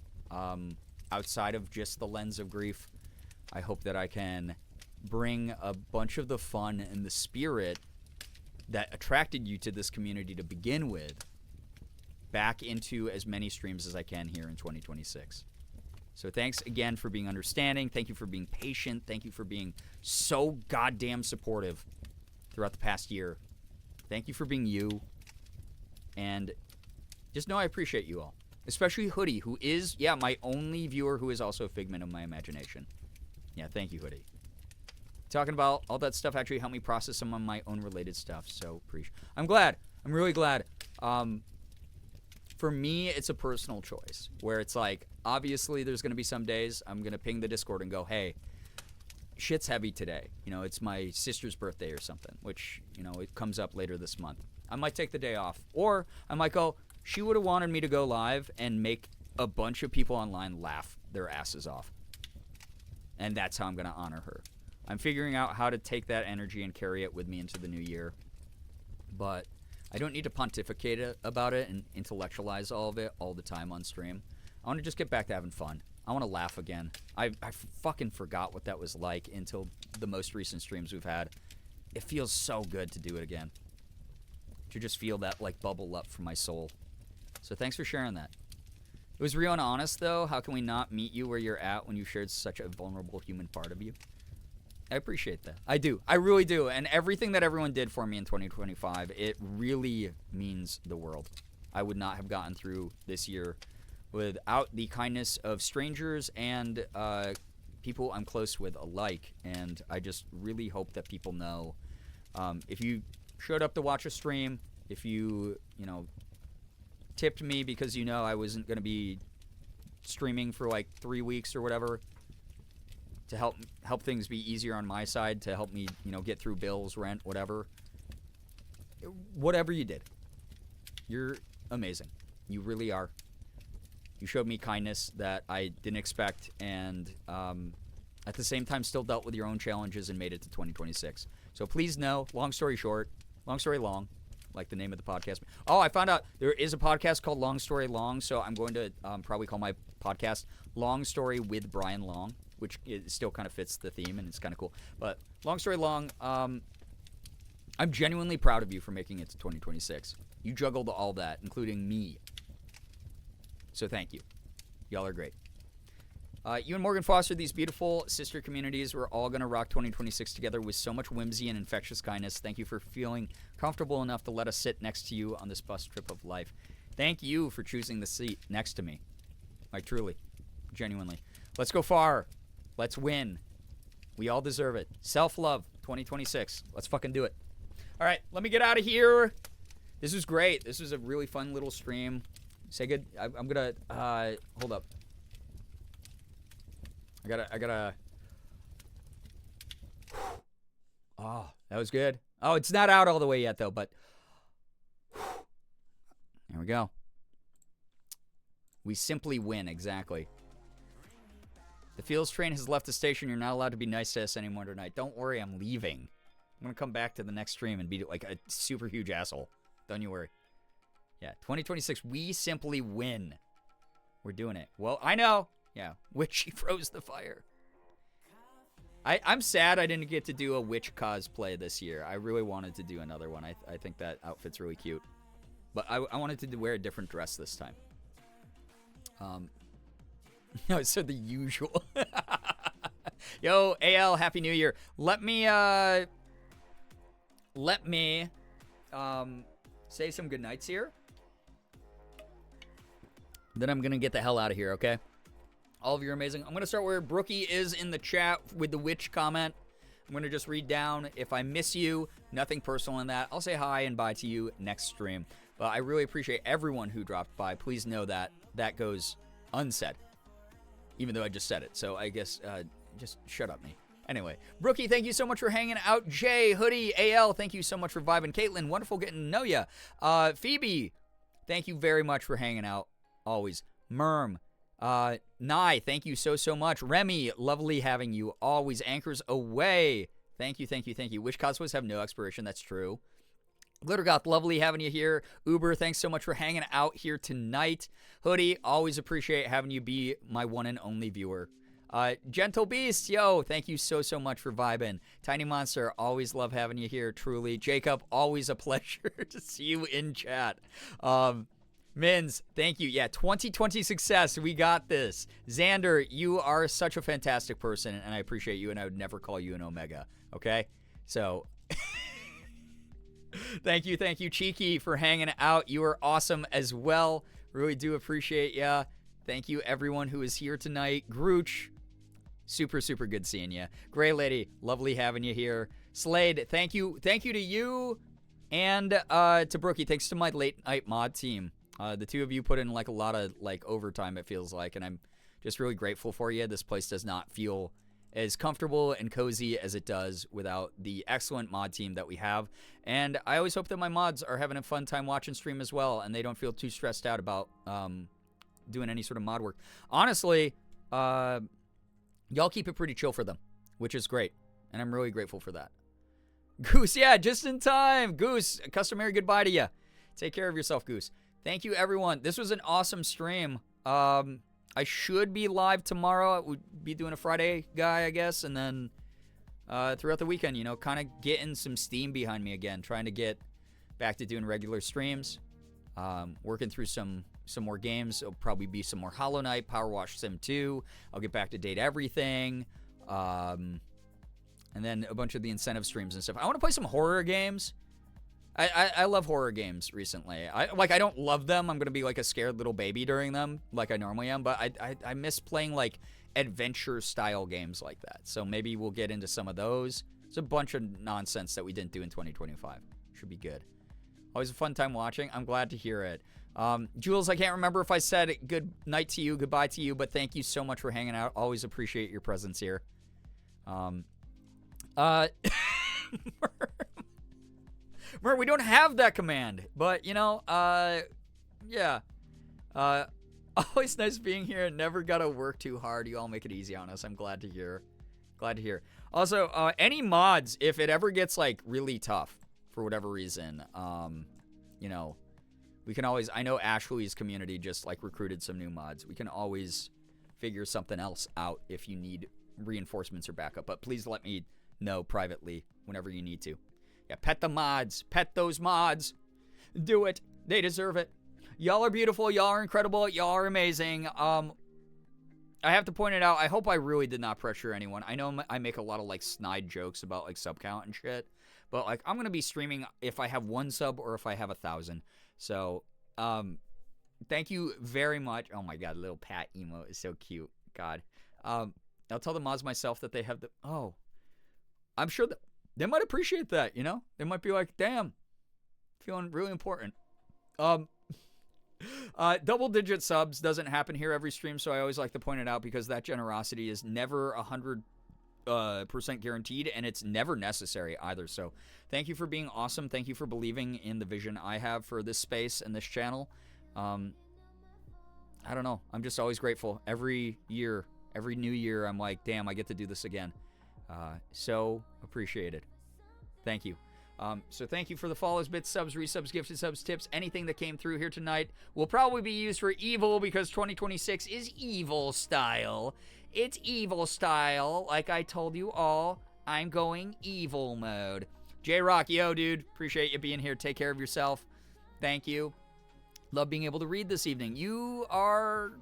outside of just the lens of grief. I hope that I can bring a bunch of the fun and the spirit that attracted you to this community to begin with back into as many streams as I can here in 2026. So thanks again for being understanding. Thank you for being patient. Thank you for being so goddamn supportive throughout the past year. Thank you for being you. And just know I appreciate you all. Especially Hoodie, who is, yeah, my only viewer who is also a figment of my imagination. Yeah, thank you, Hoodie. Talking about all that stuff actually helped me process some of my own related stuff. So I'm glad. I'm really glad. For me, it's a personal choice where it's like, obviously there's going to be some days I'm going to ping the Discord and go, hey, shit's heavy today. You know, it's my sister's birthday or something, which, you know, it comes up later this month. I might take the day off. Or I might go, she would have wanted me to go live and make a bunch of people online laugh their asses off. And that's how I'm going to honor her. I'm figuring out how to take that energy and carry it with me into the new year. But I don't need to pontificate about it and intellectualize all of it all the time on stream. I want to just get back to having fun. I want to laugh again. I fucking forgot what that was like until the most recent streams we've had. It feels so good to do it again. To just feel that like bubble up from my soul. So thanks for sharing that. It was real and honest though. How can we not meet you where you're at when you shared such a vulnerable human part of you? I appreciate that. I do. I really do. And everything that everyone did for me in 2025, it really means the world. I would not have gotten through this year without the kindness of strangers and people I'm close with alike. And I just really hope that people know, if you showed up to watch a stream, if you, you know, tipped me because you know I wasn't going to be streaming for like 3 weeks or whatever to help things be easier on my side, to help me, you know, get through bills, rent, whatever. Whatever you did, you're amazing. You really are. You showed me kindness that I didn't expect, and at the same time still dealt with your own challenges and made it to 2026. So please know, long story short, long story long, like the name of the podcast. Oh, I found out there is a podcast called Long Story Long, so I'm going to probably call my podcast Long Story with Brian Long, which still kind of fits the theme, and it's kind of cool. But long story long, I'm genuinely proud of you for making it to 2026. You juggled all that, including me. So thank you. Y'all are great. You and Morgan Foster, these beautiful sister communities, we're all going to rock 2026 together with so much whimsy and infectious kindness. Thank you for feeling comfortable enough to let us sit next to you on this bus trip of life. Thank you for choosing the seat next to me. Like, truly. Genuinely. Let's go far. Let's win. We all deserve it. Self-love 2026. Let's fucking do it. All right, let me get out of here. This was great. This was a really fun little stream. Say good. I'm gonna hold up. I gotta. Oh, that was good. Oh, it's not out all the way yet though, but there we go. We simply win, exactly. The Fields train has left the station. You're not allowed to be nice to us anymore tonight. Don't worry, I'm leaving. I'm gonna come back to the next stream and be like a super huge asshole. Don't you worry. Yeah, 2026, we simply win. We're doing it. Well, I know. Yeah, Witchy froze the fire. I'm sad I didn't get to do a witch cosplay this year. I really wanted to do another one. I think that outfit's really cute. But I wanted to wear a different dress this time. No, so the usual. Yo, AL, Happy New Year. Let me say some good nights here. Then I'm going to get the hell out of here, okay? All of you are amazing. I'm going to start where Brookie is in the chat with the witch comment. I'm going to just read down. If I miss you, nothing personal in that. I'll say hi and bye to you next stream. But I really appreciate everyone who dropped by. Please know that that goes unsaid, even though I just said it. So I guess just shut up me. Anyway, Brookie, thank you so much for hanging out. Jay, Hoodie, AL, thank you so much for vibing. Caitlin, wonderful getting to know ya. Phoebe, thank you very much for hanging out. Always. Merm, Nye, thank you so much. Remy, lovely having you. Always. Anchors away. Thank you. Which cosplays have no expiration? That's true. Glittergoth, lovely having you here. Uber, thanks so much for hanging out here tonight. Hoodie, always appreciate having you be my one and only viewer. Gentle Beast, yo, thank you so much for vibing. Tiny Monster, always love having you here, truly. Jacob, always a pleasure to see you in chat. Mins, thank you. Yeah, 2020 success. We got this. Xander, you are such a fantastic person, and I appreciate you, and I would never call you an Omega, okay? So, thank you, Cheeky, for hanging out. You are awesome as well. Really do appreciate ya. Thank you, everyone who is here tonight. Grooch, super good seeing you. Gray Lady, lovely having you here. Slade, thank you to you, and to Brookie. Thanks to my late night mod team. The two of you put in like a lot of like overtime, it feels like, and I'm just really grateful for you. This place does not feel as comfortable and cozy as it does without the excellent mod team that we have. And I always hope that my mods are having a fun time watching stream as well, and they don't feel too stressed out about doing any sort of mod work. Honestly, y'all keep it pretty chill for them, which is great, and I'm really grateful for that. Goose, yeah, just in time. Goose, a customary goodbye to you. Take care of yourself, Goose. Thank you, everyone. This was an awesome stream. I should be live tomorrow. I would be doing a Friday guy, I guess, and then throughout the weekend, you know, kind of getting some steam behind me again, trying to get back to doing regular streams, working through some more games. It'll probably be some more Hollow Knight, Power Wash Sim 2. I'll get back to date everything, and then a bunch of the incentive streams and stuff. I want to play some horror games. I love horror games recently. I don't love them. I'm going to be like a scared little baby during them like I normally am, but I miss playing like adventure-style games like that. So maybe we'll get into some of those. It's a bunch of nonsense that we didn't do in 2025. Should be good. Always a fun time watching. I'm glad to hear it. Jules, I can't remember if I said good night to you, goodbye to you, but thank you so much for hanging out. Always appreciate your presence here. Mer, we don't have that command, but, you know, yeah. Always nice being here. Never got to work too hard. You all make it easy on us. I'm glad to hear. Glad to hear. Also, any mods, if it ever gets, like, really tough for whatever reason, you know, we can always, I know Ashley's community just, like, recruited some new mods. We can always figure something else out if you need reinforcements or backup. But please let me know privately whenever you need to. Yeah, pet the mods. Pet those mods. Do it. They deserve it. Y'all are beautiful. Y'all are incredible. Y'all are amazing. I have to point it out. I hope I really did not pressure anyone. I know I make a lot of, like, snide jokes about, like, sub count and shit. But, like, I'm going to be streaming if I have 1 sub or if I have 1,000. So, thank you very much. Oh, my God. Little Pat emo is so cute. God. I'll tell the mods myself that they have the... Oh. I'm sure that they might appreciate that, you know? They might be like, damn. Feeling really important. Double-digit subs doesn't happen here every stream, so I always like to point it out because that generosity is never 100% guaranteed, and it's never necessary either. So thank you for being awesome. Thank you for believing in the vision I have for this space and this channel. I don't know. I'm just always grateful. Every year, every new year, I'm like, damn, I get to do this again. So appreciated. Thank you. So thank you for the follows, bits, subs, resubs, gifted subs, tips, anything that came through here tonight will probably be used for evil because 2026 is evil style. It's evil style. Like I told you all, I'm going evil mode. J-Rock, yo, dude. Appreciate you being here. Take care of yourself. Thank you. Love being able to read this evening. You are,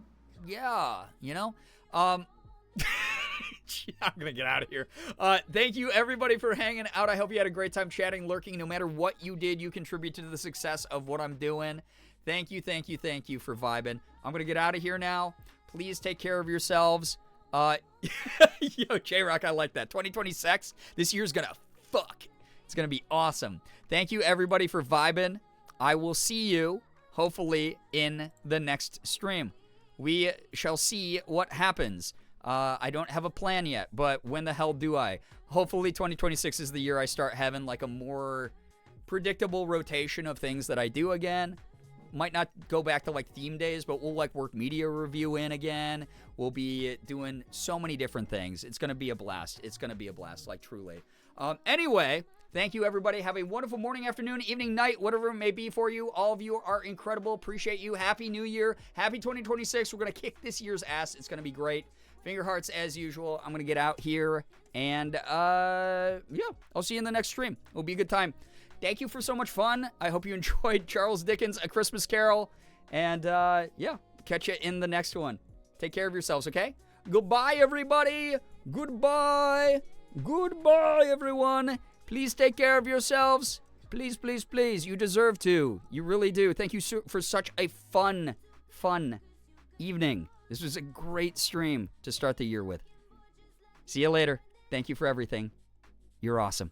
yeah, you know. I'm going to get out of here. Thank you, everybody, for hanging out. I hope you had a great time chatting, lurking. No matter what you did, you contribute to the success of what I'm doing. Thank you, thank you, thank you for vibing. I'm going to get out of here now. Please take care of yourselves. Yo, J-Rock, I like that. 2026, this year's going to fuck. It's going to be awesome. Thank you, everybody, for vibing. I will see you, hopefully, in the next stream. We shall see what happens. I don't have a plan yet, but when the hell do I? Hopefully 2026 is the year I start having like a more predictable rotation of things that I do again. Might not go back to like theme days, but we'll like work media review in again. We'll be doing so many different things. It's going to be a blast. It's going to be a blast, like truly. Anyway, thank you, everybody. Have a wonderful morning, afternoon, evening, night, whatever it may be for you. All of you are incredible. Appreciate you. Happy New Year. Happy 2026. We're going to kick this year's ass. It's going to be great. Finger hearts as usual. I'm going to get out here. And, yeah, I'll see you in the next stream. It'll be a good time. Thank you for so much fun. I hope you enjoyed Charles Dickens' A Christmas Carol. And, yeah, catch you in the next one. Take care of yourselves, okay? Goodbye, everybody. Goodbye. Goodbye, everyone. Please take care of yourselves. Please, please, please. You deserve to. You really do. Thank you for such a fun evening. This was a great stream to start the year with. See you later. Thank you for everything. You're awesome.